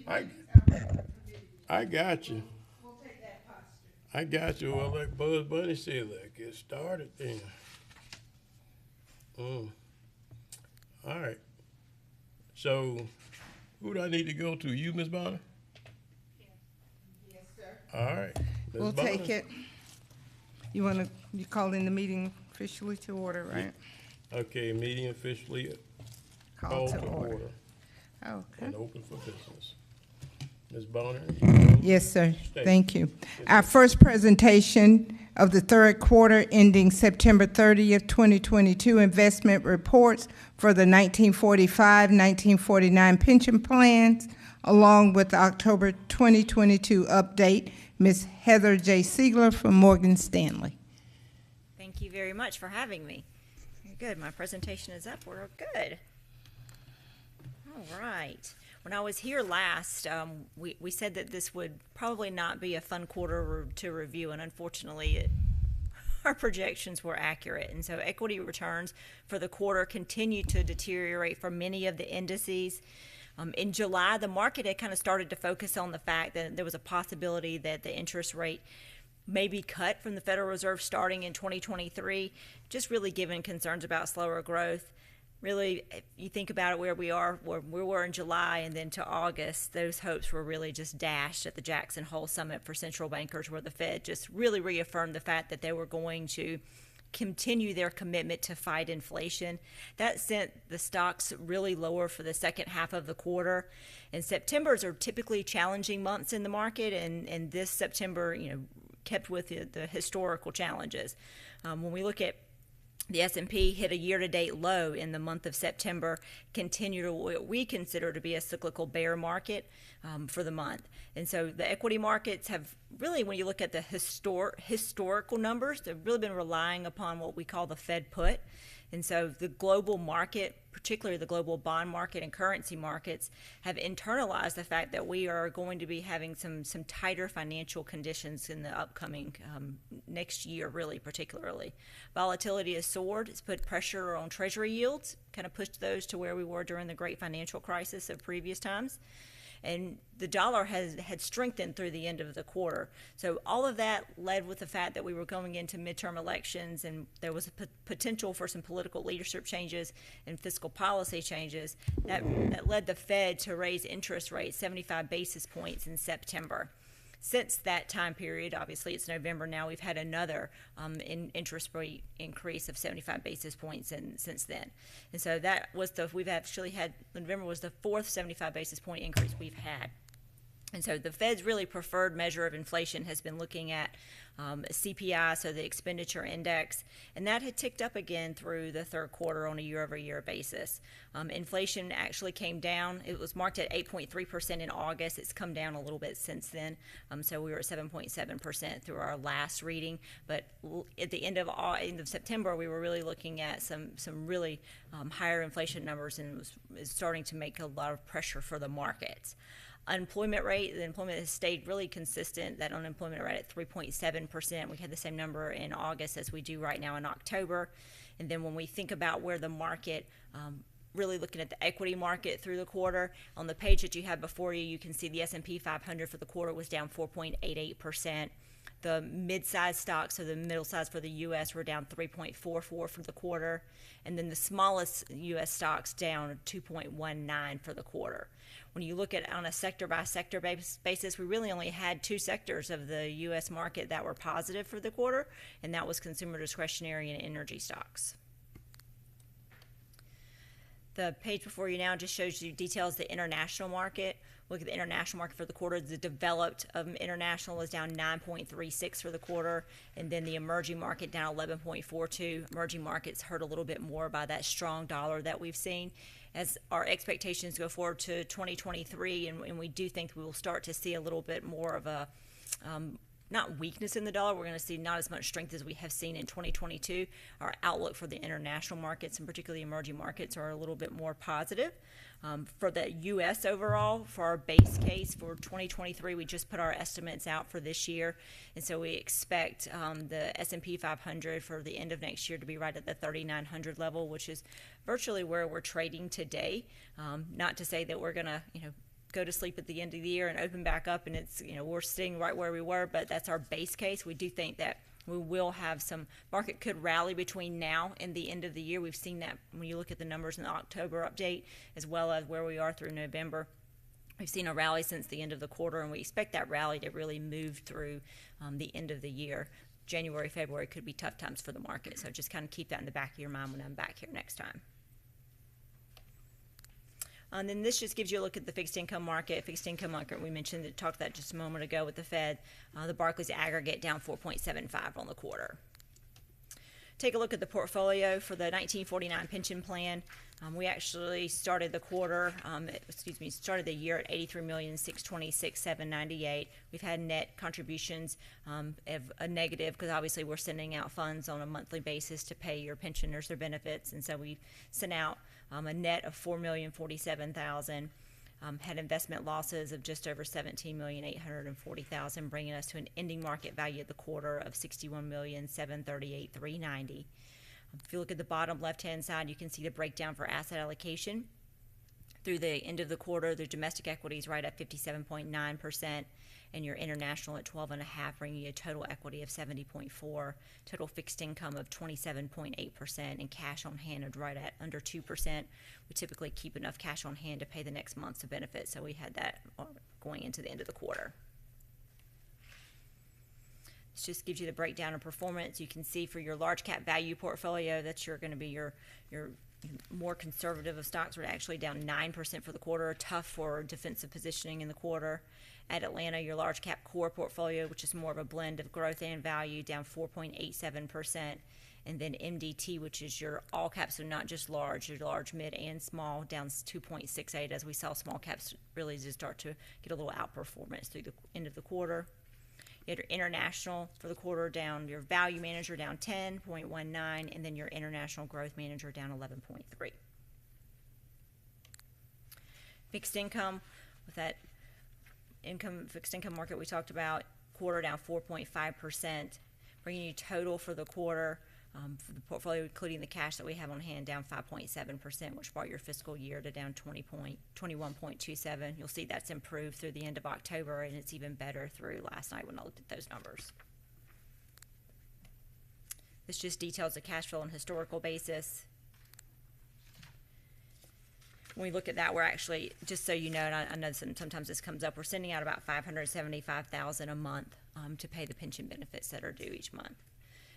I, I got you. I got you. Well, like Buzz Bunny said, let's get started then. Mm. All right. So, who do I need to go to? You, Miss Bonner? All right. Miss We'll take Bonner? it. You calling the meeting officially to order, right? Okay, meeting officially Call called to to order. order Okay. and open for business. Ms. Bonner? you will Yes, sir. state. Thank you. Yes, Our sir. first presentation of the third quarter ending September 30th, 2022 investment reports for the 1945, 1949 pension plans, along with the October 2022 update. Ms. Heather J. Siegler from Morgan Stanley. Thank you very much for having me. Very good. My presentation is up. We're good. All right. When I was here last, we said that this would probably not be a fun quarter to review, and unfortunately, our projections were accurate. And so equity returns for the quarter continued to deteriorate for many of the indices. In July, the market had kind of started to focus on the fact that there was a possibility that the interest rate may be cut from the Federal Reserve starting in 2023, just really given concerns about slower growth. Really, if you think about it, where we were in July and then to August, those hopes were really just dashed at the Jackson Hole Summit for central bankers, where the Fed just really reaffirmed the fact that they were going to continue their commitment to fight inflation. That sent the stocks really lower for the second half of the quarter. And Septembers are typically challenging months in the market, and this September, kept with the historical challenges. When we look at the S&P hit a year-to-date low in the month of September, continue to what we consider to be a cyclical bear market for the month. And so the equity markets have really, when you look at the historical numbers, they've really been relying upon what we call the Fed put. And so the global market, particularly the global bond market and currency markets, have internalized the fact that we are going to be having some tighter financial conditions in the upcoming next year, really, particularly. Volatility has soared. It's put pressure on treasury yields, kind of pushed those to where we were during the great financial crisis of previous times. And the dollar had strengthened through the end of the quarter. So all of that led with the fact that we were going into midterm elections, and there was a potential for some political leadership changes and fiscal policy changes that led the Fed to raise interest rates 75 basis points in September. Since that time period, obviously it's November now, we've had another interest rate increase of 75 basis points since then. And so that was we've actually had, November was the fourth 75 basis point increase we've had. And so the Fed's really preferred measure of inflation has been looking at CPI, so the expenditure index, and that had ticked up again through the third quarter on a year-over-year basis. Inflation actually came down. It was marked at 8.3% in August. It's come down a little bit since then. So we were at 7.7% through our last reading. But at the end of September, we were really looking at some really higher inflation numbers, and it was starting to make a lot of pressure for the markets. Unemployment rate, the employment has stayed really consistent. That unemployment rate at 3.7%. We had the same number in August as we do right now in October. And then when we think about where the market, really looking at the equity market through the quarter, on the page that you have before you, you can see the S&P 500 for the quarter was down 4.88%. The mid-size stocks, so the middle size for the U.S., were down 3.44 for the quarter. And then the smallest U.S. stocks down 2.19 for the quarter. When you look at on a sector-by-sector basis, we really only had two sectors of the U.S. market that were positive for the quarter, and that was consumer discretionary and energy stocks. The page before you now just shows you details the international market. Look at the international market for the quarter. The developed international was down 9.36 for the quarter, and then the emerging market down 11.42. Emerging markets hurt a little bit more by that strong dollar that we've seen. As our expectations go forward to 2023, and we do think we will start to see a little bit more of a not weakness in the dollar. We're going to see not as much strength as we have seen in 2022. Our outlook for the international markets, and particularly emerging markets, are a little bit more positive. For the U.S. overall, for our base case for 2023, we just put our estimates out for this year, and so we expect the S&P 500 for the end of next year to be right at the 3,900 level, which is virtually where we're trading today. Not to say that we're going to, go to sleep at the end of the year and open back up, and it's, we're sitting right where we were, but that's our base case. We do think that we will have some market could rally between now and the end of the year. We've seen that when you look at the numbers in the October update, as well as where we are through November. We've seen a rally since the end of the quarter, and we expect that rally to really move through the end of the year. January, February could be tough times for the market, so just kind of keep that in the back of your mind when I'm back here next time. And then this just gives you a look at the fixed income market. Fixed income market, we mentioned that, talked that just a moment ago with the Fed. The Barclays aggregate down 4.75 on the quarter. Take a look at the portfolio for the 1949 pension plan. We actually started the quarter, started the year at $83,626,798. We've had net contributions of a negative because obviously we're sending out funds on a monthly basis to pay your pensioners their benefits, and so we sent out a net of $4,047,000. Had investment losses of just over $17,840,000, bringing us to an ending market value of the quarter of $61,738,390. If you look at the bottom left-hand side, you can see the breakdown for asset allocation. Through the end of the quarter, the domestic equity is right at 57.9%, and your international at 12.5%, bringing you a total equity of 70.4%, total fixed income of 27.8%, and cash on hand is right at under 2%. We typically keep enough cash on hand to pay the next month's of benefits, so we had that going into the end of the quarter. This just gives you the breakdown of performance. You can see for your large cap value portfolio, that's going to be your more conservative of stocks. We're actually down 9% for the quarter, tough for defensive positioning in the quarter. At Atlanta, your large cap core portfolio, which is more of a blend of growth and value, down 4.87%. And then MDT, which is your all caps, so not just large, your large, mid, and small, down 2.68 as we saw small caps really just start to get a little outperformance through the end of the quarter. You had your international for the quarter down, your value manager down 10.19, and then your international growth manager down 11.3. Fixed income, with that fixed income market we talked about, quarter down 4.5%, bringing you total for the quarter for the portfolio, including the cash that we have on hand, down 5.7%, which brought your fiscal year to down 21.27. You'll see that's improved through the end of October, and it's even better through last night when I looked at those numbers. This just details the cash flow on a historical basis. When we look at that, we're actually, just so you know, and I know sometimes this comes up, we're sending out about $575,000 a month to pay the pension benefits that are due each month.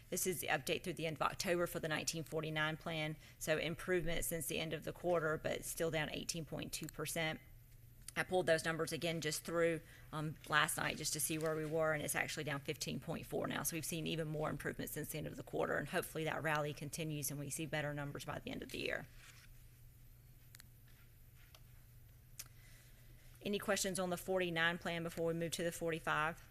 This is the update through the end of October for the 1949 plan. So improvement since the end of the quarter, but it's still down 18.2%. I pulled those numbers again just through last night just to see where we were, and it's actually down 15.4 now. So we've seen even more improvement since the end of the quarter, and hopefully that rally continues and we see better numbers by the end of the year. Any questions on the 49 plan before we move to the 45?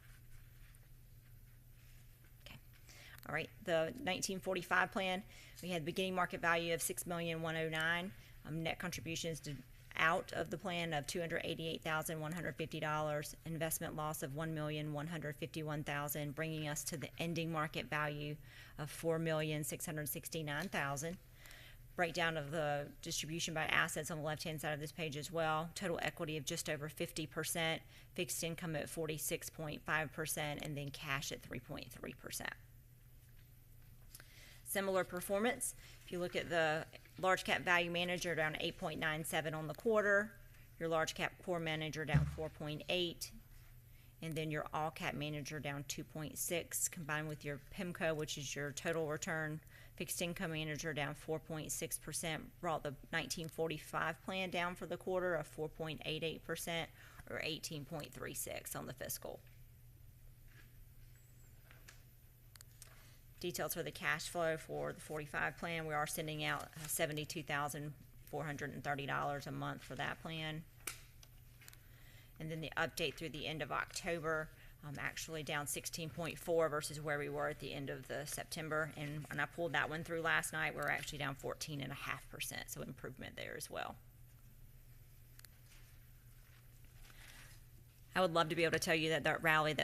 All right, the 1945 plan, we had beginning market value of $6,109,000, net contributions out of the plan of $288,150, investment loss of $1,151,000, bringing us to the ending market value of $4,669,000. Breakdown of the distribution by assets on the left-hand side of this page as well. Total equity of just over 50%, fixed income at 46.5%, and then cash at 3.3%. Similar performance. If you look at the large cap value manager, down 8.97 on the quarter, your large cap core manager down 4.8, and then your all cap manager down 2.6, combined with your PIMCO, which is your total return fixed income manager, down 4.6%, brought the 1945 plan down for the quarter of 4.88%, or 18.36 on the fiscal. Details for the cash flow for the 45 plan. We are sending out $72,430 a month for that plan. And then the update through the end of October, actually down 16.4 versus where we were at the end of the September. And when I pulled that one through last night, we're actually down 14.5%, so improvement there as well. I would love to be able to tell you that that rally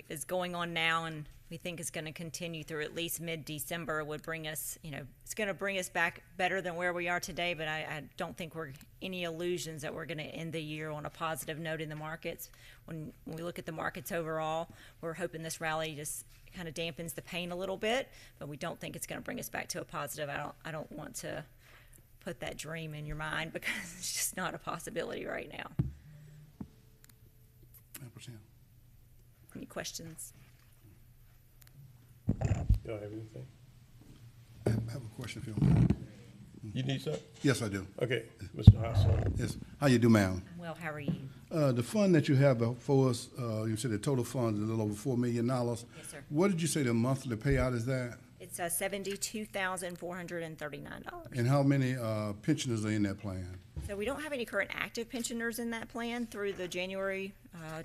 is going on now, and we think is going to continue through at least mid-December would bring us, it's going to bring us back better than where we are today, but I don't think we're any illusions that we're going to end the year on a positive note in the markets. When we look at the markets overall, we're hoping this rally just kind of dampens the pain a little bit, but we don't think it's going to bring us back to a positive. I don't want to put that dream in your mind because it's just not a possibility right now. 100%. Any questions? Y'all have anything? I have a question if you don't mind. You need something? Yes, I do. Okay, Mr. Hassan. Yes. How you do, ma'am? Well, how are you? The fund that you have for us, you said the total fund is a little over $4 million. Yes, sir. What did you say the monthly payout is that? It's $72,439. And how many pensioners are in that plan? So we don't have any current active pensioners in that plan through the January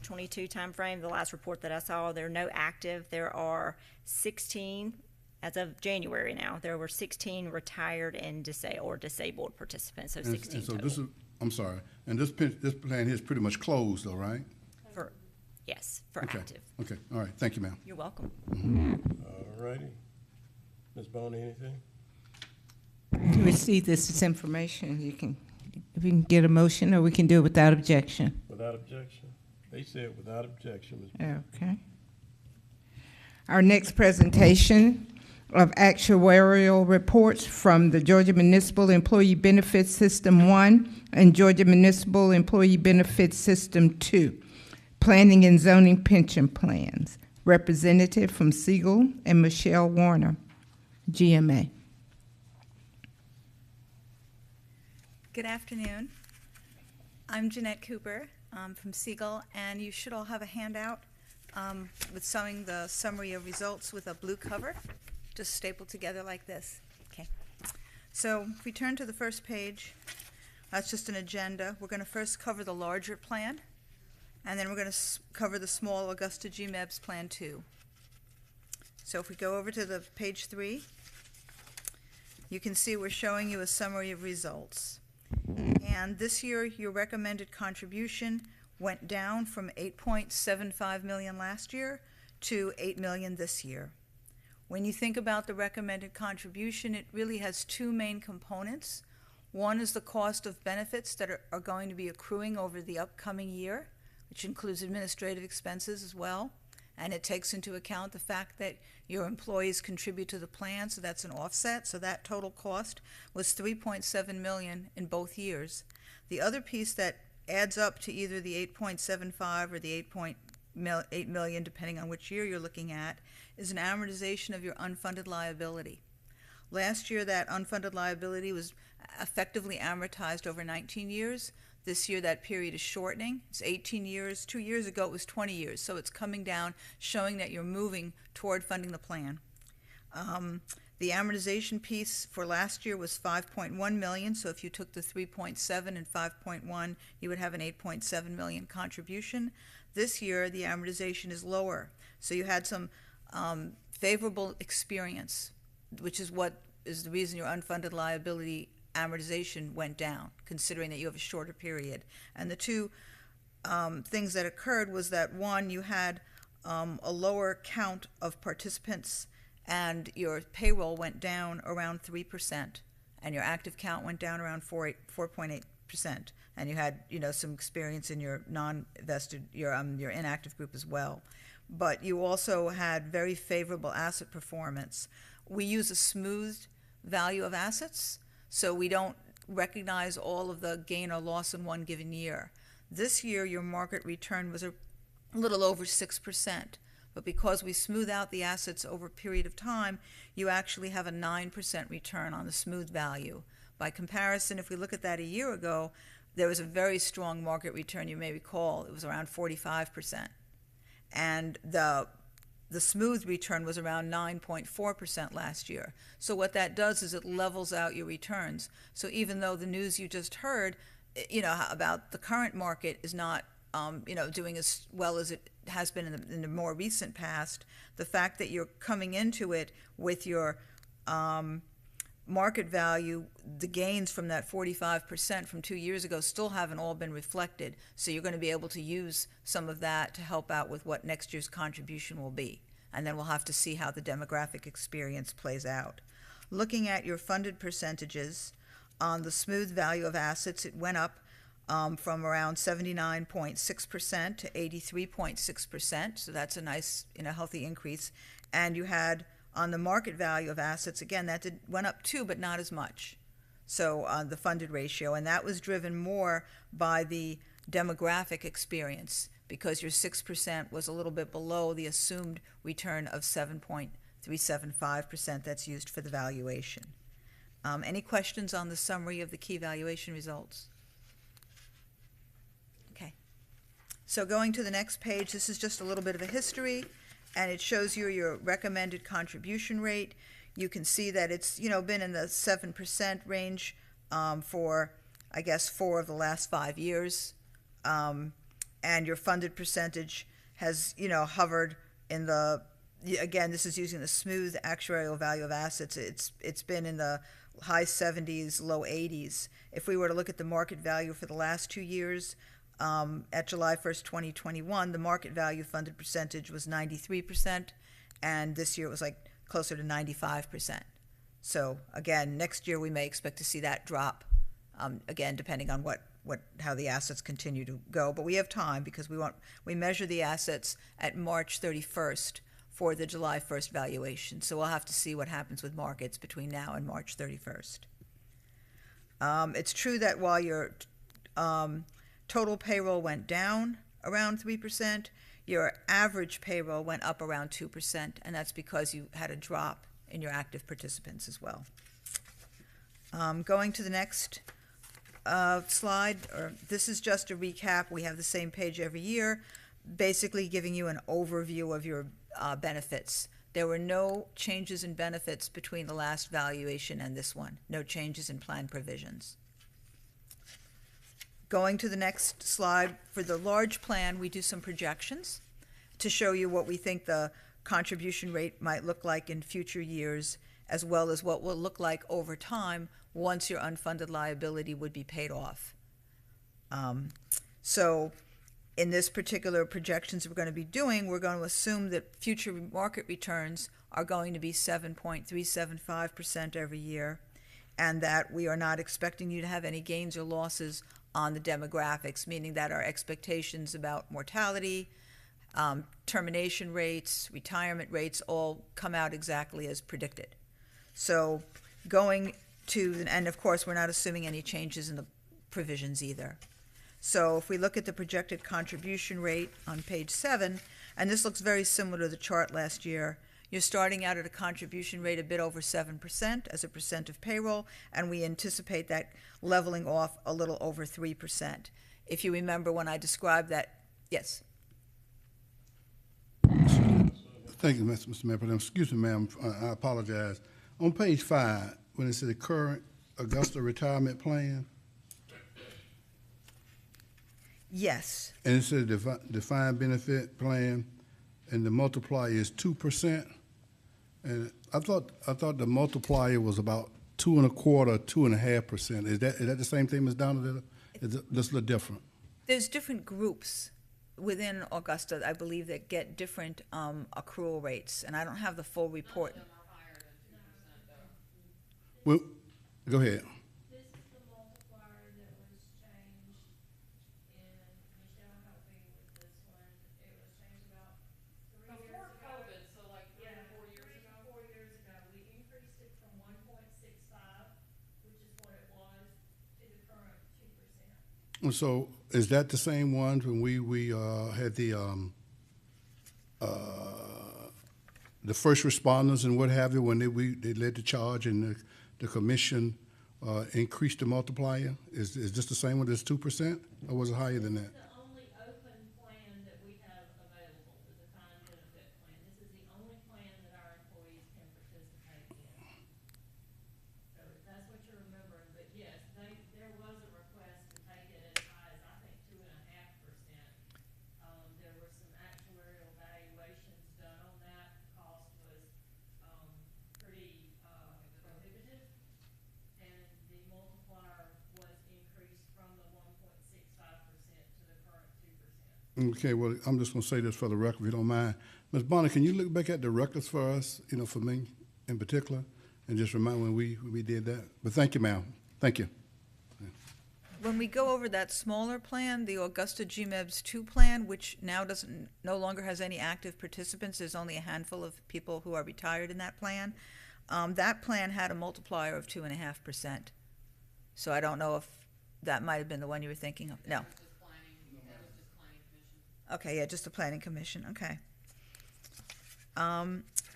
22 timeframe. The last report that I saw, there are no active. There are 16, as of January now, there were 16 retired and disabled participants, so 16 And so total. this is, I'm sorry, and this plan here is pretty much closed though, right? Yes, for Okay. active. Okay, all right, thank you, ma'am. You're welcome. All righty. Ms. Boney, anything? To receive this information, if we can get a motion, or we can do it without objection. Without objection? They said without objection, Ms. Boney. Okay. Our next presentation of actuarial reports from the Georgia Municipal Employee Benefits System 1 and Georgia Municipal Employee Benefits System 2, Planning and Zoning Pension Plans. Representative from Siegel and Michelle Warner, GMA. Good afternoon. I'm Jeanette Cooper from Siegel, and you should all have a handout with showing the summary of results with a blue cover, just stapled together like this. Okay. So if we turn to the first page, that's just an agenda. We're going to first cover the larger plan, and then we're going to cover the small Augusta GMEBS Plan 2. So if we go over to the page 3, you can see we're showing you a summary of results. And this year, your recommended contribution went down from $8.75 million last year to $8 million this year. When you think about the recommended contribution, it really has two main components. One is the cost of benefits that are going to be accruing over the upcoming year, which includes administrative expenses as well. And it takes into account the fact that your employees contribute to the plan, so that's an offset. So that total cost was $3.7 million in both years. The other piece that adds up to either the 8.75 or the 8 million, depending on which year you're looking at, is an amortization of your unfunded liability. Last year, that unfunded liability was effectively amortized over 19 years. This year, that period is shortening. It's 18 years. 2 years ago, it was 20 years. So it's coming down, showing that you're moving toward funding the plan. The amortization piece for last year was $5.1 million. So if you took the 3.7 and 5.1, you would have an 8.7 million contribution. This year, the amortization is lower. So you had some favorable experience, which is what is the reason your unfunded liability amortization went down, considering that you have a shorter period. And the two things that occurred was that, one, you had a lower count of participants, and your payroll went down around 3%, and your active count went down around 4.8%. And you had, some experience in your non-vested, your inactive group as well. But you also had very favorable asset performance. We use a smoothed value of assets, so we don't recognize all of the gain or loss in one given year. This year, your market return was a little over 6%, but because we smooth out the assets over a period of time, you actually have a 9% return on the smooth value. By comparison, if we look at that a year ago, there was a very strong market return, you may recall. It was around 45%. And the smooth return was around 9.4% last year. So what that does is it levels out your returns. So even though the news you just heard, about the current market is not, doing as well as it has been in the more recent past, the fact that you're coming into it with your market value, the gains from that 45% from 2 years ago still haven't all been reflected. So you're going to be able to use some of that to help out with what next year's contribution will be. and then we'll have to see how the demographic experience plays out. Looking at your funded percentages, on the smooth value of assets, it went up from around 79.6% to 83.6%, so that's a nice, healthy increase. And you had on the market value of assets, again, went up too, but not as much. So the funded ratio, and that was driven more by the demographic experience, because your 6% was a little bit below the assumed return of 7.375% that's used for the valuation. Any questions on the summary of the key valuation results? Okay. So going to the next page, this is just a little bit of a history, and it shows you your recommended contribution rate. You can see that it's, been in the 7% range for, I guess, 4 of the last 5 years. And your funded percentage has, hovered in the, again, this is using the smooth actuarial value of assets. It's been in the high 70s, low 80s. If we were to look at the market value for the last 2 years, at July 1st, 2021, the market value funded percentage was 93%, and this year it was like closer to 95%. So again, next year we may expect to see that drop, again, depending on how the assets continue to go. But we have time, because we measure the assets at March 31st for the July 1st valuation. So we'll have to see what happens with markets between now and March 31st. It's true that while your total payroll went down around 3%, your average payroll went up around 2%, and that's because you had a drop in your active participants as well. Going to the next slide, this is just a recap. We have the same page every year, basically giving you an overview of your benefits. There were no changes in benefits between the last valuation and this one, no changes in plan provisions. Going to the next slide, for the large plan, we do some projections to show you what we think the contribution rate might look like in future years, as well as what will look like over time once your unfunded liability would be paid off. So in this particular projections we're going to be doing, we're going to assume that future market returns are going to be 7.375% every year, and that we are not expecting you to have any gains or losses on the demographics, meaning that our expectations about mortality, termination rates, retirement rates all come out exactly as predicted. So going to, and of course we're not assuming any changes in the provisions either. So if we look at the projected contribution rate on page 7, and this looks very similar to the chart last year, you're starting out at a contribution rate a bit over 7% as a percent of payroll, and we anticipate that leveling off a little over 3%. If you remember when I described that, yes? Thank you, Mr. Mayor. Excuse me, ma'am, I apologize. On page 5, when it says the current Augusta retirement plan, Yes. and it says defined benefit plan, and the multiplier is 2%. And I thought the multiplier was about 2.25%, 2.5%. Is that the same thing, Ms. Donald? Is it just a little different? There's different groups within Augusta, I believe, that get different accrual rates, and I don't have the full report. Well, go ahead. This is the multiplier that was changed, and Michelle helped me with this one. It was changed about 3 years ago. Before COVID, so like 3 or 4 years ago? 4 years ago. We increased it from 1.65, which is what it was, to the current 2%. So is that the same ones when we had the first responders and what have you, when they led the charge and the commission increased the multiplier? Is this the same one that's 2%, or was it higher than that? This is the only open plan that we have available, the defined benefit plan. This is the only plan that our employees can participate in. So if that's what you're remembering, but yes, there was a request to take it as high as, I think, 2.5%. There were some actuarial valuations done on that. The cost was pretty prohibitive, and the multiplier was increased from the 1.65% to the current 2%. Okay, well, I'm just going to say this for the record, if you don't mind. Ms. Bonner, can you look back at the records for us, you know, for me in particular, and just remind when we did that? But thank you, ma'am. Thank you. When we go over that smaller plan, the Augusta GMEBS 2 plan, which now no longer has any active participants, there's only a handful of people who are retired in that plan. That plan had a multiplier of 2.5%. So I don't know if that might have been the one you were thinking of. No. Okay, yeah, just the planning commission. Okay.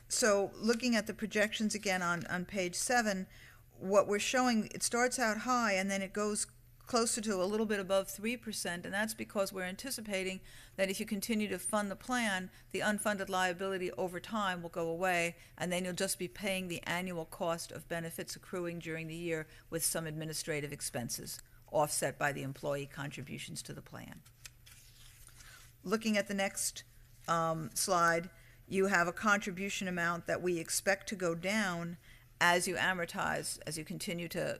So looking at the projections again on page 7, what we're showing, it starts out high and then it goes closer to a little bit above 3%, and that's because we're anticipating that if you continue to fund the plan, the unfunded liability over time will go away, and then you'll just be paying the annual cost of benefits accruing during the year with some administrative expenses offset by the employee contributions to the plan. Looking at the next slide, you have a contribution amount that we expect to go down as you amortize, as you continue to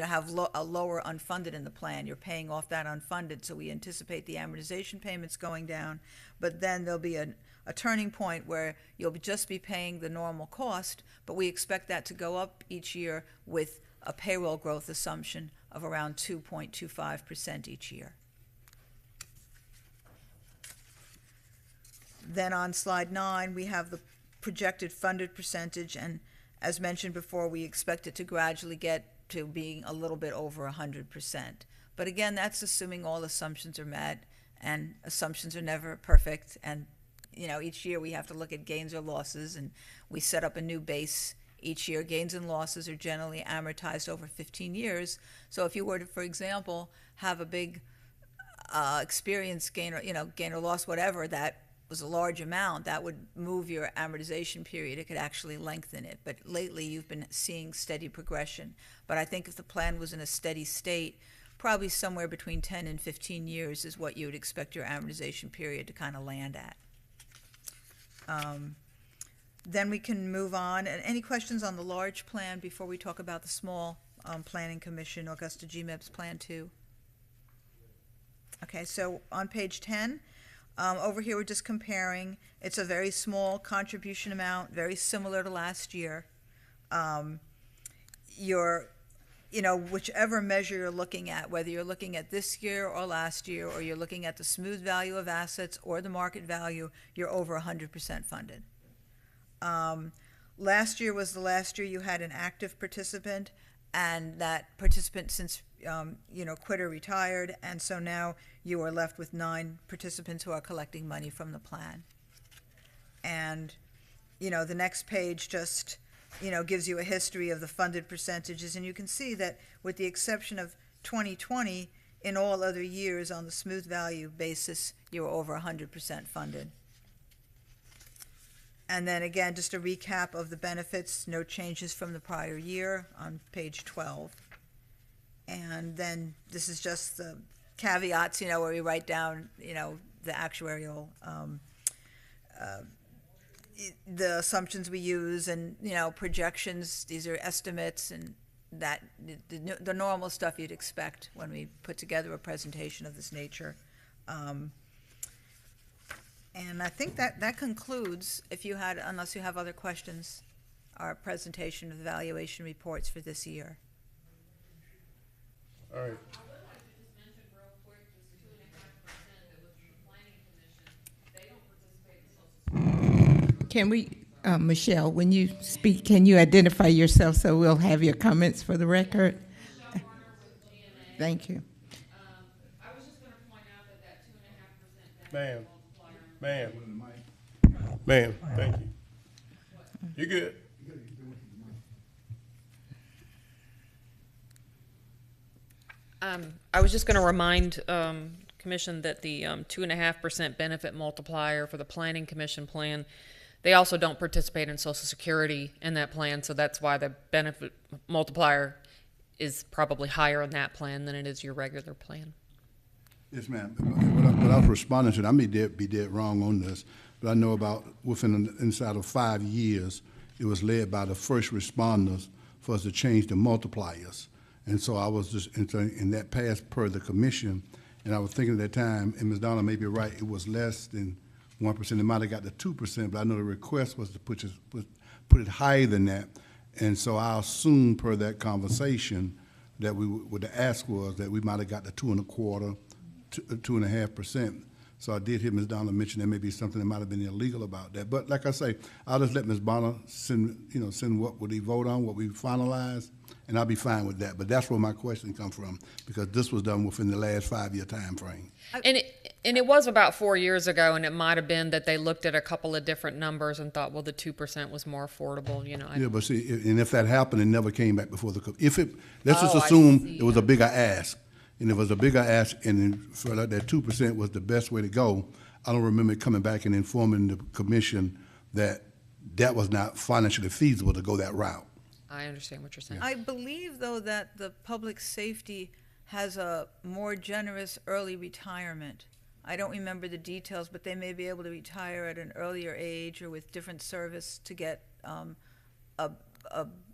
have a lower unfunded in the plan. You're paying off that unfunded, so we anticipate the amortization payments going down, but then there'll be a turning point where you'll just be paying the normal cost, but we expect that to go up each year with a payroll growth assumption of around 2.25% each year. Then on slide 9, we have the projected funded percentage, and as mentioned before, we expect it to gradually get to being a little bit over 100%. But again, that's assuming all assumptions are met, and assumptions are never perfect. And each year we have to look at gains or losses, and we set up a new base each year. Gains and losses are generally amortized over 15 years. So if you were to, for example, have a big experience gain or loss, whatever, that was a large amount, that would move your amortization period. It could actually lengthen it. But lately you've been seeing steady progression. But I think if the plan was in a steady state, probably somewhere between 10 and 15 years is what you would expect your amortization period to kind of land at. Then we can move on. And any questions on the large plan before we talk about the small planning commission, Augusta GMEBS Plan 2? Okay, so on page 10, over here we're just comparing. It's a very small contribution amount, very similar to last year. Whichever measure you're looking at, whether you're looking at this year or last year, or you're looking at the smooth value of assets or the market value, you're over 100% funded. Last year was the last year you had an active participant, and that participant since quit or retired, and so now you are left with 9 participants who are collecting money from the plan. And the next page just gives you a history of the funded percentages, and you can see that with the exception of 2020, in all other years on the smooth value basis, you were over 100% funded. And then again, just a recap of the benefits, no changes from the prior year on page 12. And then this is just the caveats, where we write down, the actuarial, the assumptions we use, and, projections. These are estimates, and that the normal stuff you'd expect when we put together a presentation of this nature. And I think that concludes, unless you have other questions, our presentation of the valuation reports for this year. All right. I would like to just mention real quick, this 2.5% that was from the planning commission, they don't participate in Social Security. Can we, Michelle, when you speak, can you identify yourself so we'll have your comments for the record? Michelle Warner with GMA. Thank you. I was just gonna point out that 2.5% Ma'am. multiplier. Ma'am, thank you. You good? I was just going to remind Commission that the 2.5% benefit multiplier for the Planning Commission plan, they also don't participate in Social Security in that plan, so that's why the benefit multiplier is probably higher in that plan than it is your regular plan. Yes, ma'am. What I was responding to, I may be dead wrong on this, but I know about inside of 5 years, it was led by the first responders for us to change the multipliers. And so I was just, in that passed per the commission, and I was thinking at that time, and Ms. Donna may be right, it was less than 1%. It might have got to 2%, but I know the request was to put it higher than that. And so I assume per that conversation that what the ask was that we might have got to 2.25%, 2.5%. So I did hear Ms. Donald mention there may be something that might have been illegal about that. But like I say, I'll just let Ms. Bonner send what would he vote on, what we finalized, and I'll be fine with that. But that's where my question come from, because this was done within the last 5-year time frame. And it was about 4 years ago, and it might have been that they looked at a couple of different numbers and thought, well, the 2% was more affordable, you know. Yeah, but see, and if that happened, it never came back before let's just Oh, I assume see. it was a bigger ask. And if it was a bigger ask and for that 2% was the best way to go, I don't remember it coming back and informing the commission that that was not financially feasible to go that route. I understand what you're saying. I believe, though, that the public safety has a more generous early retirement. I don't remember the details, but they may be able to retire at an earlier age or with different service to get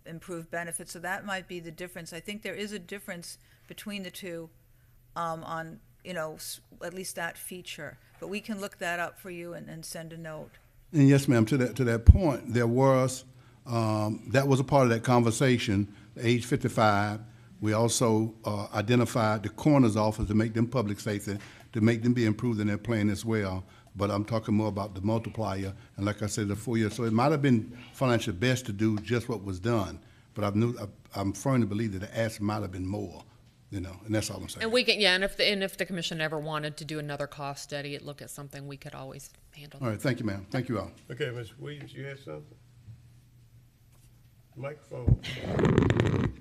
improved benefits. So that might be the difference. I think there is a difference between the two on, at least that feature. But we can look that up for you and send a note. And yes, ma'am, to that point, there was, that was a part of that conversation, age 55. We also identified the coroner's office to make them public safety, to make them be improved in their plan as well. But I'm talking more about the multiplier, and like I said, the 4 years. So it might have been financially best to do just what was done, but I'm firm to believe that the ask might have been more, and that's all I'm saying. And we can, yeah, and if the commission ever wanted to do another cost study, look at something, we could always handle All that. right, thank you, ma'am. Thank you all. Okay, Ms. Williams, you had something? Microphone.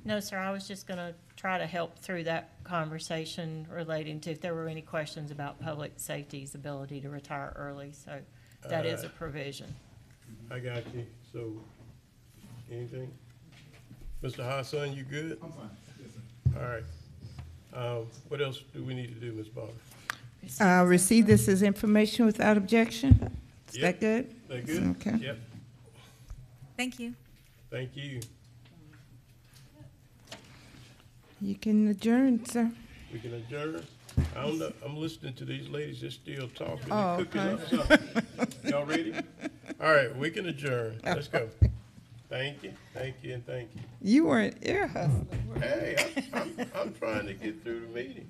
No, sir, I was just gonna try to help through that conversation relating to if there were any questions about public safety's ability to retire early, so that is a provision. I got you. So, anything? Mr. Hassan, you good? I'm fine. All right. What else do we need to do, Ms. Bonner? Receive this as information without objection. Is Yep. that good? That good? Okay. Yep. Thank you. Thank you. You can adjourn, sir. We can adjourn. I don't know. I'm listening to these ladies. They're still talking. Oh, They're cooking okay. up something. Y'all ready? All right, we can adjourn. Let's go. Thank you, and thank you. You weren't ear hustling. Hey, I'm trying to get through the meeting.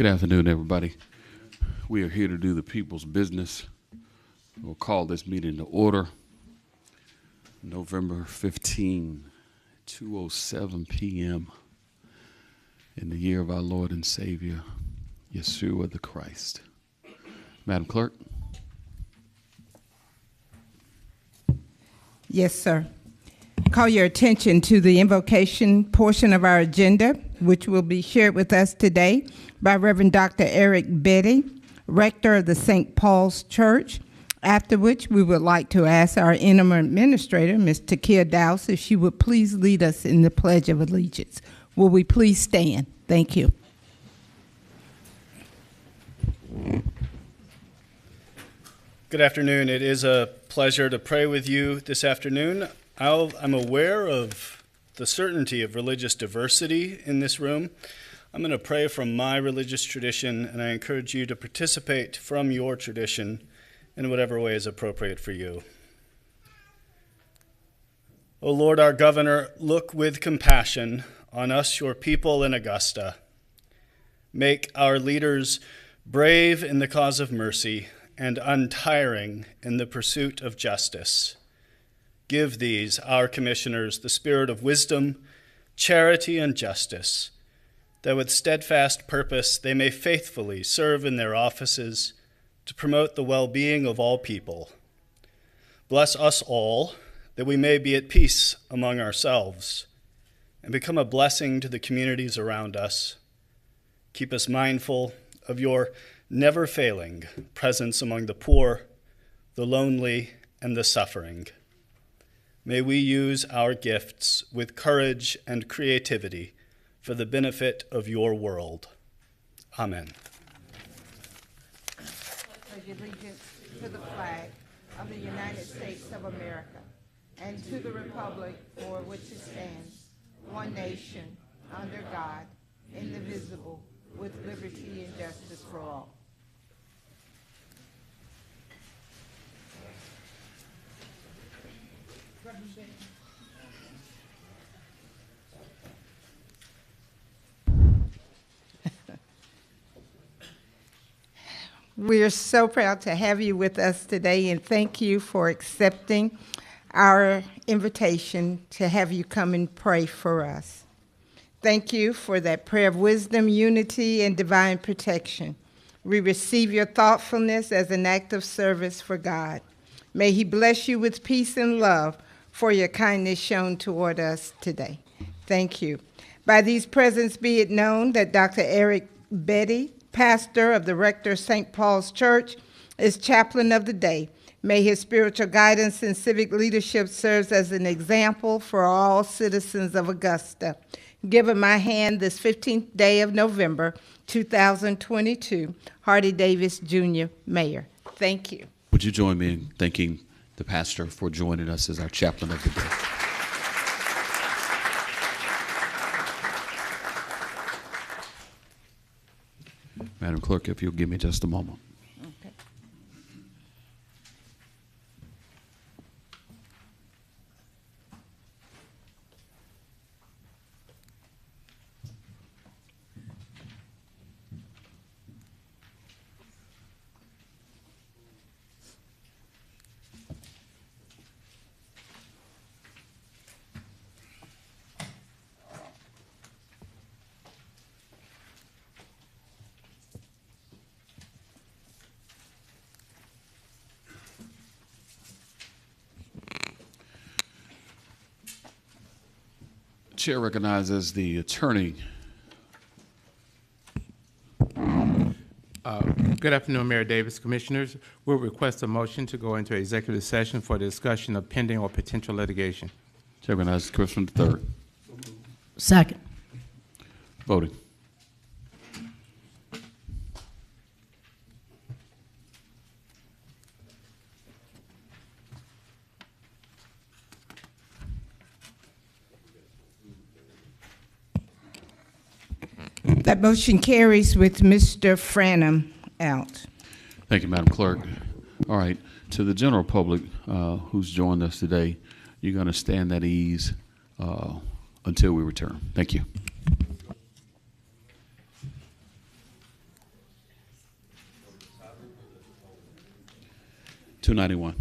Good afternoon, everybody. We are here to do the people's business. We'll call this meeting to order. November 15, 2:07 p.m. in the year of our Lord and Savior, Yeshua the Christ. Madam Clerk. Yes, sir. Call your attention to the invocation portion of our agenda, which will be shared with us today by Reverend Dr. Eric Betty, rector of the St. Paul's Church, after which we would like to ask our interim administrator, Ms. Takia Dowse, if she would please lead us in the Pledge of Allegiance. Will we please stand? Thank you. Good afternoon. It is a pleasure to pray with you this afternoon. I'm aware of the certainty of religious diversity in this room. I'm going to pray from my religious tradition, and I encourage you to participate from your tradition in whatever way is appropriate for you. O Lord, our governor, look with compassion on us, your people in Augusta. Make our leaders brave in the cause of mercy and untiring in the pursuit of justice. Give these, our commissioners, the spirit of wisdom, charity, and justice, that with steadfast purpose they may faithfully serve in their offices to promote the well-being of all people. Bless us all, that we may be at peace among ourselves and become a blessing to the communities around us. Keep us mindful of your never-failing presence among the poor, the lonely, and the suffering. May we use our gifts with courage and creativity for the benefit of your world. Amen. Pledge allegiance to the flag of the United States of America and to the republic for which it stands, one nation, under God, indivisible, with liberty and justice for all. We are so proud to have you with us today, and thank you for accepting our invitation to have you come and pray for us. Thank you for that prayer of wisdom, unity, and divine protection. We receive your thoughtfulness as an act of service for God. May he bless you with peace and love for your kindness shown toward us today. Thank you. By these presents be it known that Dr. Eric Betty, pastor of the rector of St. Paul's Church, is chaplain of the day. May his spiritual guidance and civic leadership serve as an example for all citizens of Augusta. Given my hand this 15th day of November, 2022, Hardy Davis, Jr., Mayor. Thank you. Would you join me in thanking the pastor for joining us as our chaplain of the day? Madam Clerk, if you'll give me just a moment. Okay. Chair recognizes the attorney. Good afternoon, Mayor Davis, Commissioners. We'll request a motion to go into executive session for the discussion of pending or potential litigation. Chair recognizes Commissioner III. Second. Voting. That motion carries with Mr. Franham out. Thank you, Madam Clerk. All right, to the general public who's joined us today, you're going to stand at ease until we return. Thank you. 291.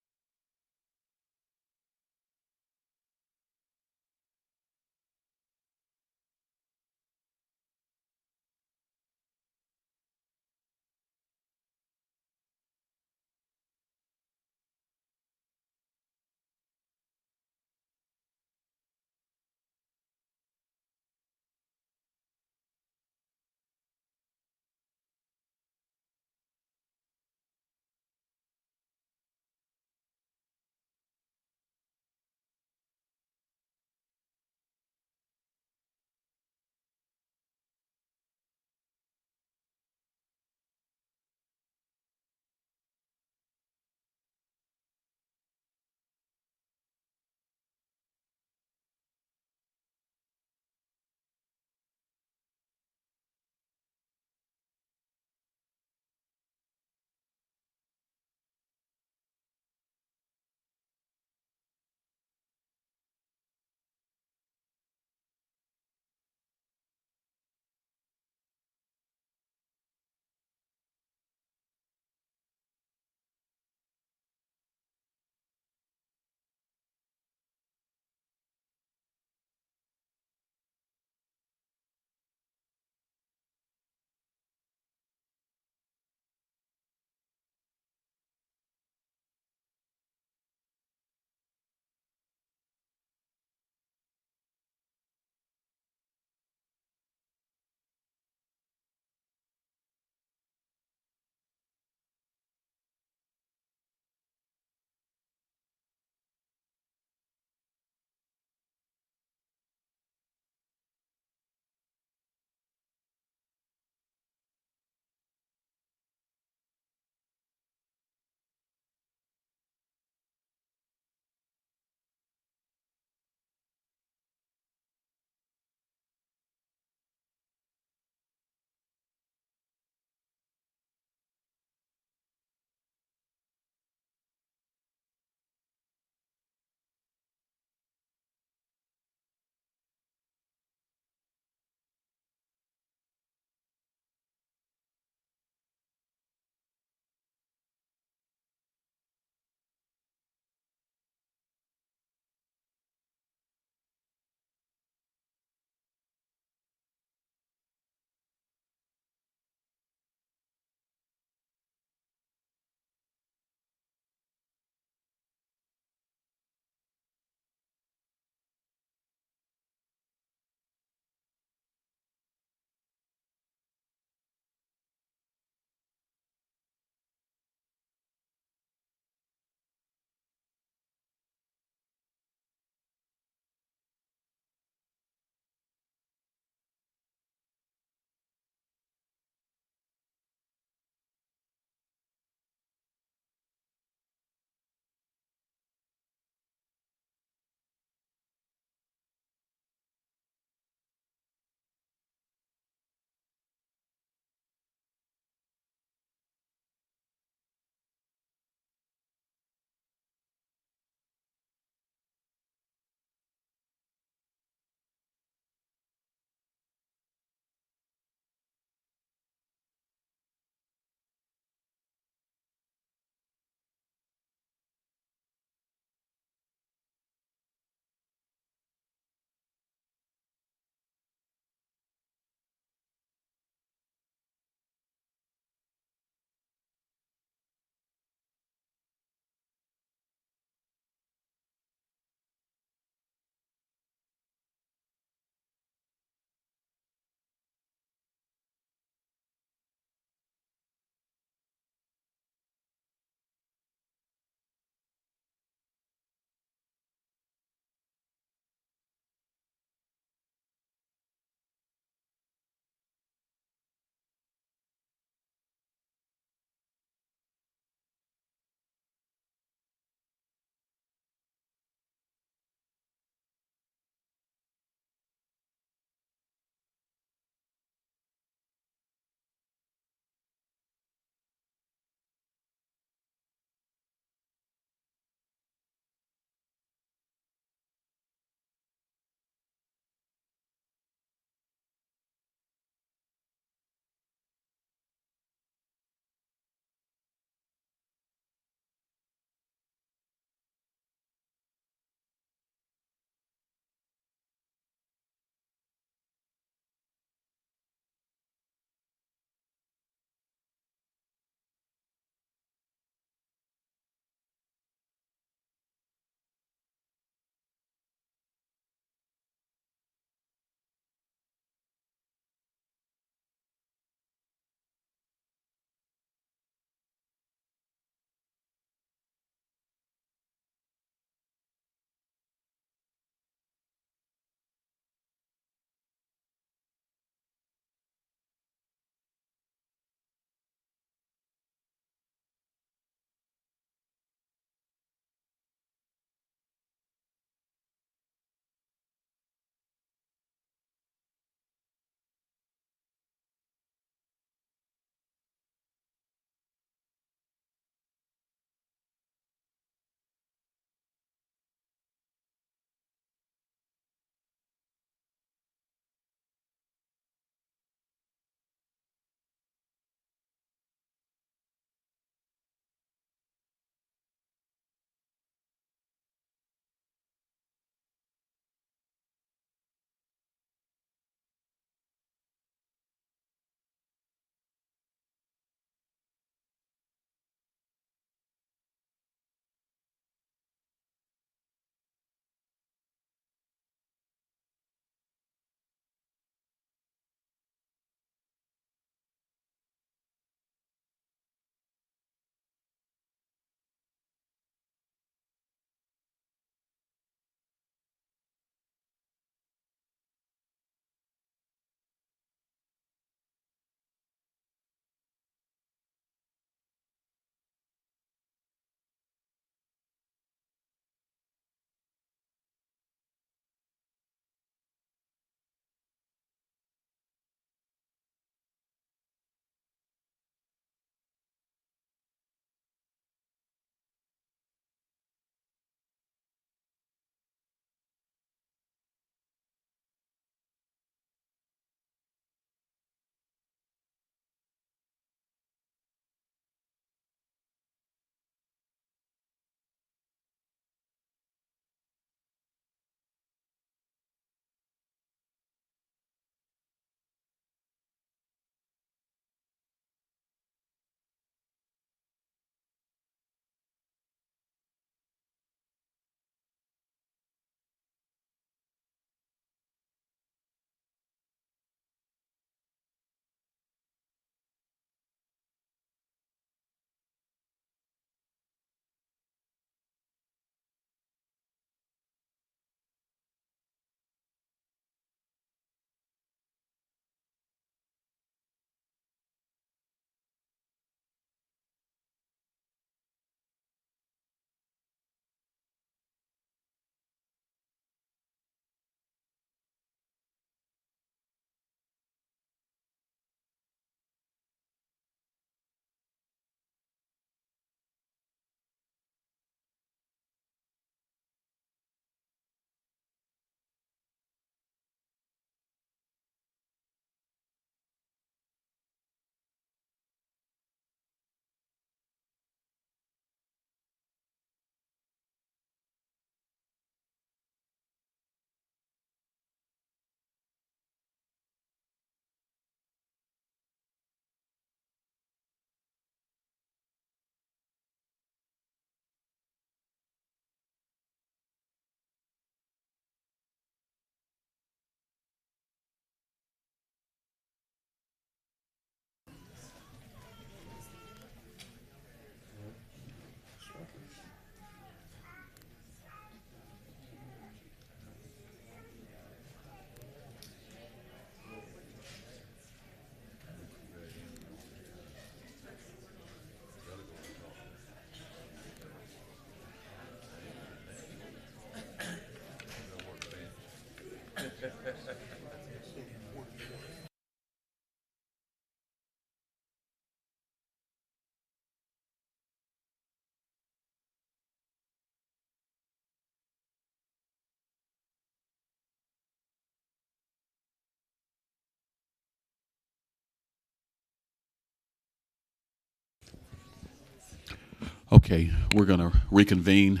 Okay, we're going to reconvene.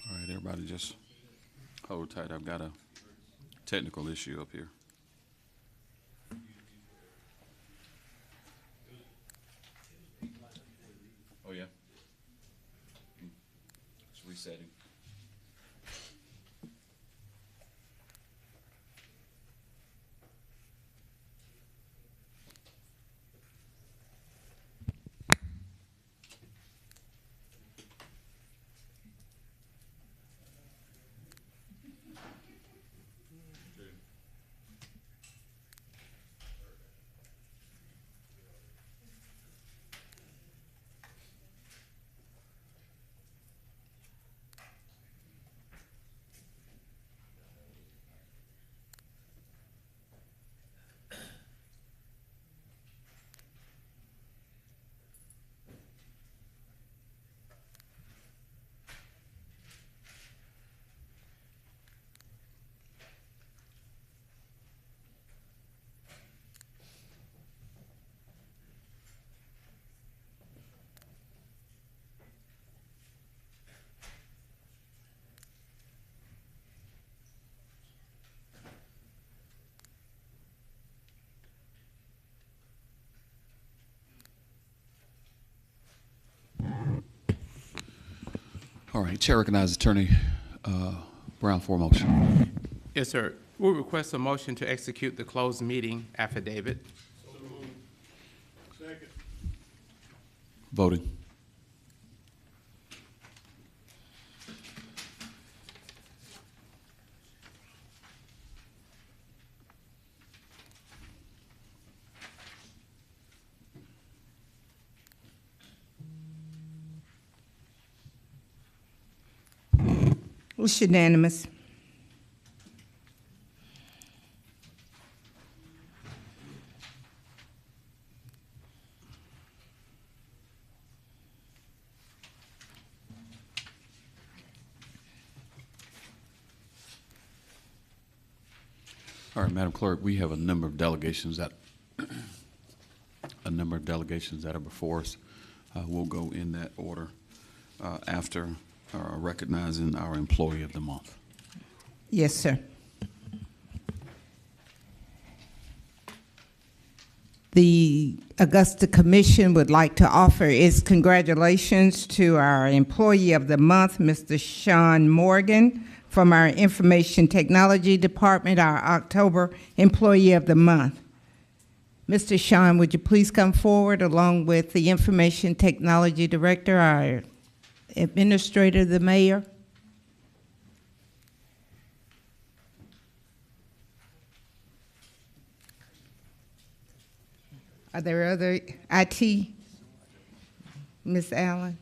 All right, everybody just hold tight. I've got a technical issue up here. Oh, yeah? It's resetting. All right, Chair recognizes Attorney Brown for a motion. Yes, sir. We'll request a motion to execute the closed meeting affidavit. Second. Voting. It's unanimous. All right, Madam Clerk, we have a number of delegations that are before us. We'll go in that order after recognizing our Employee of the Month. Yes, sir. The Augusta Commission would like to offer its congratulations to our Employee of the Month, Mr. Sean Morgan, from our Information Technology Department, our October Employee of the Month. Mr. Sean, would you please come forward along with the Information Technology Director, our Administrator, the Mayor? Are there other IT? Ms. Allen?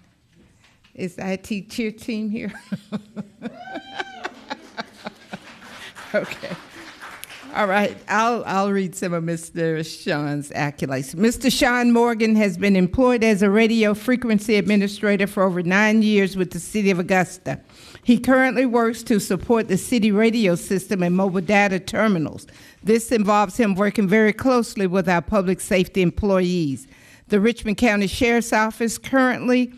Is the IT cheer team here? Okay. All right, I'll read some of Mr. Sean's accolades. Mr. Sean Morgan has been employed as a radio frequency administrator for over 9 years with the City of Augusta. He currently works to support the city radio system and mobile data terminals. This involves him working very closely with our public safety employees. The Richmond County Sheriff's Office currently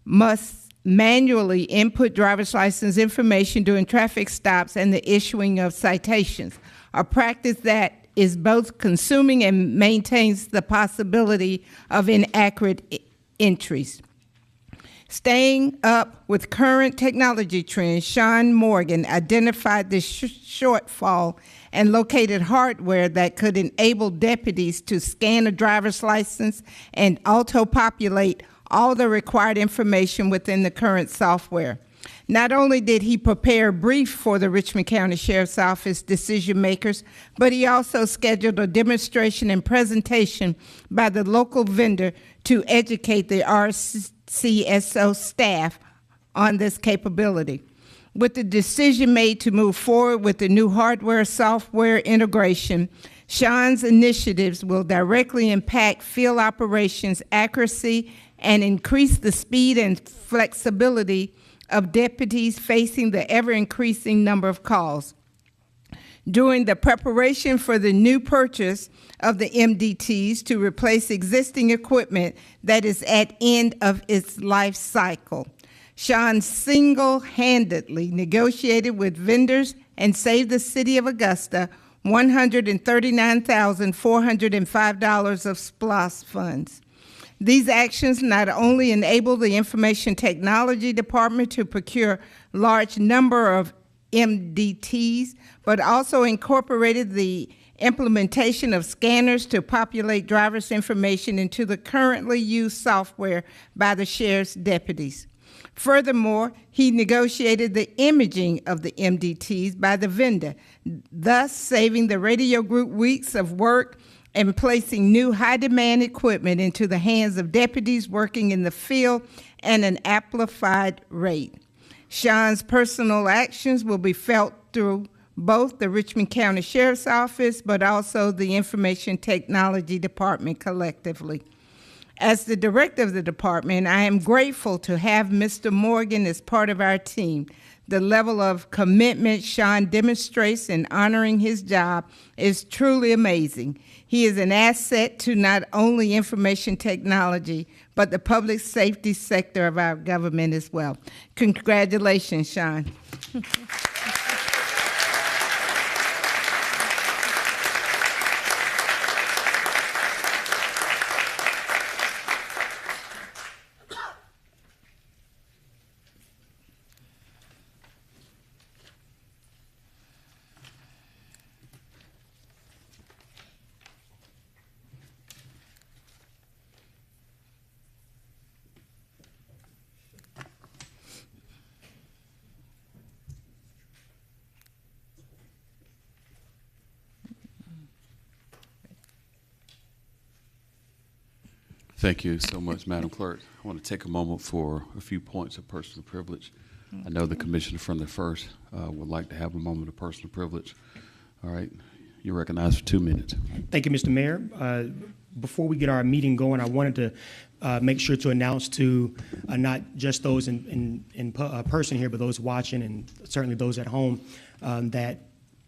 must manually input driver's license information during traffic stops and the issuing of citations, a practice that is both consuming and maintains the possibility of inaccurate entries. Staying up with current technology trends, Sean Morgan identified this shortfall and located hardware that could enable deputies to scan a driver's license and auto-populate all the required information within the current software. Not only did he prepare a brief for the Richmond County Sheriff's Office decision makers, but he also scheduled a demonstration and presentation by the local vendor to educate the RCSO staff on this capability. With the decision made to move forward with the new hardware-software integration, Sean's initiatives will directly impact field operations accuracy and increase the speed and flexibility of deputies facing the ever-increasing number of calls. During the preparation for the new purchase of the MDTs to replace existing equipment that is at end of its life cycle, Sean single-handedly negotiated with vendors and saved the city of Augusta $139,405 of SPLOS funds. These actions not only enable the Information Technology Department to procure large number of MDTs, but also incorporated the implementation of scanners to populate driver's information into the currently used software by the sheriff's deputies. Furthermore, he negotiated the imaging of the MDTs by the vendor, thus saving the radio group weeks of work and placing new high-demand equipment into the hands of deputies working in the field at an amplified rate. Sean's personal actions will be felt through both the Richmond County Sheriff's Office, but also the Information Technology Department collectively. As the director of the department, I am grateful to have Mr. Morgan as part of our team. The level of commitment Sean demonstrates in honoring his job is truly amazing. He is an asset to not only information technology, but the public safety sector of our government as well. Congratulations, Sean. Thank you so much, Madam Clerk. I want to take a moment for a few points of personal privilege. I know the Commissioner from the first would like to have a moment of personal privilege. All right, you're recognized for 2 minutes. Thank you, Mr. Mayor. Before we get our meeting going, I wanted to make sure to announce to not just those in person here, but those watching and certainly those at home, that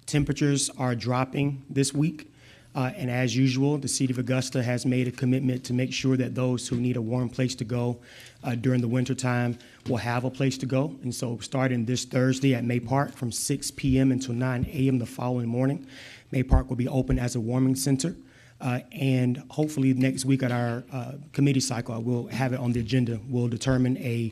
temperatures are dropping this week. And as usual, the City of Augusta has made a commitment to make sure that those who need a warm place to go during the wintertime will have a place to go. And so starting this Thursday at May Park from 6 p.m. until 9 a.m. the following morning, May Park will be open as a warming center. And hopefully next week at our committee cycle, we'll have it on the agenda. We'll determine a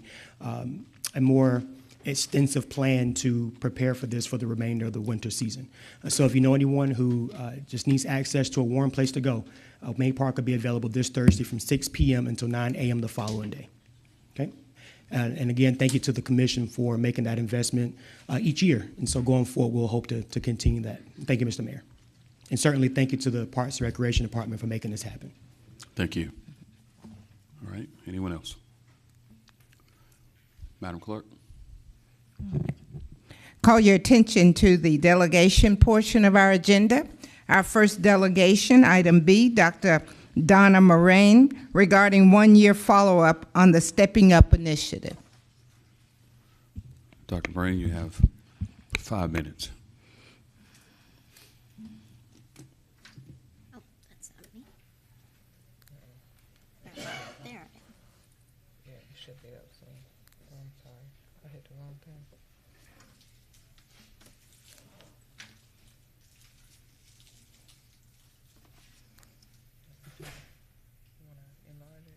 more extensive plan to prepare for this for the remainder of the winter season. So if you know anyone who just needs access to a warm place to go, May Park will be available this Thursday from 6 p.m. until 9 a.m. the following day. Okay? And again, thank you to the Commission for making that investment each year. And so going forward, we'll hope to continue that. Thank you, Mr. Mayor. And certainly thank you to the Parks and Recreation Department for making this happen. Thank you. All right, anyone else? Madam Clerk? Call your attention to the delegation portion of our agenda. Our first delegation, item B, Dr. Donna Moraine, regarding one-year follow-up on the Stepping Up initiative. Dr. Moraine, you have 5 minutes. Oh, that's not me. There. Yeah, you should be up soon. Oh, I'm sorry. I hit the wrong thing. You want to enlarge it?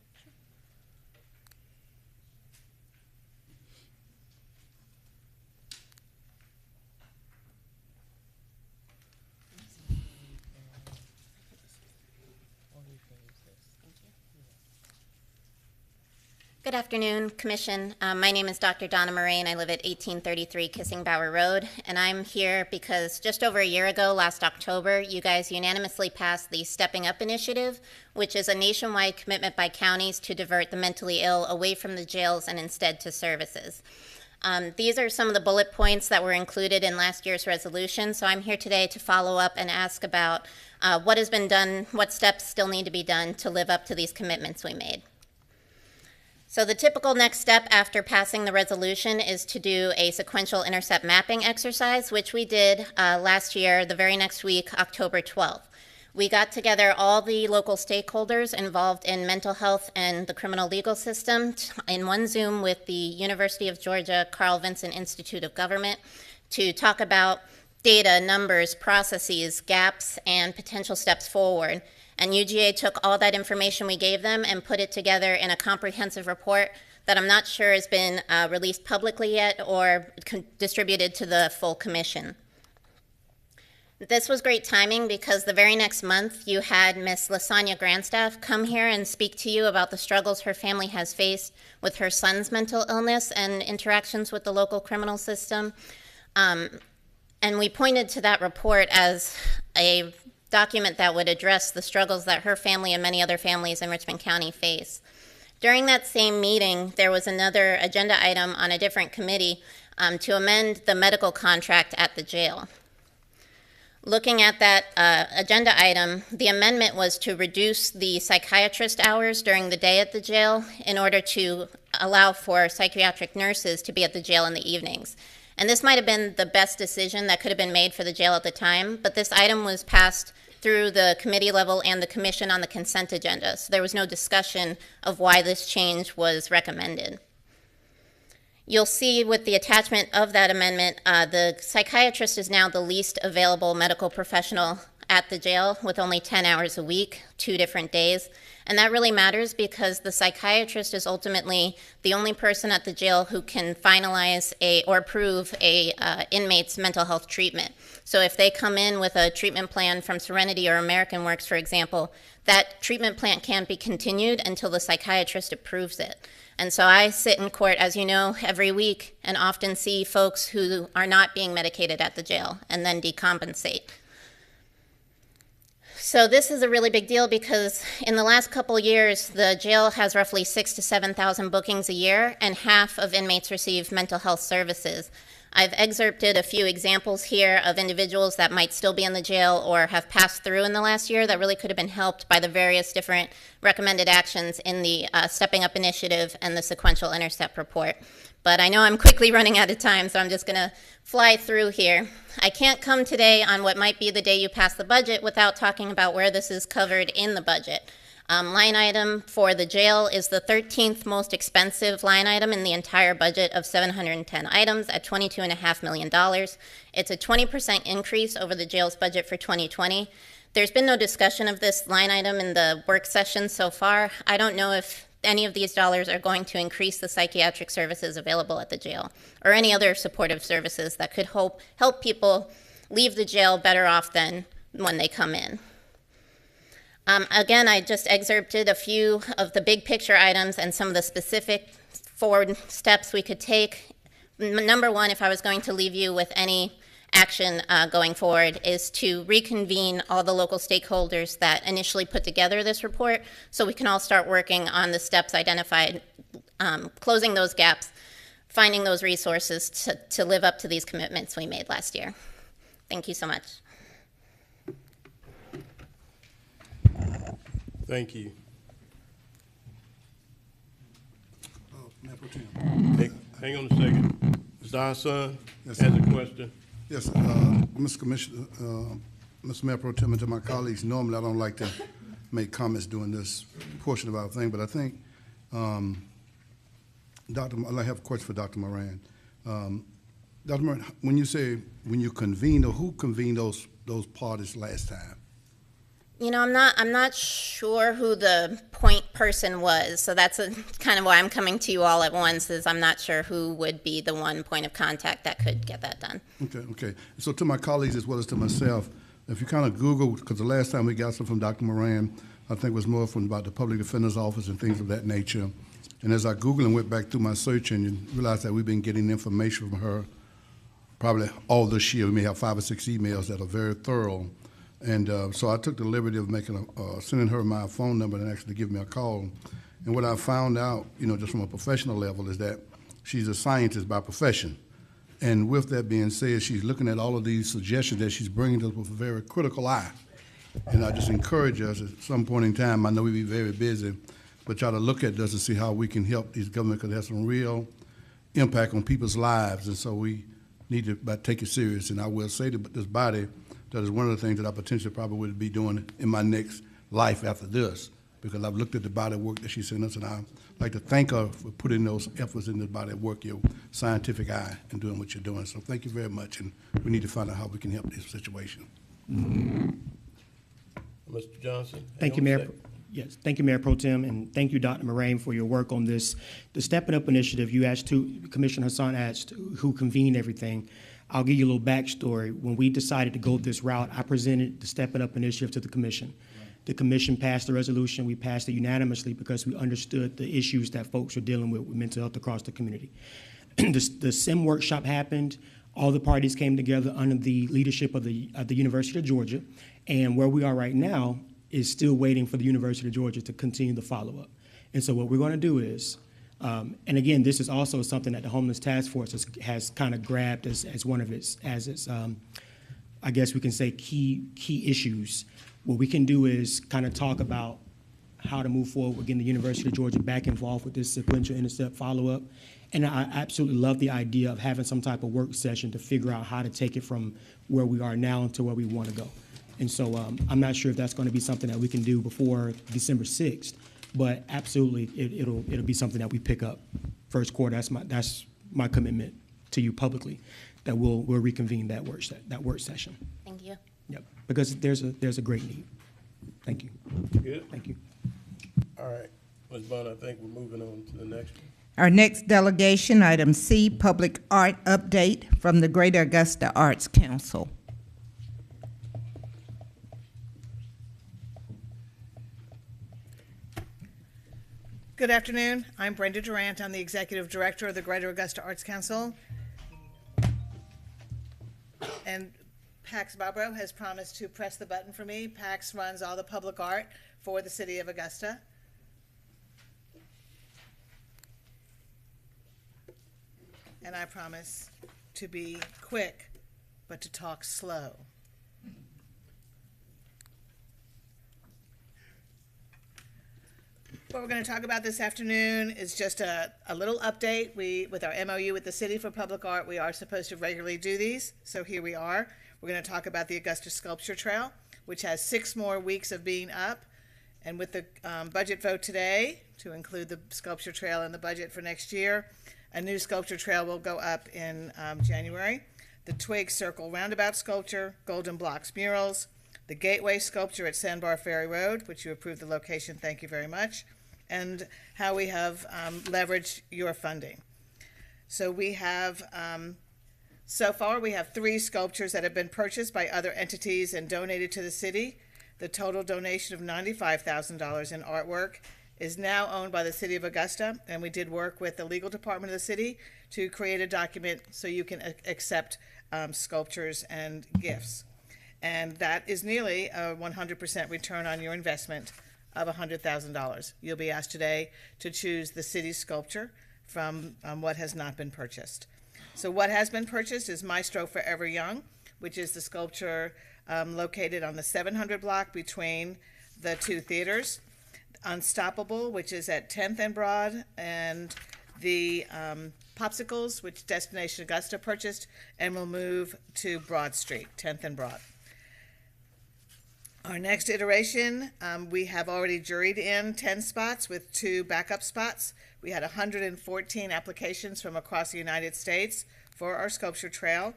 Good afternoon, Commission. My name is Dr. Donna Moraine. I live at 1833 Kissing Bower Road, and I'm here because just over a year ago, last October, you guys unanimously passed the Stepping Up Initiative, which is a nationwide commitment by counties to divert the mentally ill away from the jails and instead to services. These are some of the bullet points that were included in last year's resolution, so I'm here today to follow up and ask about what has been done, what steps still need to be done to live up to these commitments we made. So the typical next step after passing the resolution is to do a sequential intercept mapping exercise, which we did last year, the very next week, October 12th. We got together all the local stakeholders involved in mental health and the criminal legal system in one Zoom with the University of Georgia Carl Vinson Institute of Government to talk about data, numbers, processes, gaps, and potential steps forward. And UGA took all that information we gave them and put it together in a comprehensive report that I'm not sure has been released publicly yet or distributed to the full commission. This was great timing because the very next month you had Miss Lasagna Grandstaff come here and speak to you about the struggles her family has faced with her son's mental illness and interactions with the local criminal system. And we pointed to that report as a document that would address the struggles that her family and many other families in Richmond County face. During that same meeting, there was another agenda item on a different committee to amend the medical contract at the jail. Looking at that agenda item, the amendment was to reduce the psychiatrist hours during the day at the jail in order to allow for psychiatric nurses to be at the jail in the evenings. And this might have been the best decision that could have been made for the jail at the time, but this item was passed through the committee level and the commission on the consent agenda. So there was no discussion of why this change was recommended. You'll see with the attachment of that amendment, the psychiatrist is now the least available medical professional at the jail with only 10 hours a week, 2 different days. And that really matters because the psychiatrist is ultimately the only person at the jail who can finalize or approve a inmate's mental health treatment. So if they come in with a treatment plan from Serenity or American Works, for example, that treatment plan can't be continued until the psychiatrist approves it. And so I sit in court, as you know, every week and often see folks who are not being medicated at the jail and then decompensate. So this is a really big deal because in the last couple years, the jail has roughly 6,000 to 7,000 bookings a year, and half of inmates receive mental health services. I've excerpted a few examples here of individuals that might still be in the jail or have passed through in the last year that really could have been helped by the various different recommended actions in the Stepping Up Initiative and the Sequential Intercept Report. But I know I'm quickly running out of time, so I'm just going to fly through here. I can't come today on what might be the day you pass the budget without talking about where this is covered in the budget. Line item for the jail is the 13th most expensive line item in the entire budget of 710 items at $22.5 million. It's a 20% increase over the jail's budget for 2020. There's been no discussion of this line item in the work session so far. I don't know if any of these dollars are going to increase the psychiatric services available at the jail or any other supportive services that could help people leave the jail better off than when they come in. Again, I just excerpted a few of the big picture items and some of the specific forward steps we could take. Number one, if I was going to leave you with any action going forward, is to reconvene all the local stakeholders that initially put together this report so we can all start working on the steps identified, closing those gaps, finding those resources to live up to these commitments we made last year. Thank you so much. Thank you. Hang on a second. Mr. Hassan has a question. Yes, Mr. Commissioner, Mr. Mayor Pro Tem, and to my colleagues, normally I don't like to make comments during this portion of our thing, but I think, I have a question for Dr. Moran. Dr. Moran, when you convened, or who convened those parties last time? You know, I'm not sure who the point person was, so that's kind of why I'm coming to you all at once, is I'm not sure who would be the one point of contact that could get that done. Okay. So to my colleagues as well as to myself, if you kind of Google, because the last time we got some from Dr. Moran, I think it was more from about the Public Defender's Office and things of that nature. And as I Googled and went back through my search engine, realized that we've been getting information from her probably all this year. We may have 5 or 6 emails that are very thorough. And so I took the liberty of sending her my phone number and actually giving me a call. And what I found out, just from a professional level, is that she's a scientist by profession. And with that being said, she's looking at all of these suggestions that she's bringing to us with a very critical eye. And I just encourage us at some point in time, I know we be very busy, but try to look at this and see how we can help these government, because it has some real impact on people's lives. And so we need to take it serious. And I will say to this body, that is one of the things that I potentially probably would be doing in my next life after this, because I've looked at the body of work that she sent us, and I'd like to thank her for putting those efforts in the body of work, your scientific eye, and doing what you're doing. So thank you very much, and we need to find out how we can help this situation. Mr. Johnson? Thank you, Mayor. Yes, thank you, Mayor Pro Tem, and thank you, Dr. Moraine, for your work on this. The Stepping Up initiative, Commissioner Hassan asked who convened everything. I'll give you a little backstory. When we decided to go this route, I presented the Stepping Up initiative to the commission. The commission passed the resolution. We passed it unanimously because we understood the issues that folks are dealing with mental health across the community. The SIM workshop happened. All the parties came together under the leadership of the University of Georgia. And where we are right now is still waiting for the University of Georgia to continue the follow-up. And so what we're going to do is, and again, this is also something that the Homeless Task Force has kind of grabbed as one of its, I guess we can say, key issues. What we can do is kind of talk about how to move forward, getting the University of Georgia back involved with this sequential intercept follow-up. And I absolutely love the idea of having some type of work session to figure out how to take it from where we are now to where we want to go. And so I'm not sure if that's going to be something that we can do before December 6th, but absolutely it'll be something that we pick up first quarter. That's my commitment to you publicly, that we'll reconvene that work session. Thank you. Yep, because there's a great need. Thank you. Good. Thank you. All right. Ms. Bond, I think we're moving on to the next one. Our next delegation, item C, Public Art Update from the Greater Augusta Arts Council. Good afternoon. I'm Brenda Durant. I'm the Executive Director of the Greater Augusta Arts Council. And Pax Barbaro has promised to press the button for me. Pax runs all the public art for the city of Augusta. And I promise to be quick, but to talk slow. What we're going to talk about this afternoon is just a little update. With our MOU with the City for Public Art, we are supposed to regularly do these, so here we are. We're going to talk about the Augusta Sculpture Trail, which has 6 more weeks of being up. And with the budget vote today, to include the sculpture trail in the budget for next year, a new sculpture trail will go up in January. The Twig Circle Roundabout Sculpture, Golden Blocks Murals, the Gateway Sculpture at Sandbar Ferry Road, which you approved the location, thank you very much, and how we have leveraged your funding. So we have, so far we have 3 sculptures that have been purchased by other entities and donated to the city. The total donation of $95,000 in artwork is now owned by the City of Augusta, and we did work with the legal department of the city to create a document so you can accept sculptures and gifts. And that is nearly a 100% return on your investment of $100,000. You'll be asked today to choose the city sculpture from what has not been purchased. So what has been purchased is Maestro Forever Young, which is the sculpture located on the 700 block between the 2 theaters. Unstoppable, which is at 10th and Broad, and the Popsicles, which Destination Augusta purchased, and will move to Broad Street, 10th and Broad. Our next iteration, we have already juried in 10 spots with 2 backup spots. We had 114 applications from across the United States for our sculpture trail,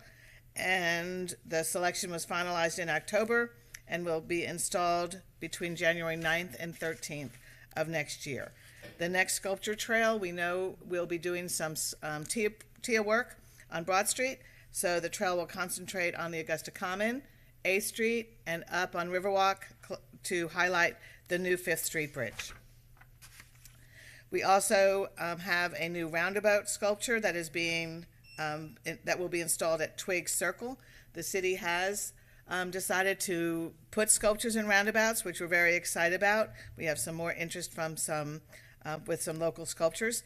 and the selection was finalized in October and will be installed between January 9th and 13th of next year. The next sculpture trail, we know we'll be doing some TIA work on Broad Street, so the trail will concentrate on the Augusta Common, 8th Street, and up on Riverwalk to highlight the new 5th Street Bridge. We also have a new roundabout sculpture that is being that will be installed at Twig Circle. The city has decided to put sculptures in roundabouts, which we're very excited about. We have some more interest from with some local sculptures.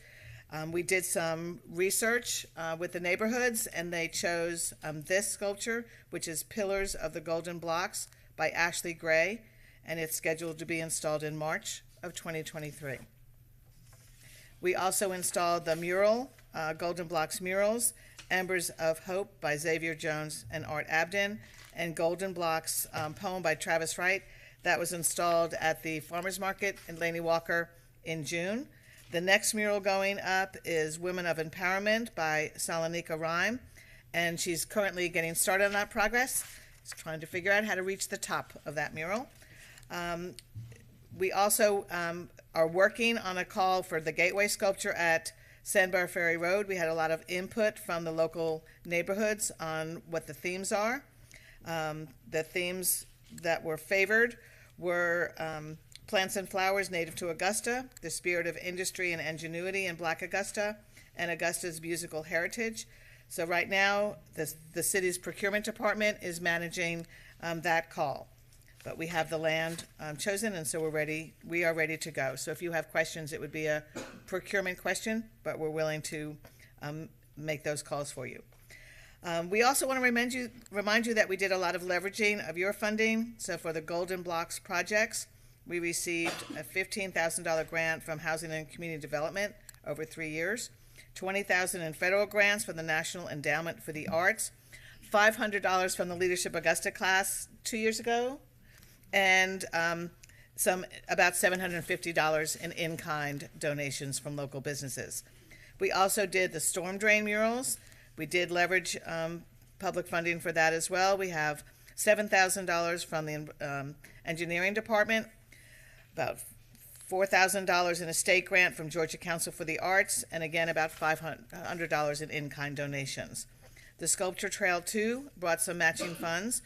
We did some research with the neighborhoods, and they chose this sculpture, which is Pillars of the Golden Blocks by Ashley Gray, and it's scheduled to be installed in March of 2023. We also installed the mural, Golden Blocks Murals, Embers of Hope by Xavier Jones and Art Abden, and Golden Blocks poem by Travis Wright. That was installed at the Farmers Market in Laney Walker in June. The next mural going up is Women of Empowerment by Salonika Rhyme, and she's currently getting started on that progress. She's trying to figure out how to reach the top of that mural. We also are working on a call for the gateway sculpture at Sandbar Ferry Road. We had a lot of input from the local neighborhoods on what the themes are. The themes that were favored were plants and flowers native to Augusta, the spirit of industry and ingenuity in Black Augusta, and Augusta's musical heritage. So right now, the city's procurement department is managing that call. But we have the land chosen, and so we are ready to go. So if you have questions, it would be a procurement question, but we're willing to make those calls for you. We also want to remind you that we did a lot of leveraging of your funding. So for the Golden Blocks projects, we received a $15,000 grant from Housing and Community Development over 3 years, $20,000 in federal grants from the National Endowment for the Arts, $500 from the Leadership Augusta class 2 years ago, and about $750 in kind donations from local businesses. We also did the storm drain murals. We did leverage public funding for that as well. We have $7,000 from the engineering department, about $4,000 in a state grant from Georgia Council for the Arts, and again about $500 in in-kind donations. The Sculpture Trail 2 brought some matching funds.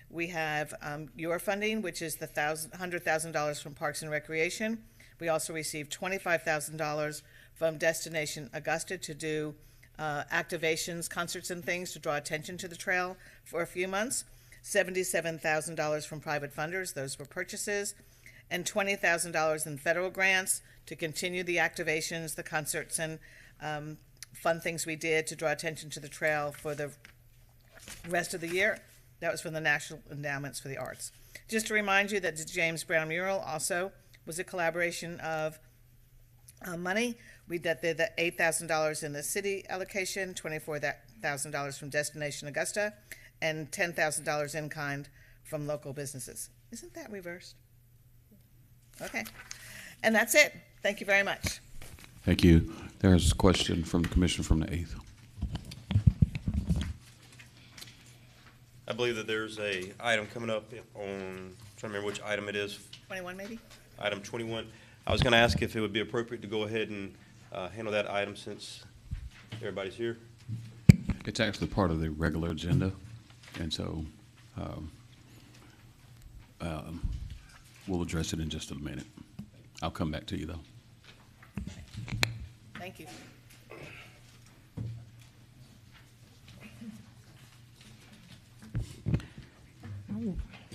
We have your funding, which is the $100,000 from Parks and Recreation. We also received $25,000 from Destination Augusta to do activations, concerts, and things to draw attention to the trail for a few months. $77,000 from private funders, those were purchases, and $20,000 in federal grants to continue the activations, the concerts, and fun things we did to draw attention to the trail for the rest of the year. That was from the National Endowments for the Arts. Just to remind you that the James Brown mural also was a collaboration of money. We did the $8,000 in the city allocation, $24,000 from Destination Augusta, and $10,000 in kind from local businesses. Isn't that reversed? Okay. And that's it. Thank you very much. Thank you. There's a question from the commissioner from the 8th. I believe that there's a item coming up on, I'm trying to remember which item it is. 21 maybe? Item 21. I was going to ask if it would be appropriate to go ahead and handle that item since everybody's here. It's actually part of the regular agenda, and so we'll address it in just a minute. I'll come back to you, though. Thank you.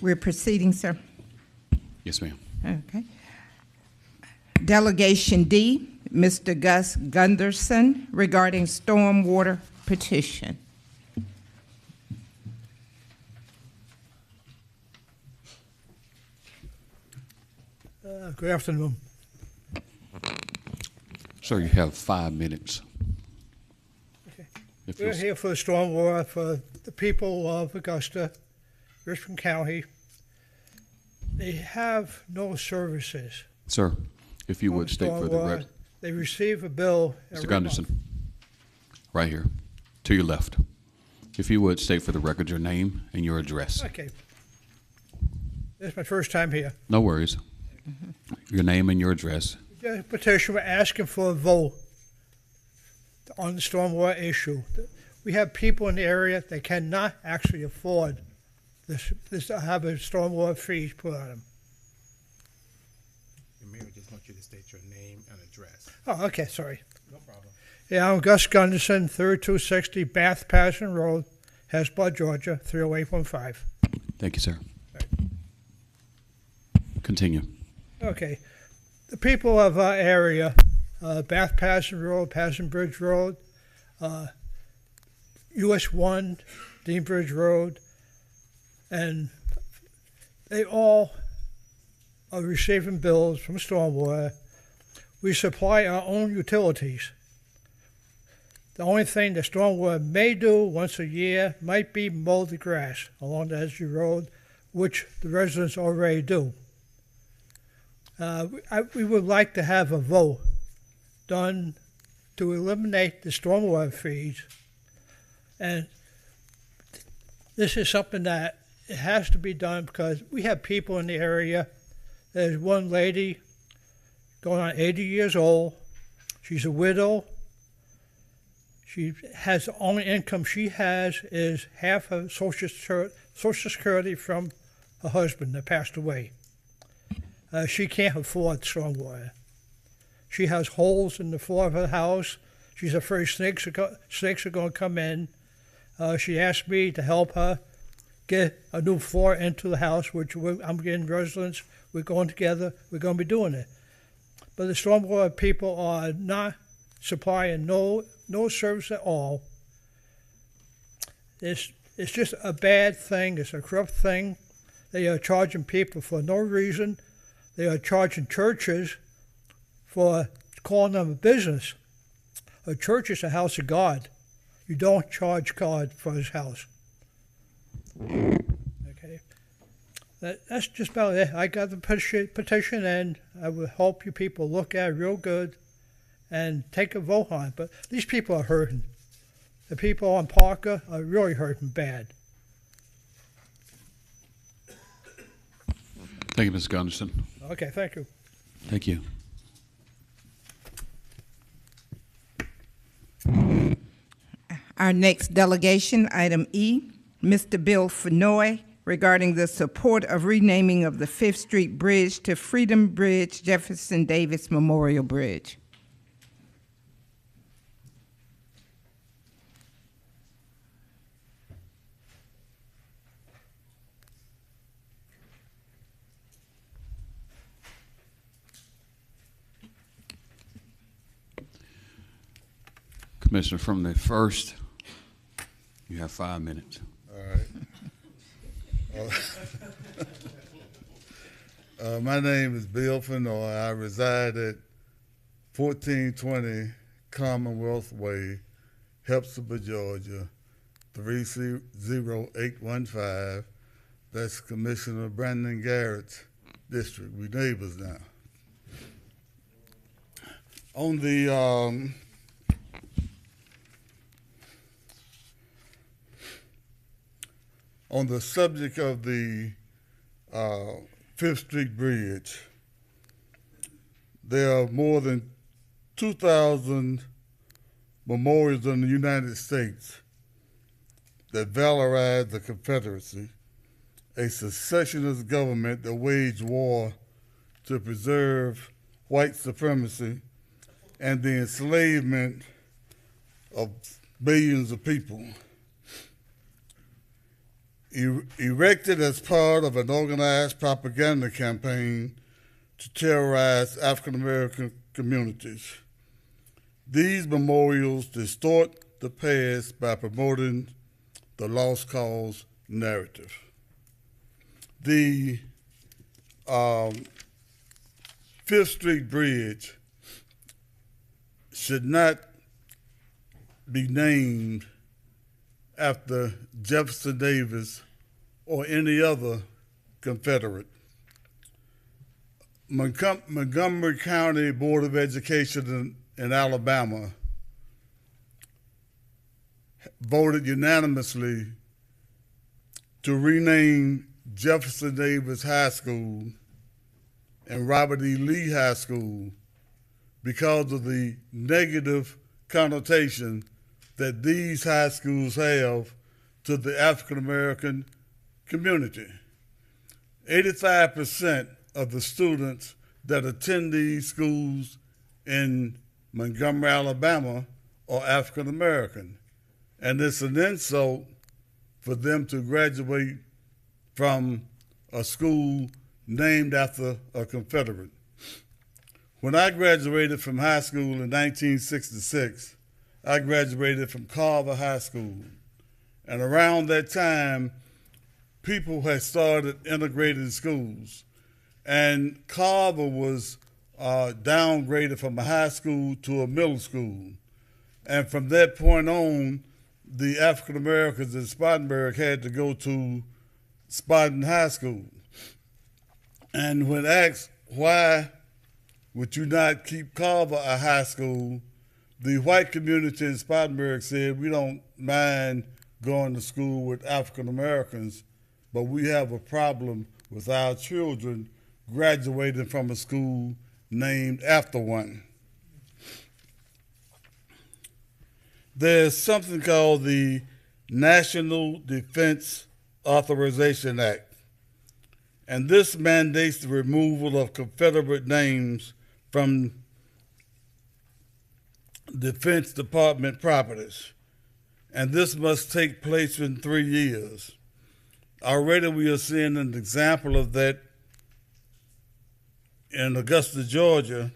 We're proceeding, sir. Yes, ma'am. Okay. Delegation D, Mr. Gus Gunderson, regarding stormwater petition. Good afternoon. Sir, you have 5 minutes. Okay. If We're you'll- here for the stormwater for the people of Augusta, Richmond County. They have no services. Sir, if you would state for the Stormwater. record. They receive a bill Mr. every Gunderson, month. right here, to your left. If you would state for the record your name and your address. Okay. This is my first time here. No worries. Your name and your address. The petition, we're asking for a vote on the stormwater issue. We have people in the area that cannot actually afford this have a stormwater fee put on them. The mayor just wants you to state your name and address. Oh, okay, sorry. No problem. Yeah, I'm Gus Gunderson, 3260 Bath Passion Road, Hesbaugh, Georgia, 30815. Thank you, sir. Continue. Okay. The people of our area, Bath Passion Road, Passion Bridge Road, US 1, Dean Bridge Road, and they all are receiving bills from stormwater. We supply our own utilities. The only thing the stormwater may do once a year might be mow the grass along the edge of the road, which the residents already do. We would like to have a vote done to eliminate the stormwater fees. And this is something that it has to be done because we have people in the area. There's one lady going on 80 years old. She's a widow. She has the only income she has is half of Social Security from her husband that passed away. She can't afford stormwater. She has holes in the floor of her house. She's afraid snakes are going to come in. She asked me to help her get a new floor into the house, which I'm getting residents. We're going together. We're going to be doing it. But the stormwater people are not supplying no service at all. It's just a bad thing. It's a corrupt thing. They are charging people for no reason. They are charging churches for calling them a business. A church is a house of God. You don't charge God for his house. Okay. That's just about it. I got the petition, and I would hope you people look at it real good and take a vote on it. But these people are hurting. The people on Parker are really hurting bad. Thank you, Mr. Gunderson. Okay, thank you. Thank you. Our next delegation, item E, Mr. Bill Fenoy, regarding the support of renaming of the 5th Street Bridge to Freedom Bridge Jefferson Davis Memorial Bridge. Commissioner from the 1st, you have 5 minutes. All right. My name is Bill Fenoy. I reside at 1420 Commonwealth Way, Hepzibah, Georgia, 30815. That's Commissioner Brandon Garrett's district. We neighbors now. On the on the subject of the 5th Street Bridge, there are more than 2,000 memorials in the United States that valorize the Confederacy, a secessionist government that waged war to preserve white supremacy and the enslavement of billions of people. Erected as part of an organized propaganda campaign to terrorize African American communities. These memorials distort the past by promoting the lost cause narrative. The 5th Street Bridge should not be named after Jefferson Davis or any other Confederate. Montgomery County Board of Education in Alabama voted unanimously to rename Jefferson Davis High School and Robert E. Lee High School because of the negative connotation that these high schools have to the African American community. 85% of the students that attend these schools in Montgomery, Alabama are African American. And it's an insult for them to graduate from a school named after a Confederate. When I graduated from high school in 1966, I graduated from Carver High School. And around that time, people had started integrating schools. And Carver was downgraded from a high school to a middle school. And from that point on, the African Americans in Spartanburg had to go to Spartan High School. And when asked why would you not keep Carver a high school, the white community in Spartanburg said, we don't mind going to school with African Americans, but we have a problem with our children graduating from a school named after one. There's something called the National Defense Authorization Act, and this mandates the removal of Confederate names from Defense Department properties, and this must take place in 3 years. Already we are seeing an example of that in Augusta, Georgia,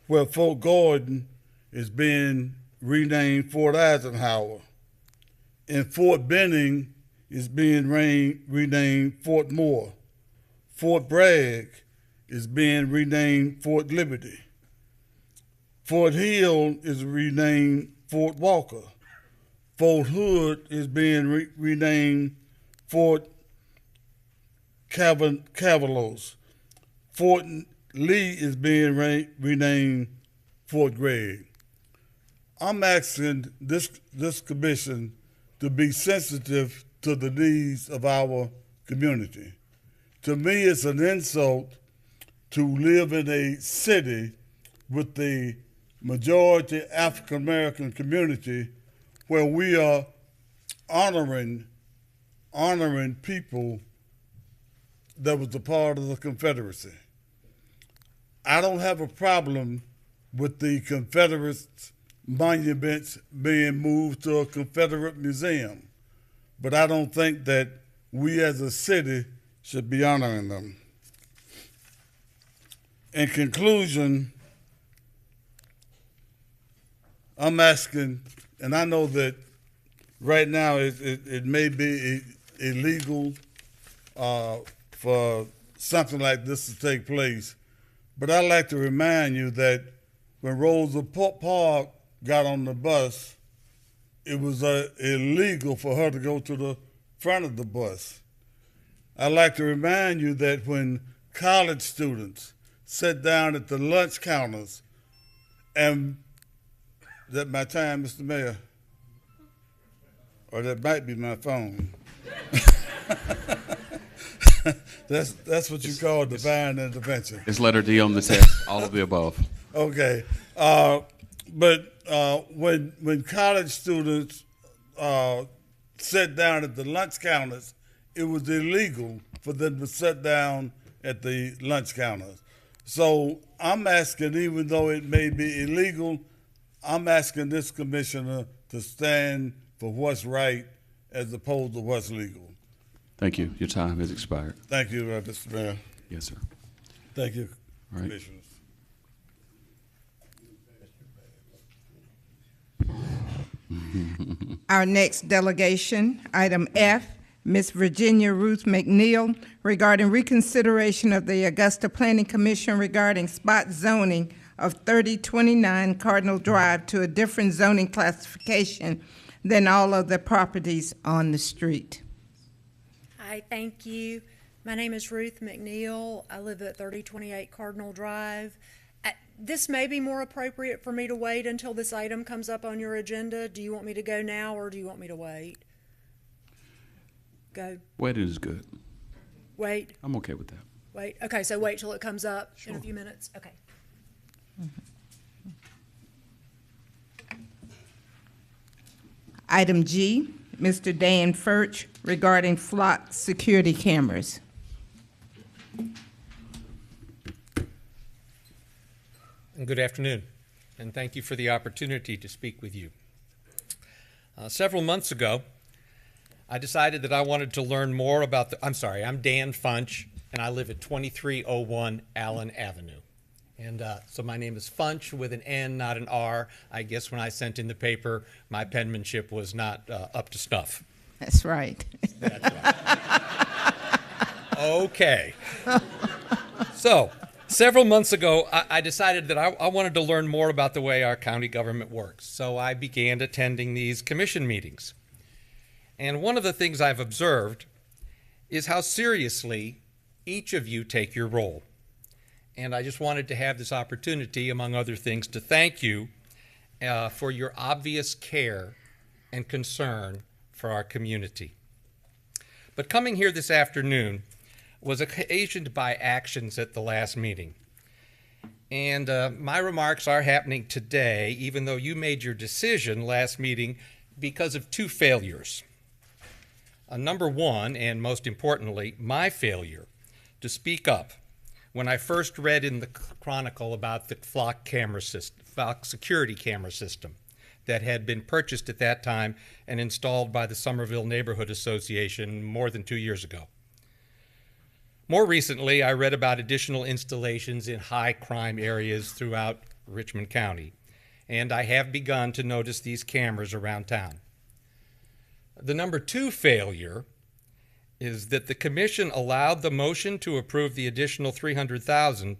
where Fort Gordon is being renamed Fort Eisenhower, and Fort Benning is being renamed Fort Moore. Fort Bragg is being renamed Fort Liberty. Fort Hill is renamed Fort Walker. Fort Hood is being renamed Fort Cavalos. Fort Lee is being renamed Fort Gregg. I'm asking this commission to be sensitive to the needs of our community. To me, it's an insult to live in a city with the majority African American community where we are honoring people that was a part of the Confederacy. I don't have a problem with the Confederates monuments being moved to a Confederate museum, but I don't think that we as a city should be honoring them. In conclusion, I'm asking, and I know that right now it may be illegal for something like this to take place, but I'd like to remind you that when Rosa Parks got on the bus, it was illegal for her to go to the front of the bus. I'd like to remind you that when college students sat down at the lunch counters, and is that my time, Mr. Mayor? Or that might be my phone. That's what you call divine intervention. It's letter D on the test, all of the above. Okay. But when college students sat down at the lunch counters, it was illegal for them to sit down at the lunch counters. So I'm asking, even though it may be illegal, I'm asking this commissioner to stand for what's right as opposed to what's legal. Thank you. Your time has expired. Thank you, Mr. Mayor. Yes, sir. Thank you, All right. commissioners. Our next delegation, item F, Ms. Virginia Ruth McNeil, regarding reconsideration of the Augusta Planning Commission regarding spot zoning of 3029 Cardinal Drive to a different zoning classification than all of the properties on the street. Hi, thank you. My name is Ruth McNeil. I live at 3028 Cardinal Drive. This may be more appropriate for me to wait until this item comes up on your agenda. Do you want me to go now, or do you want me to wait? Go. Waiting is good. Wait. I'm okay with that. Wait. Okay, so wait till it comes up in a few minutes. Okay. Item G, Mr. Dan Furch, regarding flock security cameras. Good afternoon, and thank you for the opportunity to speak with you. Several months ago, I decided that I wanted to learn more about I'm Dan Funch, and I live at 2301 Allen Avenue. And so my name is Funch with an N, not an R. I guess when I sent in the paper, my penmanship was not up to snuff. That's right. That's right. Okay. So, several months ago, I decided that I wanted to learn more about the way our county government works. So I began attending these commission meetings. And one of the things I've observed is how seriously each of you take your role. And I just wanted to have this opportunity, among other things, to thank you for your obvious care and concern for our community. But coming here this afternoon was occasioned by actions at the last meeting. And my remarks are happening today, even though you made your decision last meeting because of two failures. Number one, and most importantly, my failure to speak up when I first read in the Chronicle about the flock security camera system that had been purchased at that time and installed by the Somerville Neighborhood Association more than 2 years ago. More recently, I read about additional installations in high crime areas throughout Richmond County, and I have begun to notice these cameras around town. The number two failure is that the commission allowed the motion to approve the additional $300,000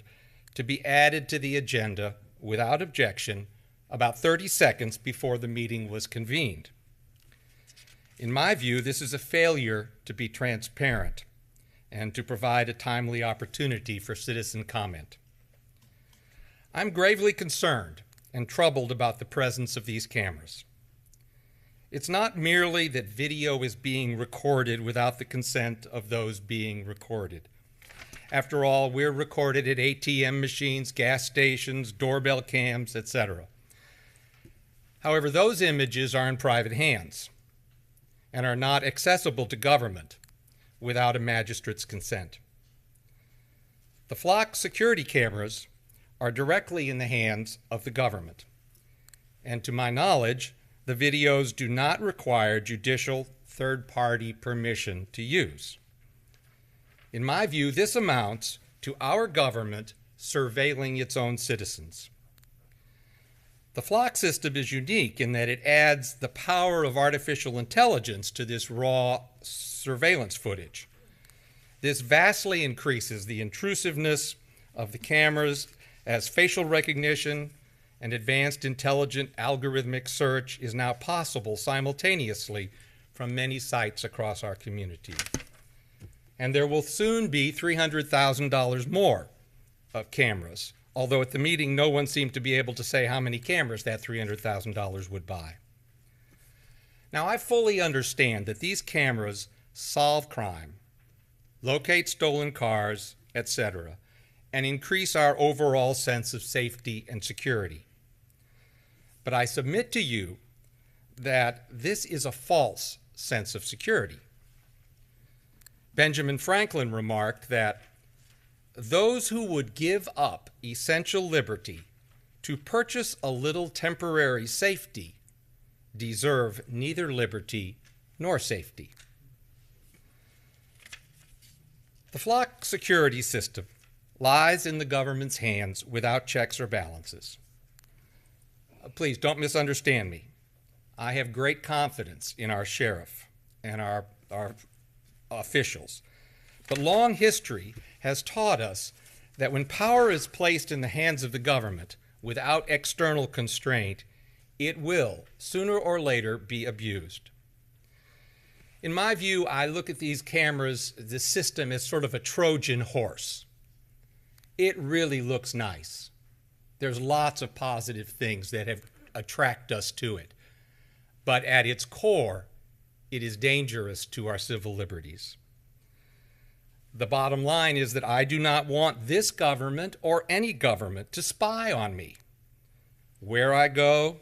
to be added to the agenda without objection about 30 seconds before the meeting was convened. In my view, this is a failure to be transparent and to provide a timely opportunity for citizen comment. I'm gravely concerned and troubled about the presence of these cameras. It's not merely that video is being recorded without the consent of those being recorded. After all, we're recorded at ATM machines, gas stations, doorbell cams, etc. However, those images are in private hands and are not accessible to government without a magistrate's consent. The flock security cameras are directly in the hands of the government, and to my knowledge, the videos do not require judicial third-party permission to use. In my view, this amounts to our government surveilling its own citizens. The flock system is unique in that it adds the power of artificial intelligence to this raw surveillance footage. This vastly increases the intrusiveness of the cameras as facial recognition and advanced intelligent algorithmic search is now possible simultaneously from many sites across our community. And there will soon be $300,000 more of cameras, although at the meeting no one seemed to be able to say how many cameras that $300,000 would buy. Now, I fully understand that these cameras solve crime, locate stolen cars, etc., and increase our overall sense of safety and security. But I submit to you that this is a false sense of security. Benjamin Franklin remarked that those who would give up essential liberty to purchase a little temporary safety deserve neither liberty nor safety. The flock security system lies in the government's hands without checks or balances. Please don't misunderstand me. I have great confidence in our sheriff and our officials. But long history has taught us that when power is placed in the hands of the government without external constraint, it will, sooner or later, be abused. In my view, I look at these cameras, this system, as sort of a Trojan horse. It really looks nice. There's lots of positive things that have attracted us to it. But at its core, it is dangerous to our civil liberties. The bottom line is that I do not want this government or any government to spy on me. Where I go,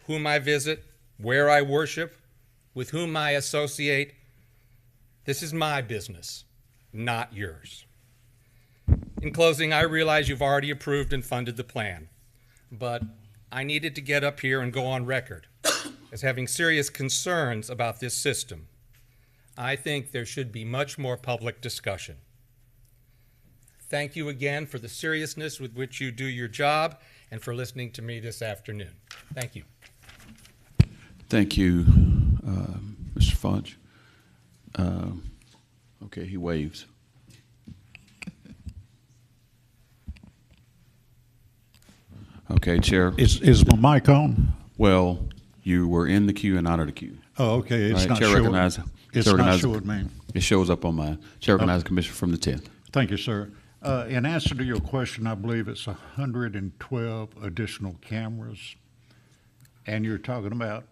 whom I visit, where I worship, with whom I associate, this is my business, not yours. In closing, I realize you've already approved and funded the plan. but I needed to get up here and go on record as having serious concerns about this system. I think there should be much more public discussion. Thank you again for the seriousness with which you do your job and for listening to me this afternoon. Thank you. Thank you, Mr. Fudge. Okay, he waves. Okay, Chair. Is my mic on? Well, you were in the queue and out of the queue. Oh, okay. It's All right, not Chair showing. recognizes- It's Chair not recognizes- showing me. It shows up on mine. Chair recognizes Commissioner from the 10th. Thank you, sir. In answer to your question, I believe it's 112 additional cameras. And you're talking about,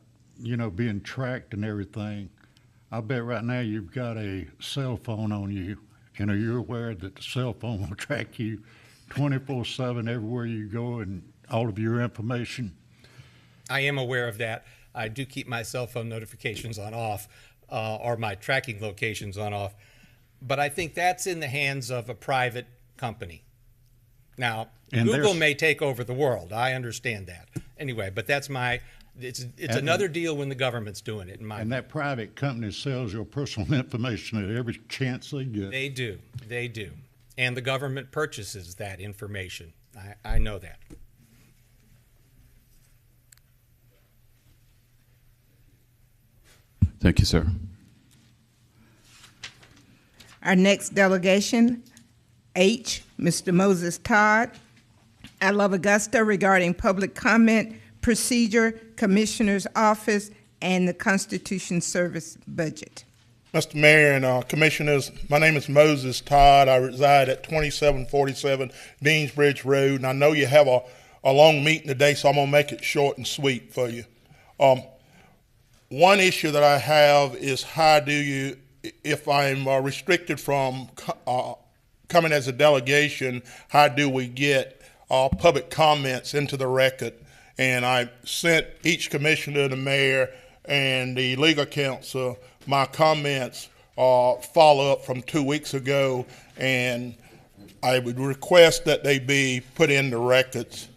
being tracked and everything. I bet right now you've got a cell phone on you. And are you aware that the cell phone will track you 24/7 everywhere you go and all of your information? I am aware of that. I do keep my cell phone notifications on off, or my tracking locations on off. But I think that's in the hands of a private company. Now, And Google there's- may take over the world. I understand that. Anyway, but that's it's another deal when the government's doing it, in my And that private company sells your personal information at every chance they get. They do. They do. And the government purchases that information. I know that. Thank you, sir. Our next delegation, H, Mr. Moses Todd. I love Augusta regarding public comment procedure, Commissioner's Office, and the Constitution Service budget. Mr. Mayor and Commissioners, my name is Moses Todd. I reside at 2747 Deansbridge Road, and I know you have a long meeting today, so I'm going to make it short and sweet for you. One issue that I have is how do you, if I'm restricted from coming as a delegation, how do we get public comments into the record? And I sent each commissioner, the mayor, and the legal counsel my comments follow up from 2 weeks ago, and I would request that they be put in the records,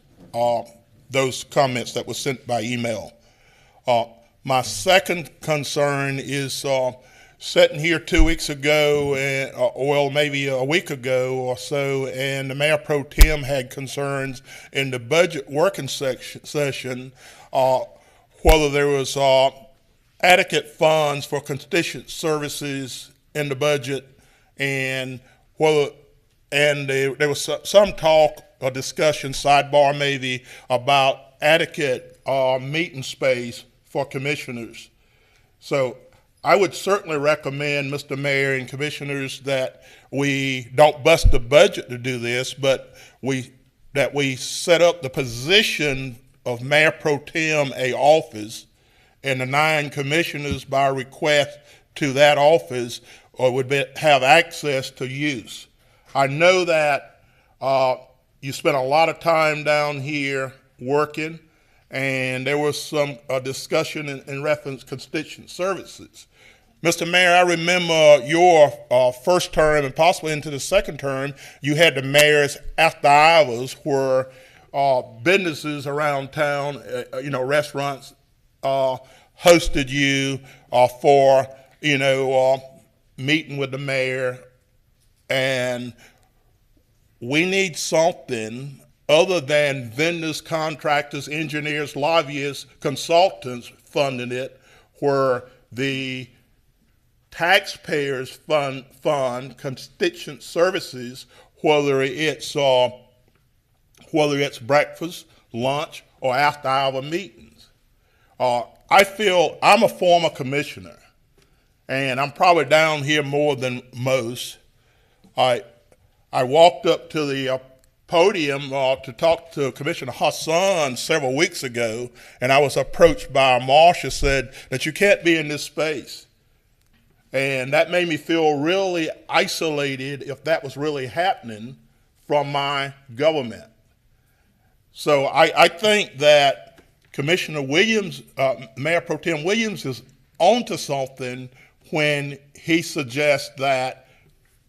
those comments that were sent by email. My second concern is sitting here 2 weeks ago, well, maybe a week ago or so, and the Mayor Pro Tem had concerns in the budget working session whether there was adequate funds for constituent services in the budget, and whether there was some talk or discussion, sidebar maybe, about adequate meeting space for commissioners. So I would certainly recommend, Mr. Mayor and Commissioners, that we don't bust the budget to do this, but that we set up the position of Mayor Pro Tem a office, and the 9 commissioners by request to that office would have access to use. I know that you spent a lot of time down here working, and there was some discussion in reference to constituent services. Mr. Mayor, I remember your first term and possibly into the second term, you had the mayor's after hours where businesses around town, restaurants, hosted you for, meeting with the mayor. And we need something other than vendors, contractors, engineers, lobbyists, consultants funding it, where the taxpayers fund constituent services, whether it's breakfast, lunch, or after-hour meetings. I feel I'm a former commissioner, and I'm probably down here more than most. I walked up to the podium to talk to Commissioner Hassan several weeks ago, and I was approached by a marshal said that you can't be in this space. And that made me feel really isolated if that was really happening from my government. So I think that Commissioner Williams, Mayor Pro Tem Williams, is onto something when he suggests that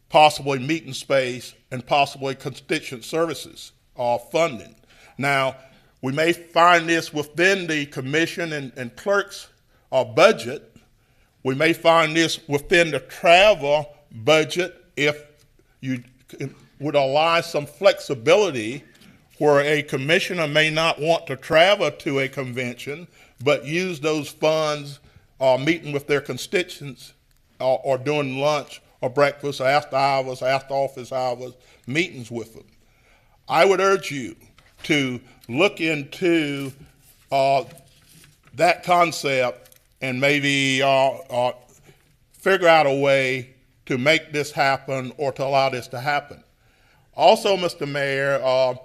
possibly meeting space and possibly constituent services funding. Now, We may find this within the commission and clerk's budget. We may find this within the travel budget if you would allow some flexibility where a commissioner may not want to travel to a convention, but use those funds meeting with their constituents or doing lunch or breakfast or after hours, after office hours, meetings with them. I would urge you to look into that concept and maybe figure out a way to make this happen or to allow this to happen. Also, Mr. Mayor,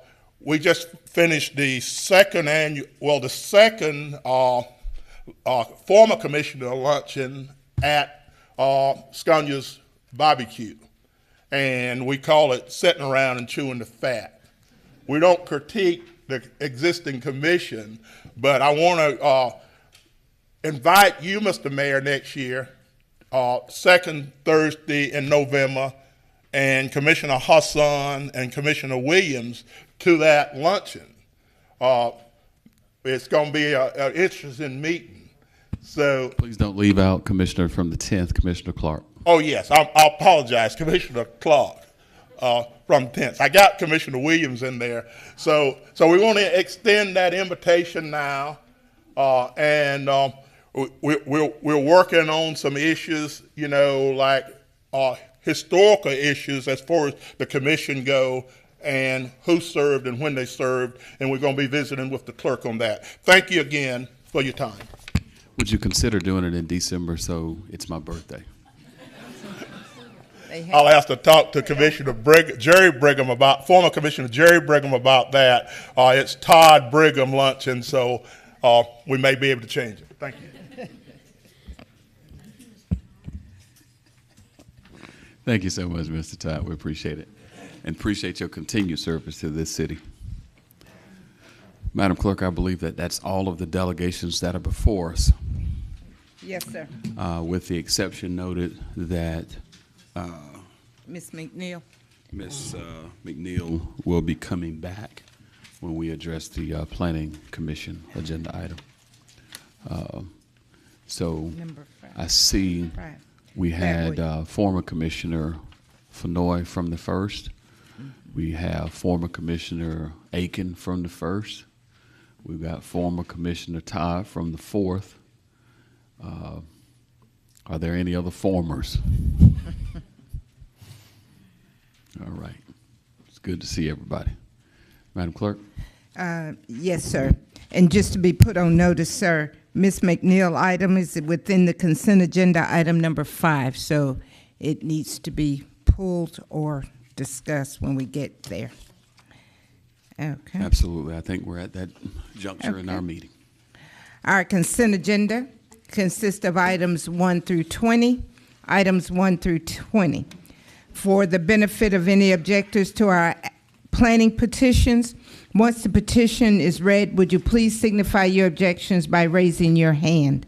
we just finished the second former commissioner luncheon at Scunia's Barbecue, and we call it sitting around and chewing the fat. We don't critique the existing commission, but I want to invite you, Mr. Mayor, next year, second Thursday in November, and Commissioner Hassan and Commissioner Williams to that luncheon. It's going to be an interesting meeting. So Please don't leave out Commissioner from the 10th, Commissioner Clark. Oh, yes, I apologize, Commissioner Clark from 10th. I got Commissioner Williams in there. So we want to extend that invitation now, and we're working on some issues, you know, like historical issues as far as the commission go and who served and when they served, and we're going to be visiting with the clerk on that. Thank you again for your time. Would you consider doing it in December so it's my birthday? I'll have to talk to Commissioner Jerry Brigham former Commissioner Jerry Brigham about that. It's Todd Brigham luncheon, so we may be able to change it. Thank you. Thank you so much, Mr. Todd. We appreciate it and appreciate your continued service to this city. Madam Clerk, I believe that that's all of the delegations that are before us. Yes, sir. With the exception noted that Ms. McNeil. Ms. McNeil will be coming back when we address the Planning Commission agenda item. So Number 5. I see we had former Commissioner Fenoy from the 1st. We have former Commissioner Aiken from the 1st. We've got former Commissioner Todd from the 4th. Are there any other formers? All right. It's good to see everybody. Madam Clerk? Yes, sir. And just to be put on notice, sir, Ms. McNeil item is within the consent agenda, item number 5, so it needs to be pulled or discussed when we get there. Okay. Absolutely. I think we're at that juncture in our meeting. Our consent agenda consists of items 1 through 20. Items 1 through 20. For the benefit of any objectors to our planning petitions, once the petition is read, would you please signify your objections by raising your hand?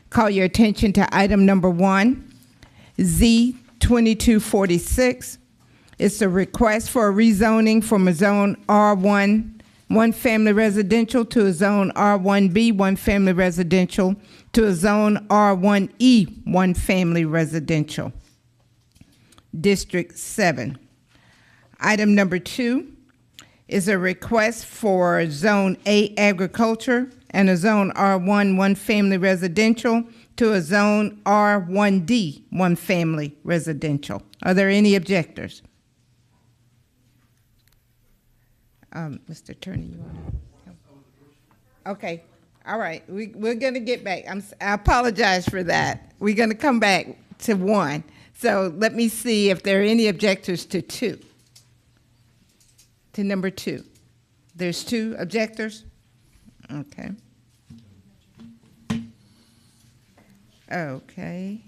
Call your attention to item number 1, Z2246. It's a request for a rezoning from a zone R1, one family residential, to a zone R1B, one family residential, to a zone R1E, one family residential. District 7. Item number 2 is a request for Zone A agriculture and a Zone R1 one family residential to a Zone R1D one family residential. Are there any objectors? Mr. Attorney, you want to help? Okay, all right, we're going to get back. I apologize for that. We're going to come back to 1. So let me see if there are any objectors to 2. To number 2. There's 2 objectors? Okay. Okay.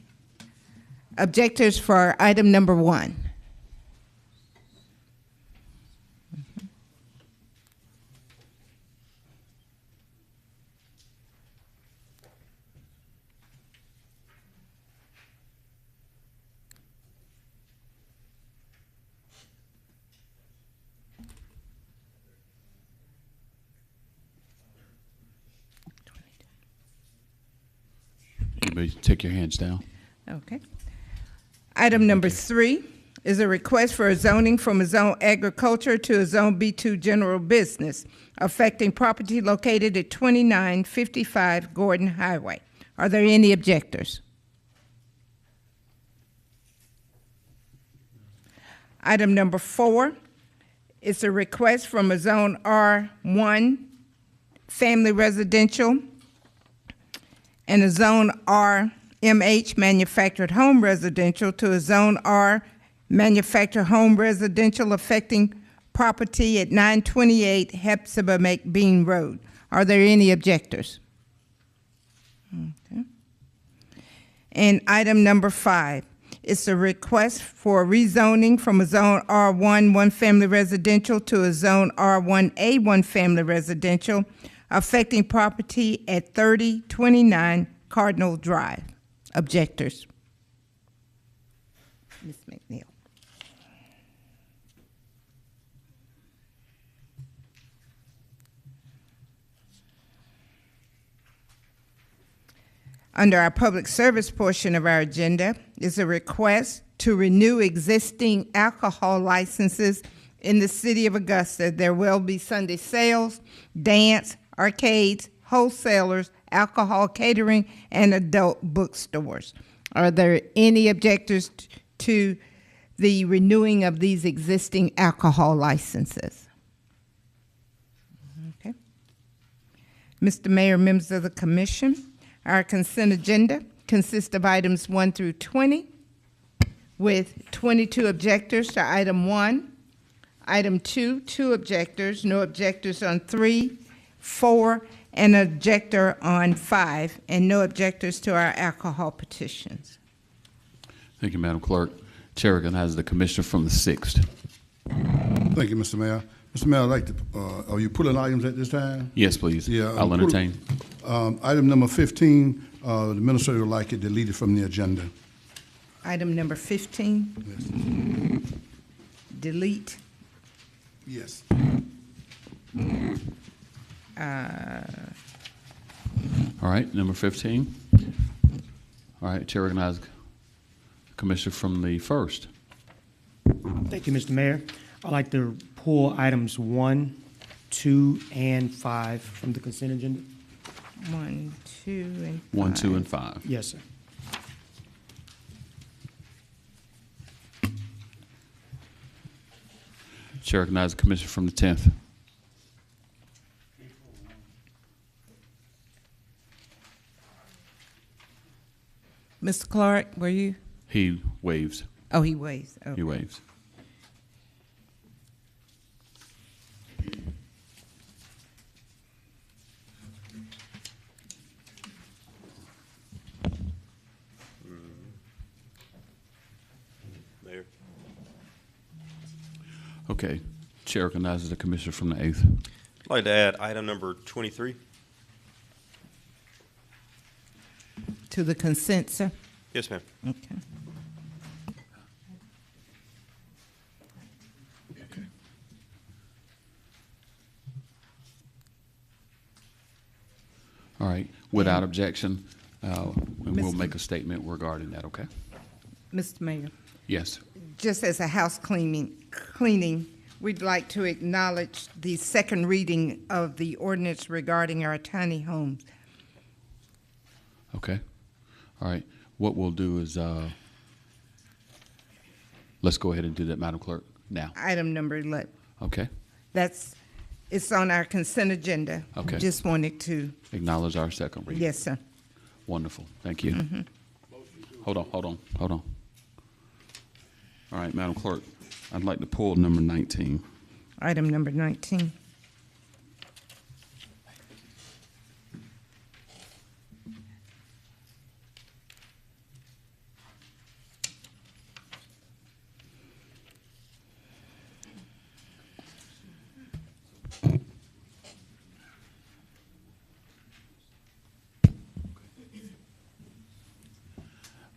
Objectors for item number 1. You may take your hands down. Okay. Item number 3 is a request for a zoning from a zone agriculture to a zone B2 general business affecting property located at 2955 Gordon Highway. Are there any objectors? Item number 4 is a request from a zone R1 family residential and a zone RMH manufactured home residential to a zone R manufactured home residential affecting property at 928 Hepzibah McBean Road. Are there any objectors? Okay. And item number 5 is a request for rezoning from a zone R1 one family residential to a zone R1A one family residential affecting property at 3029 Cardinal Drive. Objectors? Ms. McNeil. Under our public service portion of our agenda is a request to renew existing alcohol licenses in the city of Augusta. There will be Sunday sales, dance, arcades, wholesalers, alcohol catering, and adult bookstores. Are there any objectors to the renewing of these existing alcohol licenses? Okay. Mr. Mayor, members of the commission, our consent agenda consists of items 1 through 20, with 22 objectors to item 1. Item 2, 2 objectors, no objectors on 3, 4, and an objector on 5, and no objectors to our alcohol petitions. Thank you, Madam Clerk. Chair recognizes the commissioner from the 6th. Thank you, Mr. Mayor. Mr. Mayor, I'd like to, are you pulling items at this time? Yes, please. Yeah. I'll entertain. Item number 15, the administrator would like it deleted from the agenda. Item number 15. Yes. Delete. Yes. All right, number 15. All right, Chair recognizes commissioner from the 1st. Thank you, Mr. Mayor. I'd like to pull items 1, 2, and 5 from the consent agenda. 1, 2, and 5. 1, 2, and 5. Yes, sir. Chair recognizes commissioner from the 10th. Mr. Clark, were you? He waives. Oh, he waives. Okay. He waives. Mayor. Okay. Chair recognizes the commissioner from the 8th. I'd like to add item number 23. To the consent, sir? Yes, ma'am. Okay. All right. Without objection, and we'll make a statement regarding that, okay? Mr. Mayor, Yes. just as a house cleaning, we'd like to acknowledge the second reading of the ordinance regarding our tiny homes. Okay. All right. What we'll do is, let's go ahead and do that, Madam Clerk, now. Item number 11. Okay. It's on our consent agenda. Okay. Just wanted to, Acknowledge our second reading. yes, sir. Wonderful. Thank you. Mhm. Hold on. All right, Madam Clerk, I'd like to pull number 19. Item number 19.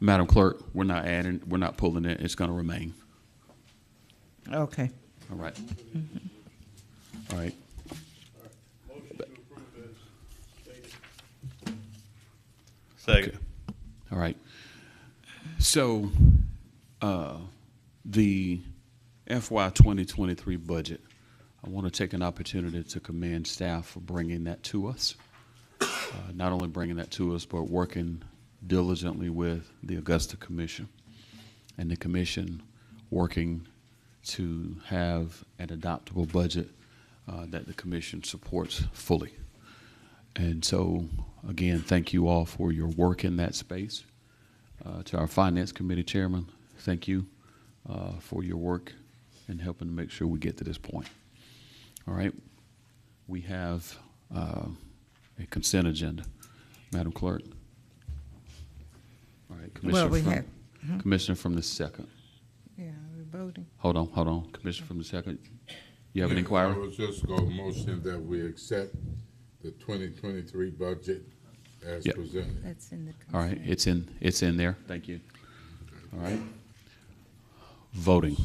Madam Clerk, we're not pulling it. It's going to remain. Okay. All right. All right. Second. All right. So, the FY 2023 budget, I want to take an opportunity to commend staff for bringing that to us. Not only bringing that to us, but working diligently with the Augusta Commission and the Commission working to have an adoptable budget that the Commission supports fully. And so, again, thank you all for your work in that space. To our Finance Committee Chairman, thank you for your work in helping to make sure we get to this point. All right. We have a consent agenda. Madam Clerk. All right. Commissioner Commissioner from the second. Yeah, we're voting. Hold on. Commissioner from the second. You have an inquiry? I was just going to motion that we accept the 2023 budget as presented. That's in the consent. All right, it's in there. Thank you. All right. Voting.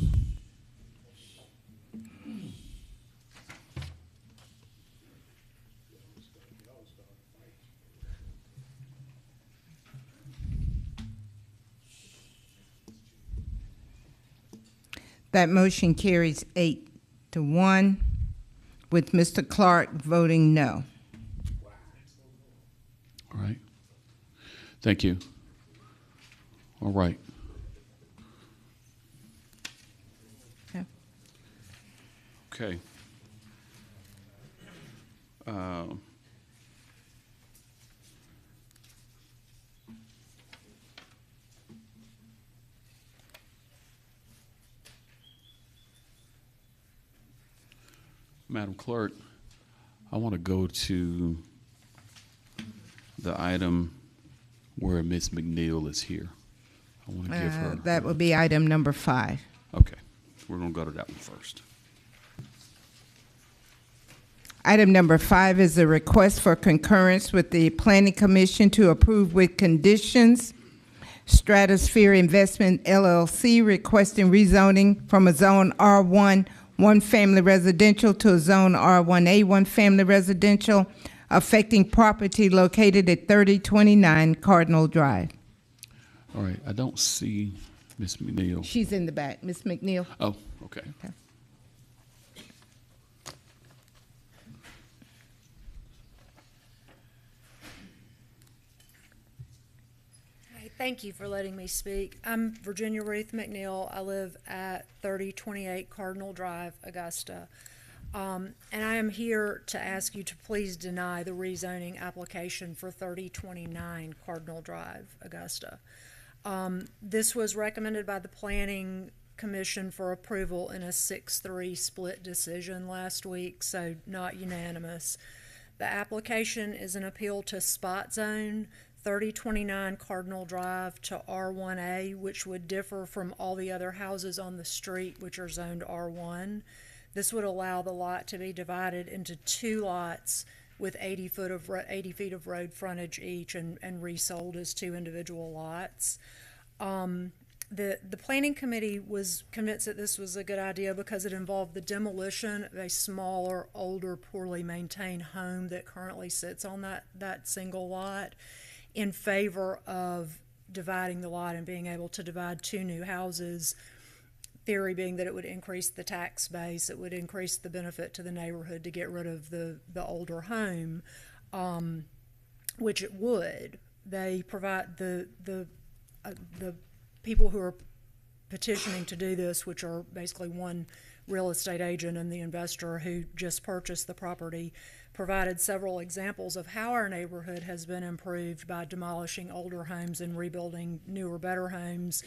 That motion carries 8-1, with Mr. Clark voting no. All right. Thank you. All right. Okay. Okay. Madam Clerk, I want to go to the item where Ms. McNeil is here. I want to give her. That would be item number 5. Okay, we're going to go to that one first. Item number 5 is a request for concurrence with the Planning Commission to approve with conditions Stratosphere Investment LLC requesting rezoning from a zone R1 one-family residential to a zone R1A one-family residential affecting property located at 3029 Cardinal Drive. All right, I don't see Ms. McNeil. She's in the back. Ms. McNeil. Oh, okay. Thank you for letting me speak. I'm Virginia Ruth McNeil. I live at 3028 Cardinal Drive, Augusta. And I am here to ask you to please deny the rezoning application for 3029 Cardinal Drive, Augusta. This was recommended by the Planning Commission for approval in a 6-3 split decision last week, so not unanimous. The application is an appeal to spot zone 3029 Cardinal Drive to R1A, which would differ from all the other houses on the street, which are zoned R1. This would allow the lot to be divided into 2 lots with 80 feet of road frontage each and resold as 2 individual lots. The Planning Committee was convinced that this was a good idea because it involved the demolition of a smaller, older, poorly maintained home that currently sits on that single lot, in favor of dividing the lot and being able to divide 2 new houses, theory being that it would increase the tax base, it would increase the benefit to the neighborhood to get rid of the older home, which it would. They provide the people who are petitioning to do this, which are basically one real estate agent and the investor who just purchased the property, provided several examples of how our neighborhood has been improved by demolishing older homes and rebuilding newer, better homes.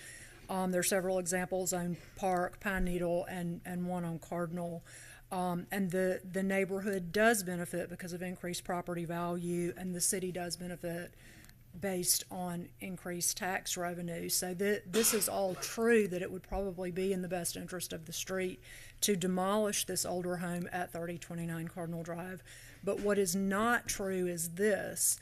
There are several examples on Park, Pine Needle, and one on Cardinal. And the neighborhood does benefit because of increased property value, and the city does benefit based on increased tax revenue. So this is all true, that it would probably be in the best interest of the street to demolish this older home at 3029 Cardinal Drive. But what is not true is this,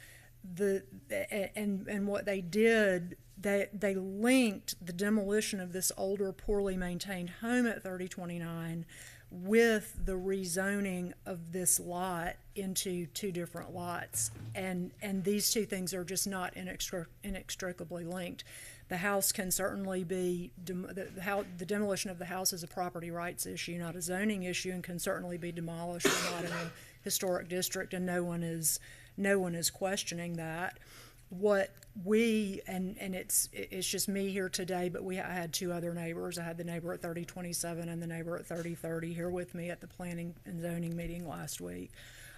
and what they did, they linked the demolition of this older, poorly maintained home at 3029 with the rezoning of this lot into two different lots. And these two things are just not inextricably linked. The house can certainly be, the demolition of the house is a property rights issue, not a zoning issue, and can certainly be demolished. We're not in a historic district, and no one is questioning that. What we, and it's just me here today, but I had two other neighbors. I had the neighbor at 3027 and the neighbor at 3030 here with me at the planning and zoning meeting last week,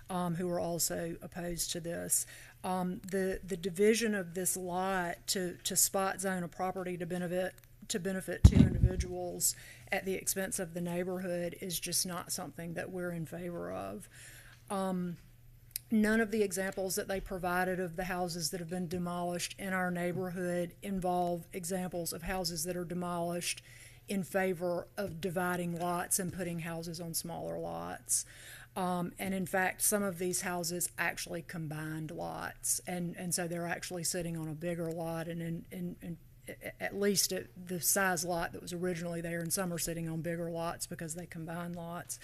who were also opposed to this. The division of this lot to spot zone a property to benefit two individuals at the expense of the neighborhood is just not something that we're in favor of. None of the examples that they provided of the houses that have been demolished in our neighborhood involve examples of houses that are demolished in favor of dividing lots and putting houses on smaller lots. And in fact, some of these houses actually combined lots, and so they're actually sitting on a bigger lot, and at least at the size lot that was originally there, and some are sitting on bigger lots because they combine lots.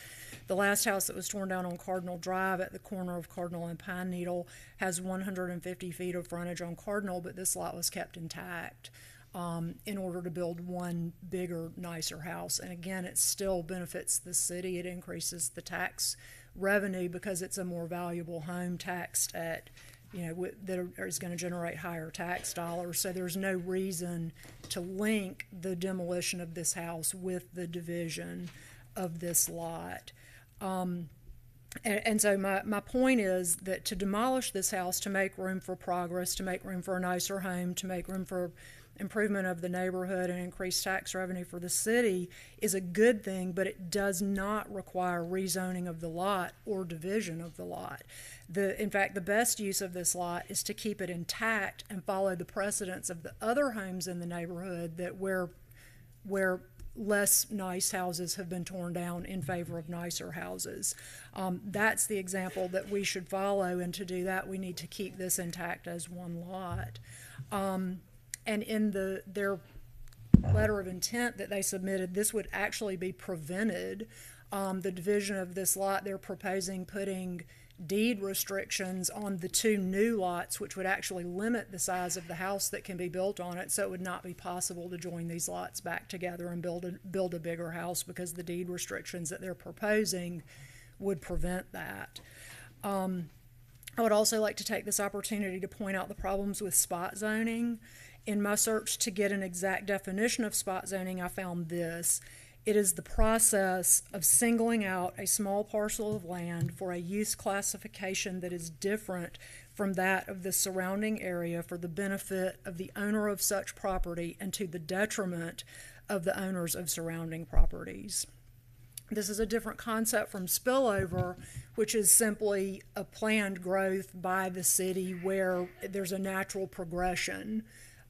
The last house that was torn down on Cardinal Drive at the corner of Cardinal and Pine Needle has 150 feet of frontage on Cardinal, but this lot was kept intact in order to build one bigger, nicer house. And again, it still benefits the city. It increases the tax revenue because it's a more valuable home taxed at, that is going to generate higher tax dollars. So there's no reason to link the demolition of this house with the division of this lot. And so my point is that to demolish this house, to make room for progress, to make room for a nicer home, to make room for improvement of the neighborhood and increased tax revenue for the city is a good thing, but it does not require rezoning of the lot or division of the lot. In fact, the best use of this lot is to keep it intact and follow the precedents of the other homes in the neighborhood that where less nice houses have been torn down in favor of nicer houses. That's the example that we should follow, and to do that, we need to keep this intact as one lot. And in their letter of intent that they submitted, this would actually be prevented. The division of this lot, they're proposing putting deed restrictions on the two new lots, which would actually limit the size of the house that can be built on it, so it would not be possible to join these lots back together and build a bigger house, because the deed restrictions that they're proposing would prevent that. I would also like to take this opportunity to point out the problems with spot zoning. In my search to get an exact definition of spot zoning, I found this. It is the process of singling out a small parcel of land for a use classification that is different from that of the surrounding area for the benefit of the owner of such property and to the detriment of the owners of surrounding properties. This is a different concept from spillover, which is simply a planned growth by the city where there's a natural progression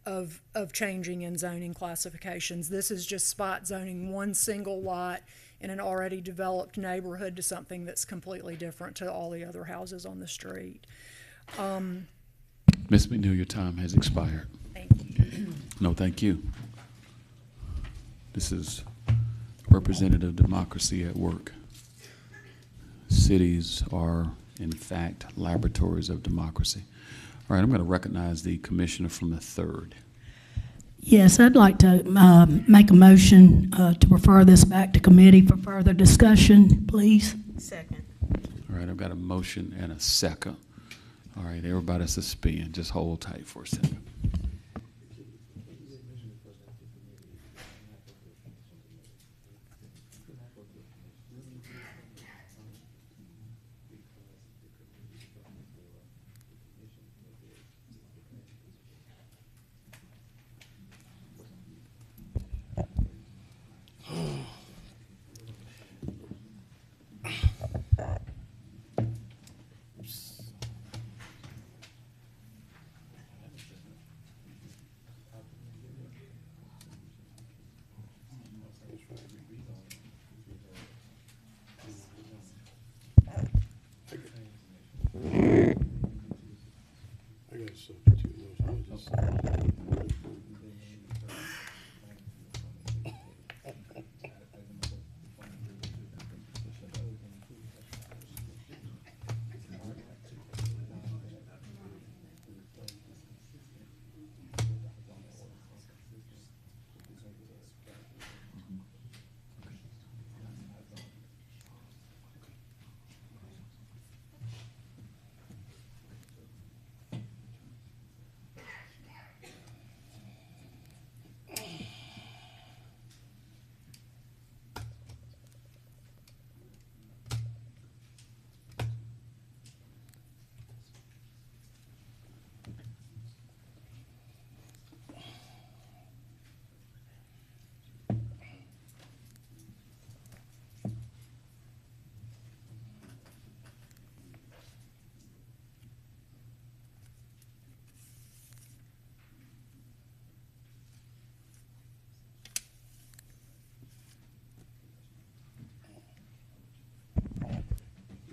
of changing in zoning classifications. This is just spot zoning one single lot in an already developed neighborhood to something that's completely different to all the other houses on the street. Ms. McNeil, your time has expired. Thank you. No, thank you. This is representative democracy at work. Cities are, in fact, laboratories of democracy. All right, I'm going to recognize the commissioner from the 3rd. Yes, I'd like to make a motion to refer this back to committee for further discussion, please. Second. All right, I've got a motion and a second. All right, everybody suspend. Just hold tight for a second.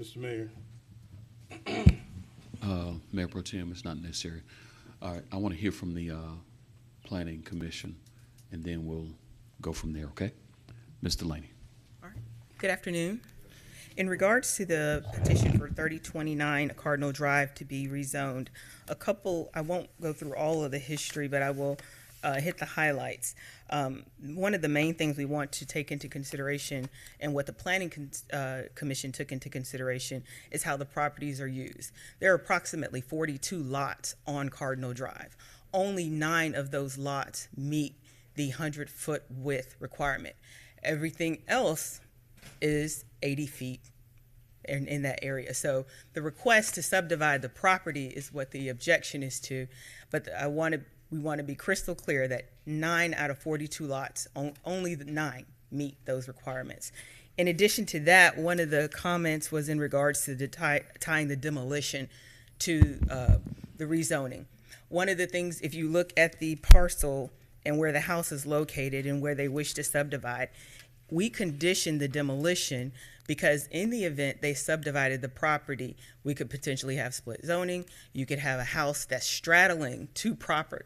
Mr. Mayor. Mayor Pro Tem, it's not necessary. All right, I want to hear from the Planning Commission, and then we'll go from there, okay? Ms. Delaney. Good afternoon. In regards to the petition for 3029 Cardinal Drive to be rezoned, I won't go through all of the history, but I will hit the highlights. One of the main things we want to take into consideration, and what the Planning Commission took into consideration, is how the properties are used. There are approximately 42 lots on Cardinal Drive. Only 9 of those lots meet the 100-foot width requirement. Everything else is 80 feet in that area. So the request to subdivide the property is what the objection is to, but we want to be crystal clear that 9 out of 42 lots, only the 9 meet those requirements. In addition to that, one of the comments was in regards to tying the demolition to the rezoning. One of the things, if you look at the parcel and where the house is located and where they wish to subdivide, we conditioned the demolition because in the event they subdivided the property, we could potentially have split zoning. You could have a house that's straddling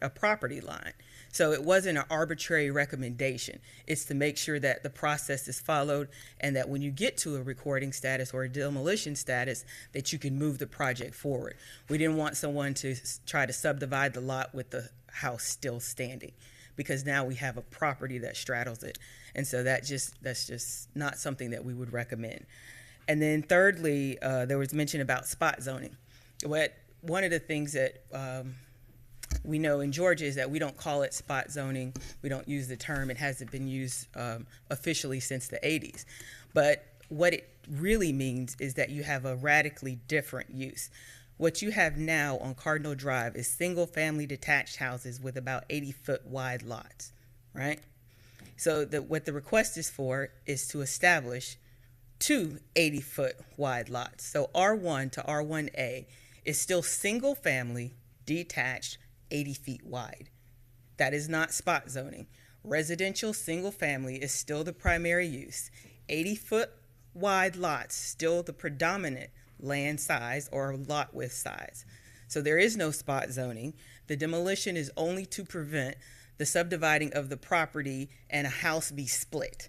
a property line. So it wasn't an arbitrary recommendation. It's to make sure that the process is followed and that when you get to a recording status or a demolition status, that you can move the project forward. We didn't want someone to try to subdivide the lot with the house still standing, because now we have a property that straddles it. And so that's just not something that we would recommend. And then thirdly, there was mention about spot zoning. One of the things that we know in Georgia is that we don't call it spot zoning. We don't use the term. It hasn't been used officially since the 80s. But what it really means is that you have a radically different use. What you have now on Cardinal Drive is single-family detached houses with about 80-foot wide lots, right? So what the request is for is to establish 2 80-foot wide lots. So R1 to R1A is still single-family detached 80 feet wide. That is not spot zoning. Residential single-family is still the primary use. 80-foot wide lots still the predominant land size or lot width size. So there is no spot zoning. The demolition is only to prevent the subdividing of the property and a house be split.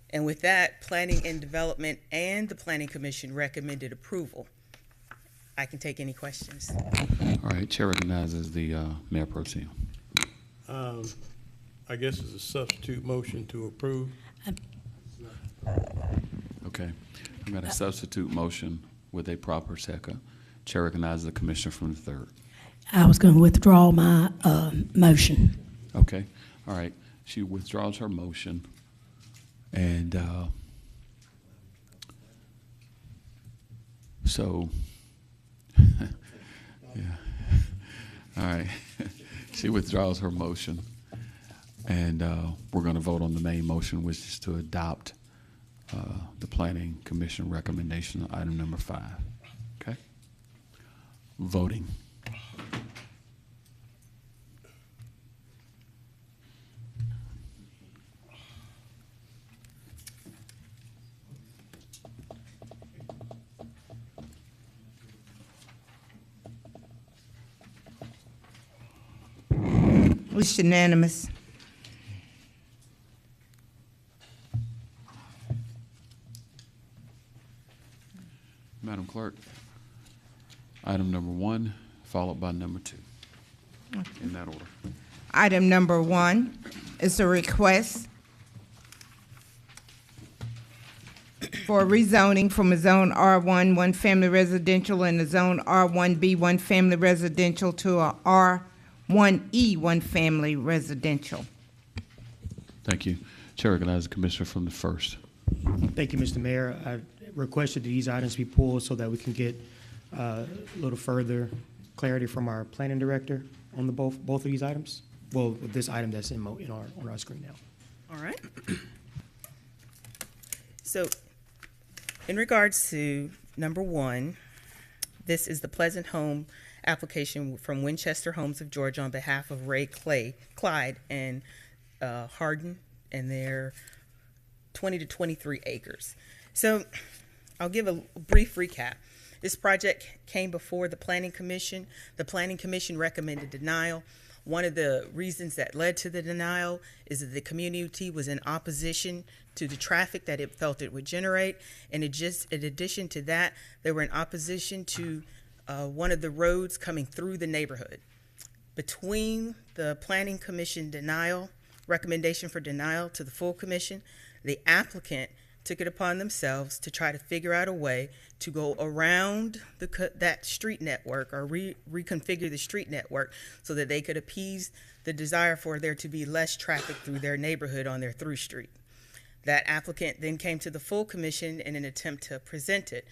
And with that, Planning and Development and the Planning Commission recommended approval. I can take any questions. All right, Chair recognizes the Mayor Pro Tem. I guess it's a substitute motion to approve. Okay, I've got a substitute motion with a proper second. Chair recognizes the Commissioner from the third. I was going to withdraw my motion. Okay, all right. She withdraws her motion, and so, yeah. All right. She withdraws her motion, and we're going to vote on the main motion, which is to adopt the Planning Commission recommendation, item number 5. Okay? Voting. It's unanimous. Madam Clerk, item number 1, followed by number 2, in that order. Item number 1 is a request for rezoning from a zone R1, 1 family residential, and a zone R1B, 1 family residential, to a R1E, 1 family residential. Thank you. Chair recognizes the Commissioner from the first. Thank you, Mr. Mayor. I requested these items be pulled so that we can get a little further clarity from our planning director on the both of these items. Well, with this item that's on our screen now. All right. So in regards to number 1, this is the Pleasant Home application from Winchester Homes of Georgia on behalf of Ray Clyde and Hardin, and their 20 to 23 acres. So I'll give a brief recap. This project came before the Planning Commission. The Planning Commission recommended denial. One of the reasons that led to the denial is that the community was in opposition to the traffic that it felt it would generate. And in addition to that, they were in opposition to one of the roads coming through the neighborhood. Between the Planning Commission recommendation for denial to the full commission, the applicant took it upon themselves to try to figure out a way to go around that street network or reconfigure the street network so that they could appease the desire for there to be less traffic through their neighborhood on their through street. That applicant then came to the full commission in an attempt to present it.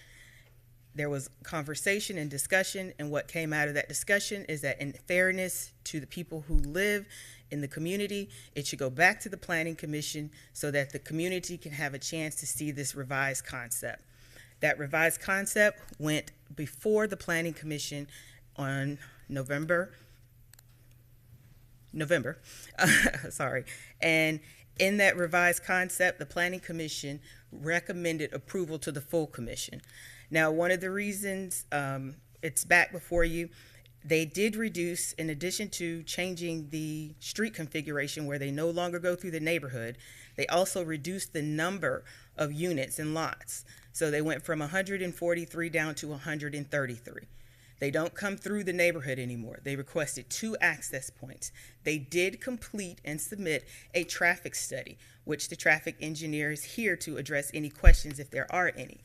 There was conversation and discussion, and what came out of that discussion is that in fairness to the people who live in the community, it should go back to the Planning Commission so that the community can have a chance to see this revised concept. That revised concept went before the Planning Commission on November, sorry. And in that revised concept, the Planning Commission recommended approval to the full commission. Now, one of the reasons it's back before you, they did reduce, in addition to changing the street configuration where they no longer go through the neighborhood, they also reduced the number of units and lots. So they went from 143 down to 133. They don't come through the neighborhood anymore. They requested 2 access points. They did complete and submit a traffic study, which the traffic engineer is here to address any questions if there are any.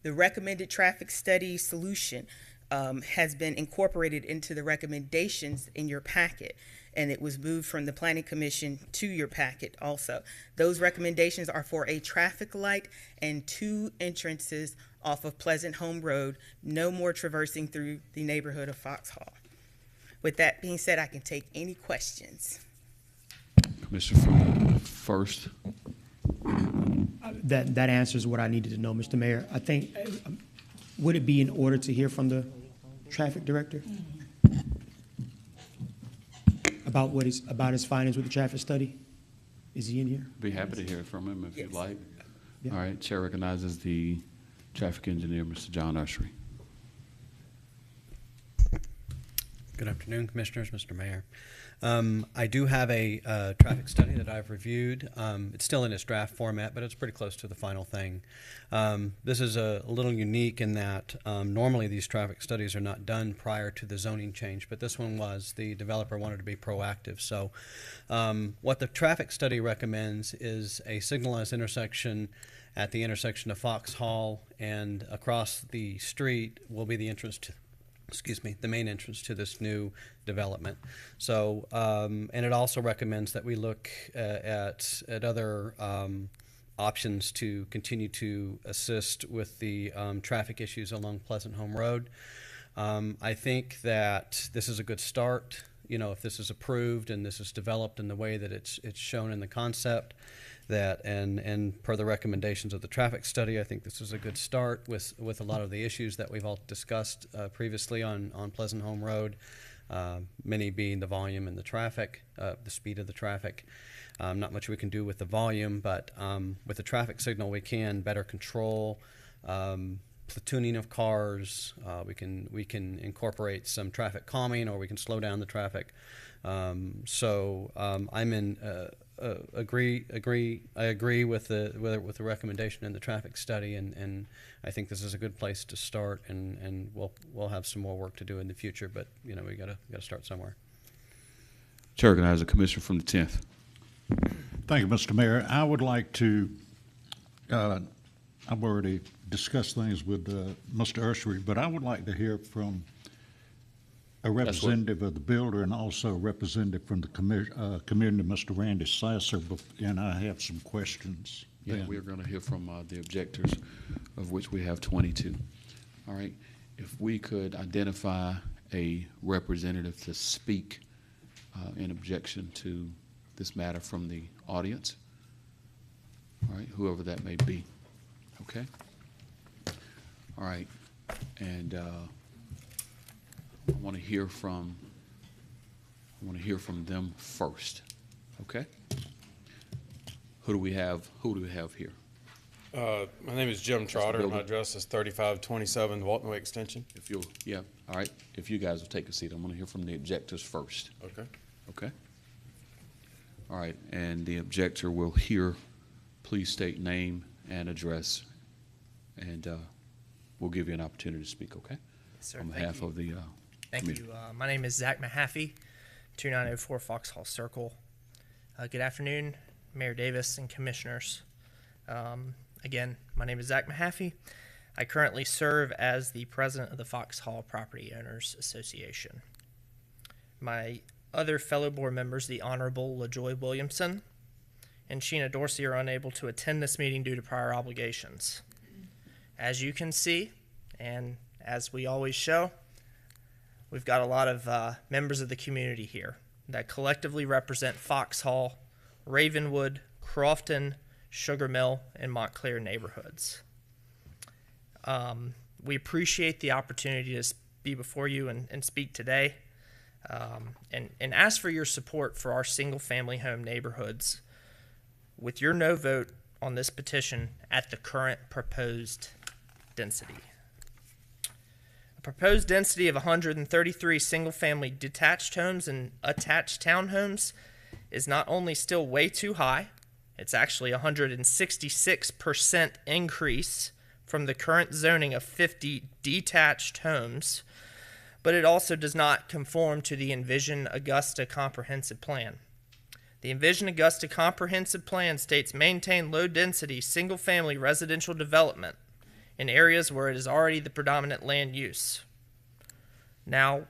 The recommended traffic study solution has been incorporated into the recommendations in your packet, and it was moved from the Planning Commission to your packet also. Those recommendations are for a traffic light and 2 entrances off of Pleasant Home Road, no more traversing through the neighborhood of Foxhall. With that being said, I can take any questions. Commissioner from first. That answers what I needed to know, Mr. Mayor. I think, would it be in order to hear from the traffic director about about his findings with the traffic study? Is he in here? Be happy to hear from him if Yes. you'd like. Yeah. All right, Chair recognizes the traffic engineer, Mr. John Ushery. Good afternoon, Commissioners, Mr. Mayor. I do have a traffic study that I've reviewed. It's still in its draft format, but it's pretty close to the final thing. This is a little unique in that normally these traffic studies are not done prior to the zoning change, but this one was. The developer wanted to be proactive. So what the traffic study recommends is a signalized intersection at the intersection of Foxhall, and across the street will be the entrance to, the main entrance to this new development. So, and it also recommends that we look at other options to continue to assist with the traffic issues along Pleasant Home Road. I think that this is a good start. You know, if this is approved and this is developed in the way that it's shown in the concept, that and per the recommendations of the traffic study, I think this is a good start with a lot of the issues that we've all discussed previously on Pleasant Home Road, many being the volume and the traffic, the speed of the traffic. Not much we can do with the volume, but with the traffic signal we can better control platooning of cars. We can incorporate some traffic calming, or we can slow down the traffic. So I'm in I agree with the recommendation in the traffic study, and I think this is a good place to start, and we'll have some more work to do in the future, but you know, we gotta start somewhere. Chair recognizes the commissioner from the 10th. Thank you, Mr. Mayor. I would like to, I've already discussed things with Mr. Ushery, but I would like to hear from a representative of the builder and also a representative from the community, Mr. Randy Sasser, and I have some questions. Yeah, we're going to hear from the objectors, of which we have 22. All right. If we could identify a representative to speak in objection to this matter from the audience. All right, whoever that may be. Okay. All right, and I want to hear from them first. Okay. Who do we have here? My name is Jim Trotter. building. My address is 3527 Walton Way Extension. If you'll, yeah, all right. If you guys will take a seat, I'm going to hear from the objectors first. Okay. Okay? All right, and the objector will hear, please state name and address, and we'll give you an opportunity to speak, okay? Sir, On thank behalf you. of the Thank committee. you. My name is Zach Mahaffey, 2904 Foxhall Circle. Good afternoon, Mayor Davis and commissioners. Again, my name is Zach Mahaffey. I currently serve as the president of the Foxhall Property Owners Association. My other fellow board members, the Honorable LaJoy Williamson and Sheena Dorsey, are unable to attend this meeting due to prior obligations. As you can see, and as we always show, we've got a lot of members of the community here that collectively represent Foxhall, Ravenwood, Crofton, Sugar Mill, and Montclair neighborhoods. We appreciate the opportunity to be before you and speak today, and ask for your support for our single-family home neighborhoods with your no vote on this petition at the current proposed density. A proposed density of 133 single-family detached homes and attached townhomes is not only still way too high, it's actually a 166% increase from the current zoning of 50 detached homes, but it also does not conform to the Envision Augusta Comprehensive Plan. The Envision Augusta Comprehensive Plan states maintain low-density single-family residential development in areas where it is already the predominant land use. Now,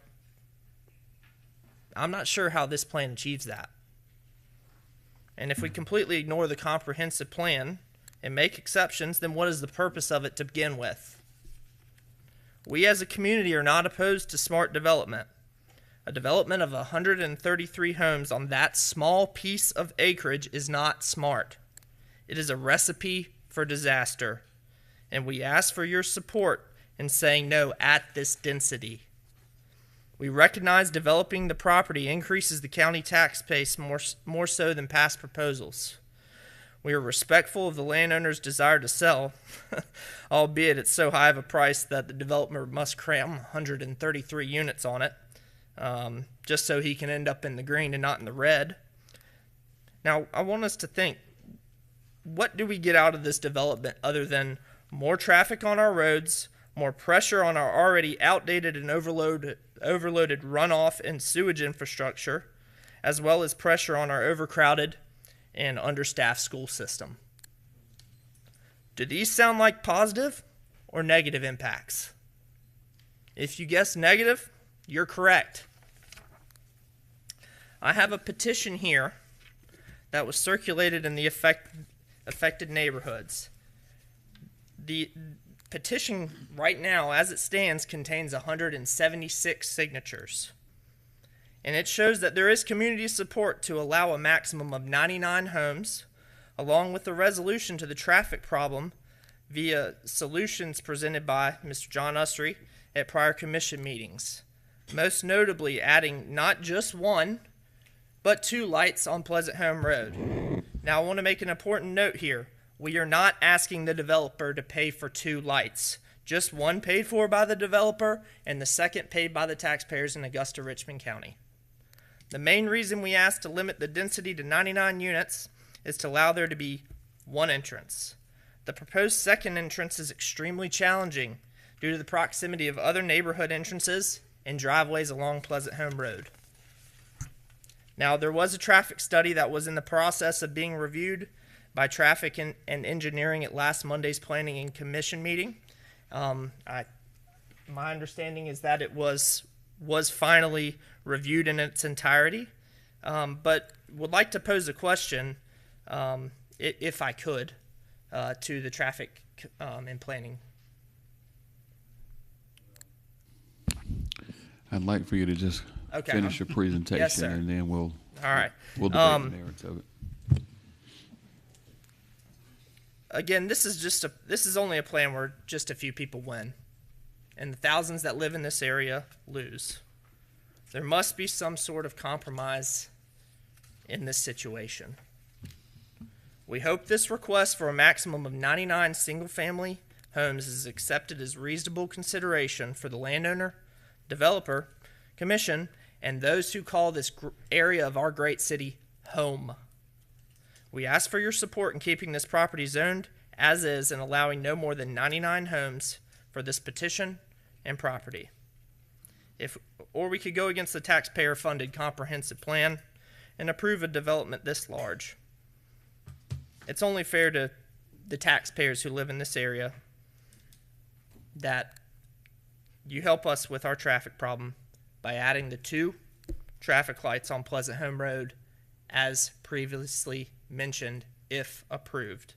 I'm not sure how this plan achieves that. And if we completely ignore the comprehensive plan and make exceptions, then what is the purpose of it to begin with? We as a community are not opposed to smart development. A development of 133 homes on that small piece of acreage is not smart. It is a recipe for disaster. And we ask for your support in saying no at this density. We recognize developing the property increases the county tax base more so than past proposals. We are respectful of the landowner's desire to sell, albeit at so high of a price that the developer must cram 133 units on it, just so he can end up in the green and not in the red. Now, I want us to think, what do we get out of this development other than more traffic on our roads, more pressure on our already outdated and overloaded runoff and sewage infrastructure, as well as pressure on our overcrowded and understaffed school system? Do these sound like positive or negative impacts? If you guess negative, you're correct. I have a petition here that was circulated in the affected neighborhoods. The petition right now, as it stands, contains 176 signatures. And it shows that there is community support to allow a maximum of 99 homes, along with the resolution to the traffic problem via solutions presented by Mr. John Usry at prior commission meetings. Most notably adding not just one, but 2 lights on Pleasant Home Road. Now I want to make an important note here. We are not asking the developer to pay for 2 lights. Just one paid for by the developer and the second paid by the taxpayers in Augusta, Richmond County. The main reason we ask to limit the density to 99 units is to allow there to be one entrance. The proposed second entrance is extremely challenging due to the proximity of other neighborhood entrances and driveways along Pleasant Home Road. Now, there was a traffic study that was in the process of being reviewed by Traffic and Engineering at last Monday's Planning and Commission meeting. My understanding is that it was finally reviewed in its entirety, but would like to pose a question, if I could, to the Traffic and Planning. I'd like for you to just finish your presentation, Yes, sir. and then we'll debate the merits of it. Again, this is only a plan where just a few people win, and the thousands that live in this area lose. There must be some sort of compromise in this situation. We hope this request for a maximum of 99 single-family homes is accepted as reasonable consideration for the landowner, developer, commission, and those who call this area of our great city home. We ask for your support in keeping this property zoned as is and allowing no more than 99 homes for this petition and property. Or we could go against the taxpayer-funded comprehensive plan and approve a development this large. It's only fair to the taxpayers who live in this area that you help us with our traffic problem by adding the 2 traffic lights on Pleasant Home Road as previously mentioned, if approved.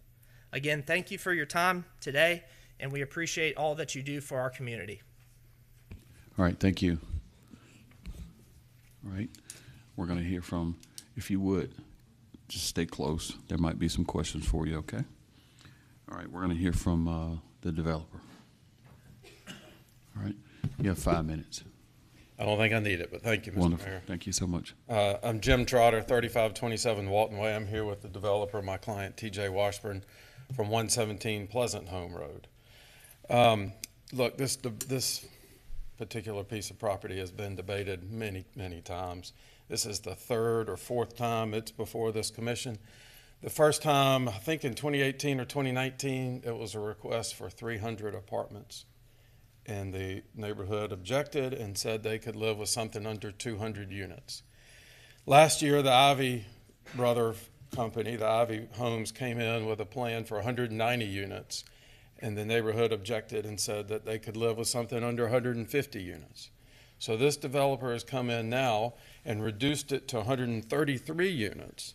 Again, thank you for your time today, and we appreciate all that you do for our community. All right, thank you. All right, we're going to hear from, if you would, just stay close. There might be some questions for you, okay? All right, we're going to hear from the developer. All right, you have 5 minutes. I don't think I need it, but thank you, Mr. Wonderful. Mayor. Thank you so much. I'm Jim Trotter, 3527 Walton Way. I'm here with the developer, my client, TJ Washburn, from 117 Pleasant Home Road. Look, this particular piece of property has been debated many, many times. This is the 3rd or 4th time it's before this commission. The first time, I think in 2018 or 2019, it was a request for 300 apartments. And the neighborhood objected and said they could live with something under 200 units. Last year, the Ivy Brother Company, the Ivy Homes, came in with a plan for 190 units, and the neighborhood objected and said that they could live with something under 150 units. So this developer has come in now and reduced it to 133 units,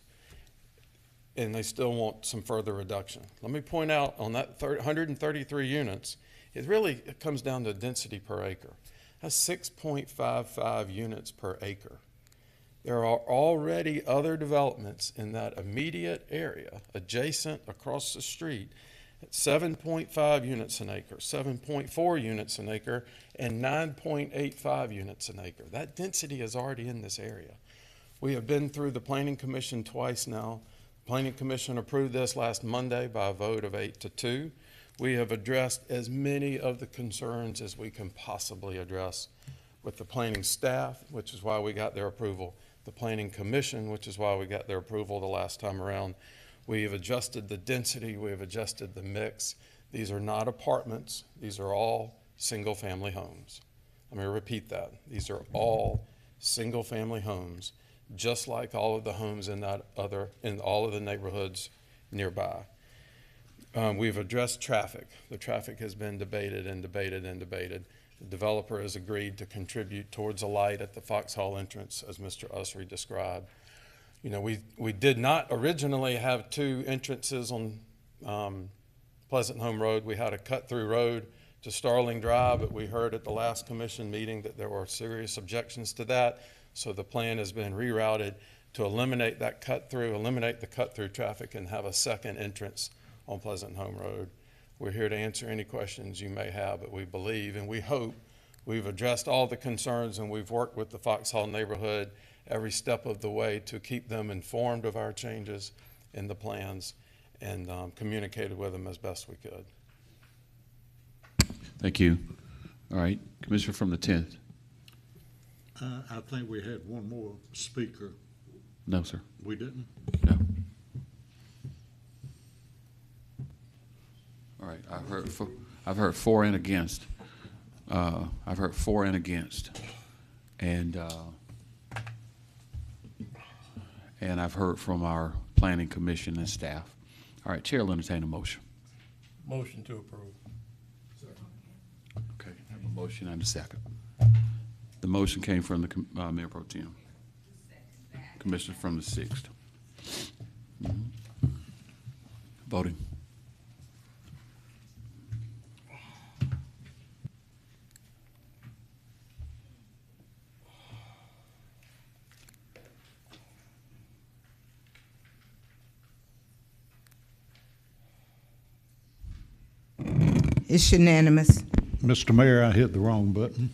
and they still want some further reduction. Let me point out on that 133 units, it comes down to density per acre. That's 6.55 units per acre. There are already other developments in that immediate area, adjacent across the street, at 7.5 units an acre, 7.4 units an acre, and 9.85 units an acre. That density is already in this area. We have been through the Planning Commission twice now. The Planning Commission approved this last Monday by a vote of 8-2. We have addressed as many of the concerns as we can possibly address with the planning staff, which is why we got their approval, the Planning Commission, which is why we got their approval the last time around. We have adjusted the density, we have adjusted the mix. These are not apartments, these are all single-family homes. Let me repeat that. These are all single-family homes, just like all of the homes in all of the neighborhoods nearby. We've addressed traffic. The traffic has been debated and debated and debated. The developer has agreed to contribute towards a light at the Foxhall entrance, as Mr. Usry described. You know, we did not originally have 2 entrances on Pleasant Home Road. We had a cut-through road to Starling Drive, but we heard at the last commission meeting that there were serious objections to that. So the plan has been rerouted to eliminate that cut-through, eliminate the cut-through traffic, and have a second entrance on Pleasant Home Road. We're here to answer any questions you may have, but we believe and we hope we've addressed all the concerns, and we've worked with the Foxhall neighborhood every step of the way to keep them informed of our changes in the plans and communicated with them as best we could. Thank you. All right, Commissioner from the 10th. I think we had one more speaker. No, sir. We didn't? No. All right, I've heard for and against. I've heard for and against, and I've heard from our planning commission and staff. All right, Chair will entertain a motion. Motion to approve. Okay, I have a motion and a second. The motion came from the Mayor Pro Tem, Commissioner from the 6th. Mm-hmm. Voting. It's unanimous. Mr. Mayor, I hit the wrong button.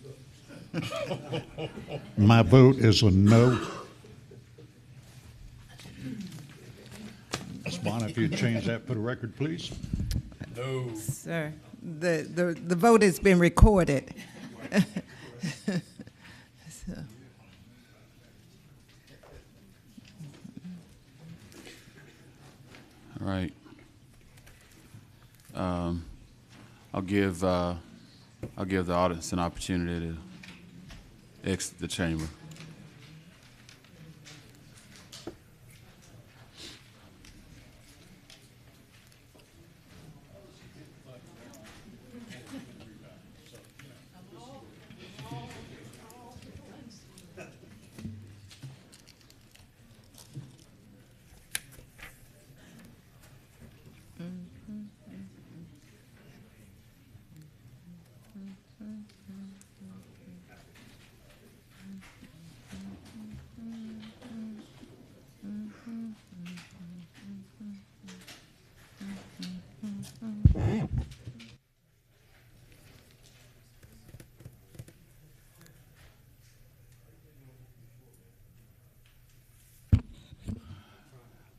My vote is a no. Bond, if you'd change that for the record, please. No. Sir, the vote has been recorded. So, All right. I'll give the audience an opportunity to exit the chamber.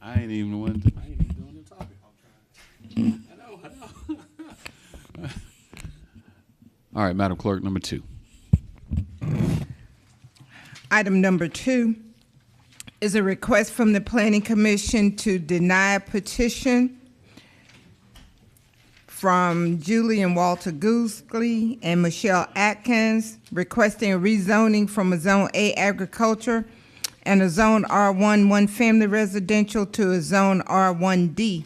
I ain't even doing the topic. I know. All right, Madam Clerk, number 2. Item number 2 is a request from the Planning Commission to deny a petition from Julie and Walter Goosley and Michelle Atkins requesting a rezoning from a Zone A agriculture and a Zone R1 one-family residential to a Zone R1D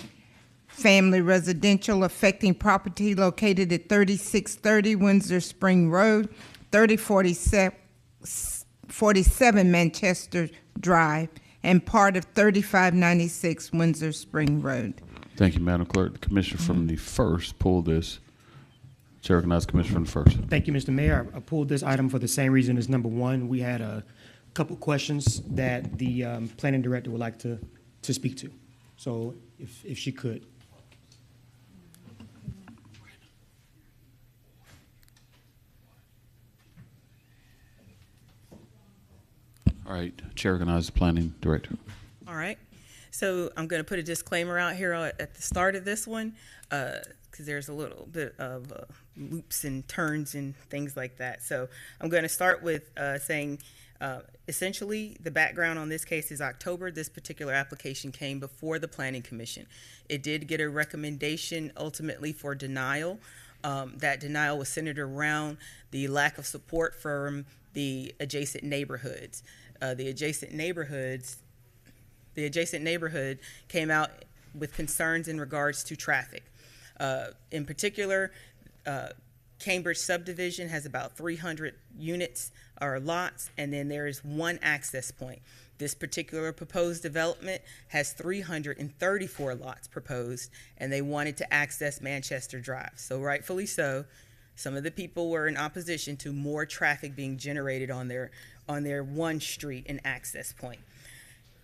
family residential affecting property located at 3630 Windsor Spring Road, 3047 Manchester Drive, and part of 3596 Windsor Spring Road. Thank you, Madam Clerk. The Commissioner from the 1st pulled this. Chair recognizes the Commissioner from the 1st. Thank you, Mr. Mayor. I pulled this item for the same reason as number 1. We had a couple questions that the planning director would like to speak to. So if she could. All right, Chair recognizes the Planning Director. All right. So I'm going to put a disclaimer out here at the start of this one, because there's a little bit of loops and turns and things like that. So I'm going to start with saying, essentially, the background on this case is October. This particular application came before the Planning Commission. It did get a recommendation ultimately for denial. That denial was centered around the lack of support from the adjacent neighborhoods. The adjacent neighborhood came out with concerns in regards to traffic. In particular, Cambridge subdivision has about 300 units or lots, and then there is one access point. This particular proposed development has 334 lots proposed, and they wanted to access Manchester Drive. So rightfully so, some of the people were in opposition to more traffic being generated on their one street and access point.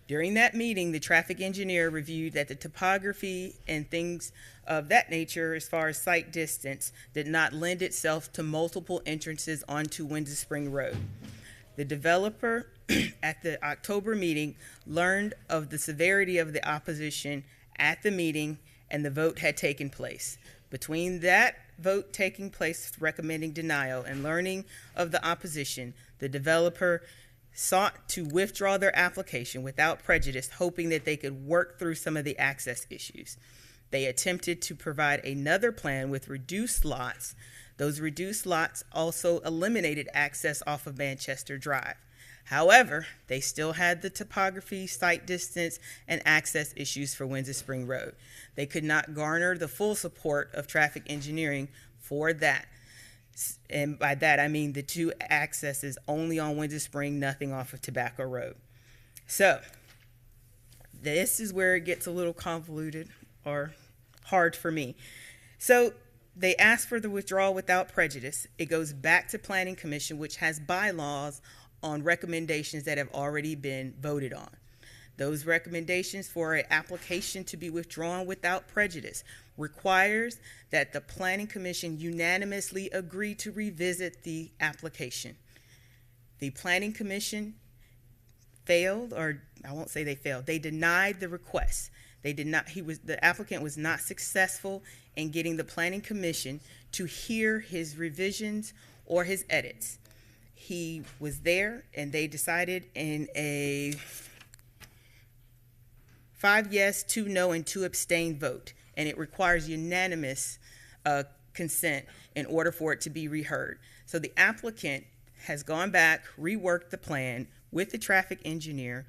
During that meeting, the traffic engineer reviewed that the topography and things of that nature, as far as site distance, did not lend itself to multiple entrances onto Windsor Spring Road. The developer at the October meeting learned of the severity of the opposition at the meeting, and the vote had taken place. Between that vote taking place recommending denial and learning of the opposition, the developer sought to withdraw their application without prejudice, hoping that they could work through some of the access issues. They attempted to provide another plan with reduced lots. Those reduced lots also eliminated access off of Manchester Drive. However, they still had the topography, site distance, and access issues for Windsor Spring Road. They could not garner the full support of traffic engineering for that. And by that, I mean the two accesses only on Windsor Spring, nothing off of Tobacco Road. So this is where it gets a little convoluted or hard for me. So they asked for the withdrawal without prejudice. It goes back to Planning Commission, which has bylaws on recommendations that have already been voted on. Those recommendations for an application to be withdrawn without prejudice requires that the Planning Commission unanimously agree to revisit the application. The Planning Commission failed, or I won't say they failed, they denied the request. They did not, the applicant was not successful in getting the Planning Commission to hear his revisions or his edits. He was there, and they decided in a 5 yes, 2 no, and 2 abstain vote, and it requires unanimous consent in order for it to be reheard. So the applicant has gone back, reworked the plan with the traffic engineer,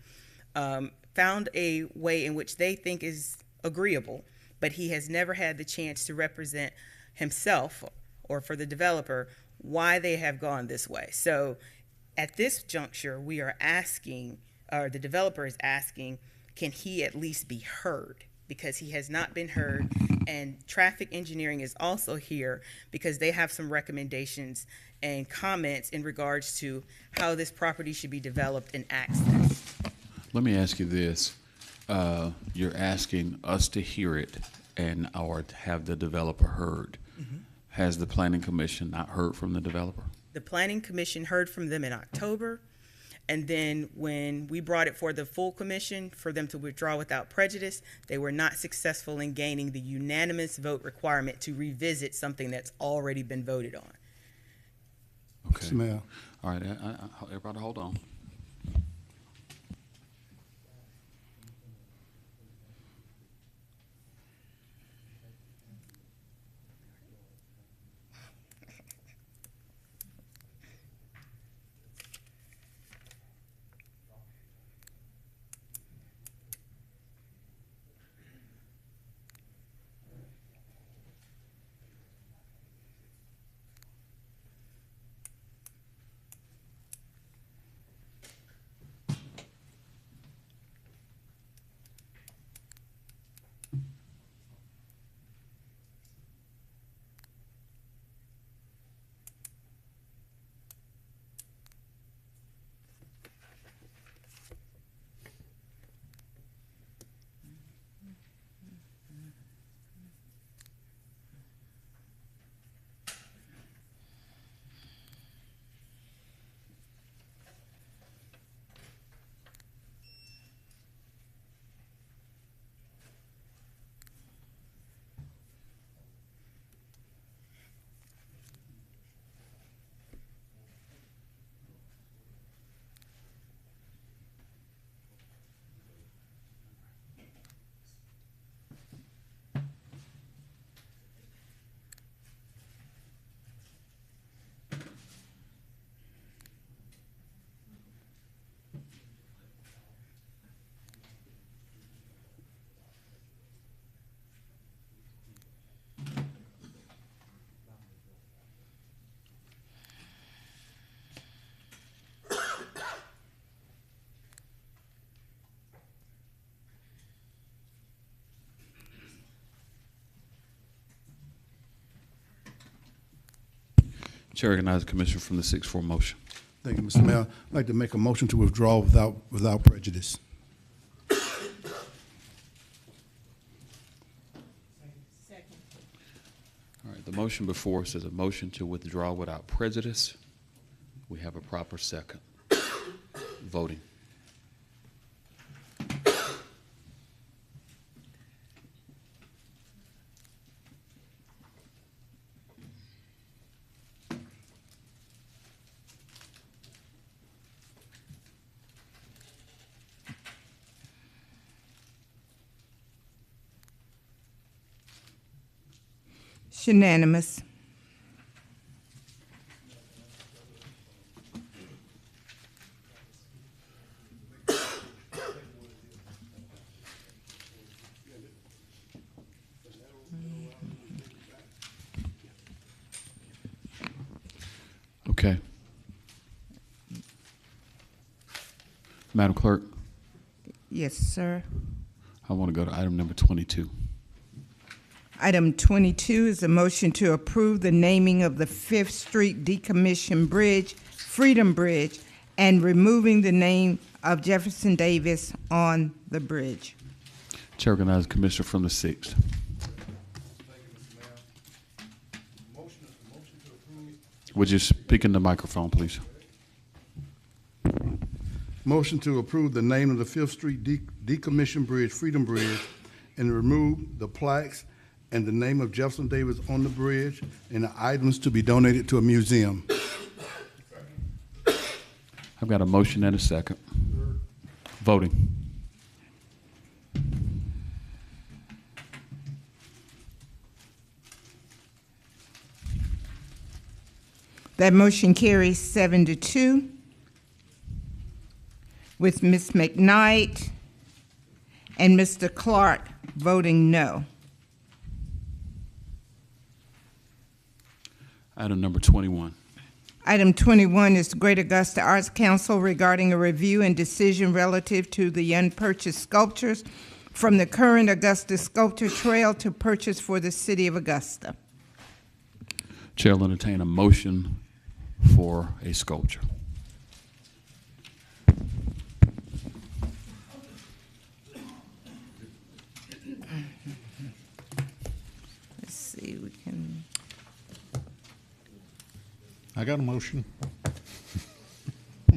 found a way in which they think is agreeable, but he has never had the chance to represent himself or for the developer why they have gone this way. So at this juncture, we are asking, or the developer is asking, can he at least be heard? Because he has not been heard, and traffic engineering is also here because they have some recommendations and comments in regards to how this property should be developed and accessed. Let me ask you this. You're asking us to hear it and or to have the developer heard. Mm-hmm. Has the Planning Commission not heard from the developer? The Planning Commission heard from them in October, and then when we brought it for the full commission for them to withdraw without prejudice, they were not successful in gaining the unanimous vote requirement to revisit something that's already been voted on. Okay. Smell. All right, everybody hold on. Chair recognizes the Commissioner from the 6-4 motion. Thank you, Mr. Mayor. I'd like to make a motion to withdraw without prejudice. All right, the motion before us is a motion to withdraw without prejudice. We have a proper second. Voting. It's unanimous. Okay. Madam Clerk, Yes, sir. I want to go to item number 22. Item 22 is a motion to approve the naming of the Fifth Street Decommissioned Bridge, Freedom Bridge, and removing the name of Jefferson Davis on the bridge. Chair recognizes the Commissioner from the 6th. Would you speak in the microphone, please? Motion to approve the name of the Fifth Street decommissioned bridge, Freedom Bridge, and remove the plaques and the name of Jefferson Davis on the bridge and the items to be donated to a museum. I've got a motion and a second. Voting. That motion carries 7-2, with Ms. McKnight and Mr. Clark voting no. Item number 21. Item 21 is the Greater Augusta Arts Council regarding a review and decision relative to the unpurchased sculptures from the current Augusta Sculpture Trail to purchase for the city of Augusta. Chair will entertain a motion for a sculpture. Let's see, we can. I got a motion.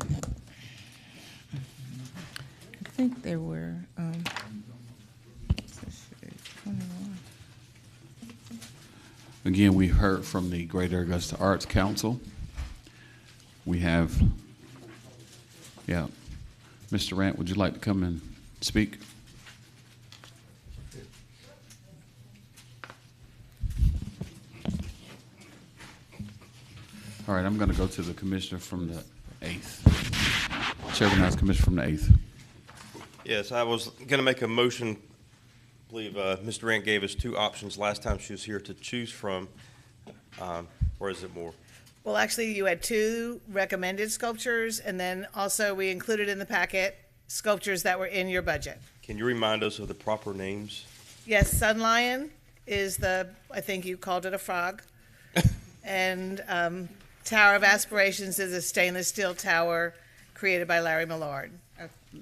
I think there were, 21. Again, we heard from the Greater Augusta Arts Council. We have, Mr. Rant, would you like to come and speak? All right, I'm going to go to the commissioner from the 8th. Chair recognizes Commissioner from the 8th. Yes, I was going to make a motion. I believe Mr. Rand gave us two options last time she was here to choose from. Or is it more? Well, actually, you had two recommended sculptures, and then also we included in the packet sculptures that were in your budget. Can you remind us of the proper names? Yes, Sun Lion is the, I think you called it a frog. And Tower of Aspirations is a stainless steel tower created by Larry Millard.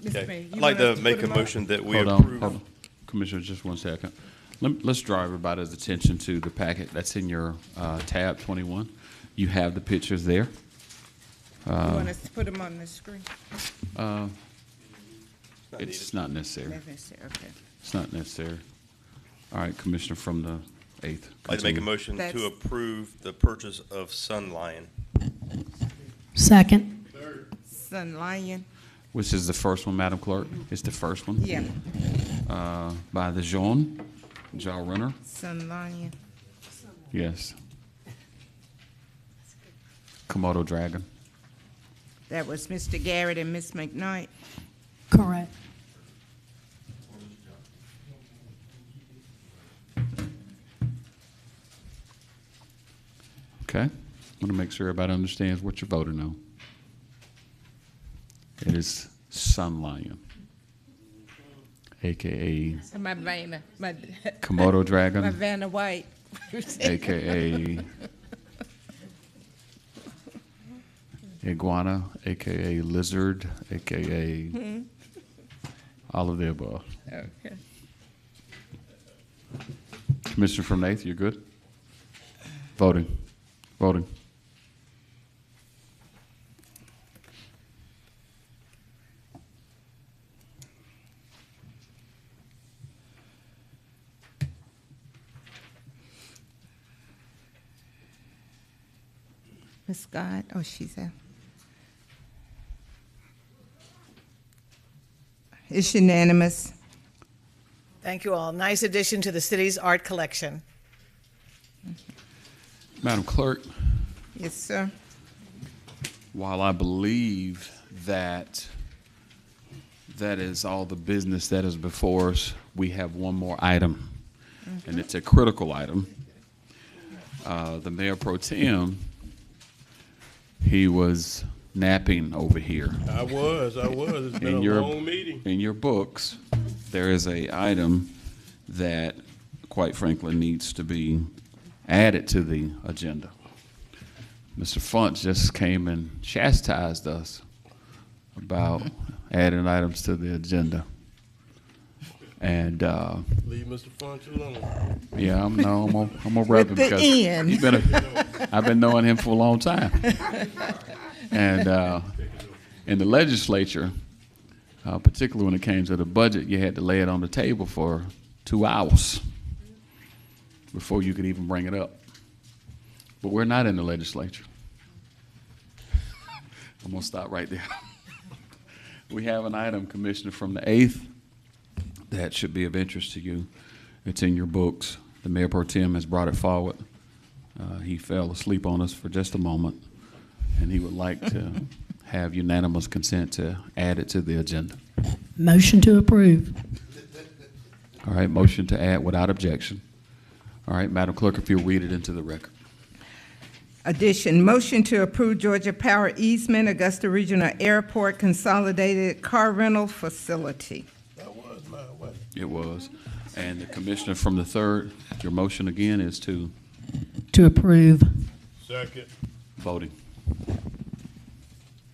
Okay. I'd like to make a motion that we Hold approve. on. Commissioner, just 1 second. Let's draw everybody's attention to the packet that's in your tab 21. You have the pictures there. You want us to put them on the screen? It's not necessary. Not necessary, okay. It's not necessary. All right, Commissioner from the 8th. I'd like to make a motion to approve the purchase of Sun Lion. Second. Sun Lion. Which is the first one, Madam Clerk? It's the first one? Yeah. By the Jaune Renner? Sun Lion. Yes. Komodo Dragon. That was Mr. Garrett and Ms. McKnight. Correct. Okay. I want to make sure everybody understands what you're voting on. It is Sun Lion, a.k.a. My Vanna. My Komodo Dragon. My Vanna White. a.k.a. Iguana, a.k.a. Lizard, a.k.a. all of the above. Okay. Commissioner from the 8th, you're good? Voting. Voting. Ms. Scott, oh, she's out. It's unanimous. Thank you all. Nice addition to the city's art collection. Madam Clerk. Yes, sir. While I believe that that is all the business that is before us, we have one more item, and it's a critical item. The Mayor Pro Tem, he was napping over here. I was. It's been a long meeting. In your books, there is a item that, quite frankly, needs to be added to the agenda. Mr. Funtz just came and chastised us about adding items to the agenda. And leave Mr. Funtz alone. yeah, I'm gonna rep him because I've been knowing him for a long time. And in the legislature, particularly when it came to the budget. You had to lay it on the table for 2 hours before you could even bring it up. But we're not in the legislature. I'm going to stop right there. We have an item, Commissioner, from the 8th that should be of interest to you. It's in your books. The Mayor Pro Tem has brought it forward. He fell asleep on us for just a moment, and he would like to have unanimous consent to add it to the agenda. Motion to approve. All right, motion to add without objection. All right, Madam Clerk, if you'll read it into the record. Addition, motion to approve Georgia Power easement, Augusta Regional Airport Consolidated Car Rental Facility. That was my way. It was. And the Commissioner from the 3rd, your motion again is to? To approve. Second. Voting.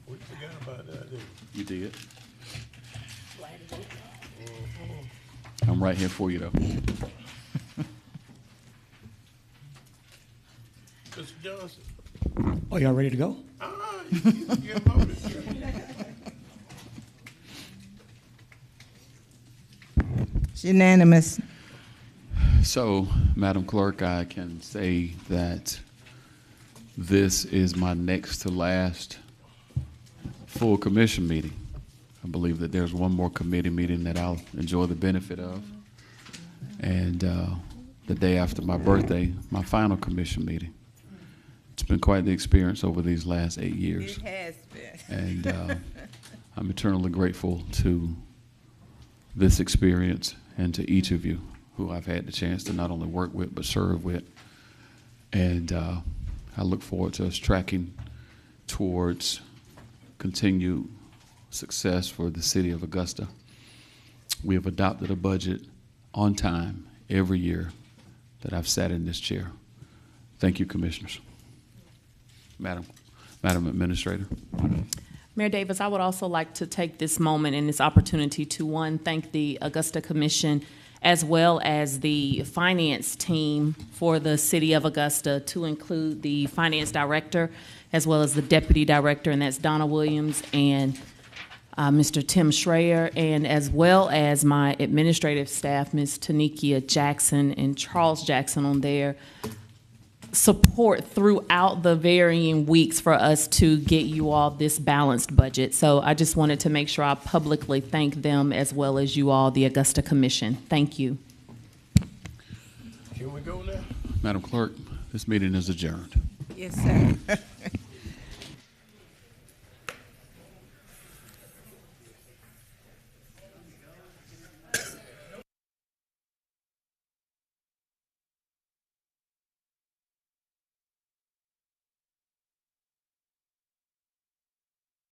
We forgot about that, didn't we? You did. I'm right here for you, though. Mr. Johnson. Oh, y'all ready to go? You voted. It's unanimous. So, Madam Clerk, I can say that this is my next to last full commission meeting. I believe that there's one more committee meeting that I'll enjoy the benefit of. And the day after my birthday, my final commission meeting. It's been quite the experience over these last 8 years. It has been. And I'm eternally grateful to this experience and to each of you who I've had the chance to not only work with but serve with. And I look forward to us tracking towards continued success for the city of Augusta. We have adopted a budget on time every year that I've sat in this chair. Thank you, Commissioners. Madam Administrator. Mayor Davis, I would also like to take this moment and this opportunity to, one, thank the Augusta Commission as well as the finance team for the city of Augusta, to include the finance director as well as the deputy director, and that's Donna Williams and Mr. Tim Schreier, and as well as my administrative staff, Ms. Tanikia Jackson and Charles Jackson, on their support throughout the varying weeks for us to get you all this balanced budget. So I just wanted to make sure I publicly thank them as well as you all, the Augusta Commission. Thank you. Can we go now? Madam Clerk, this meeting is adjourned. Yes, sir.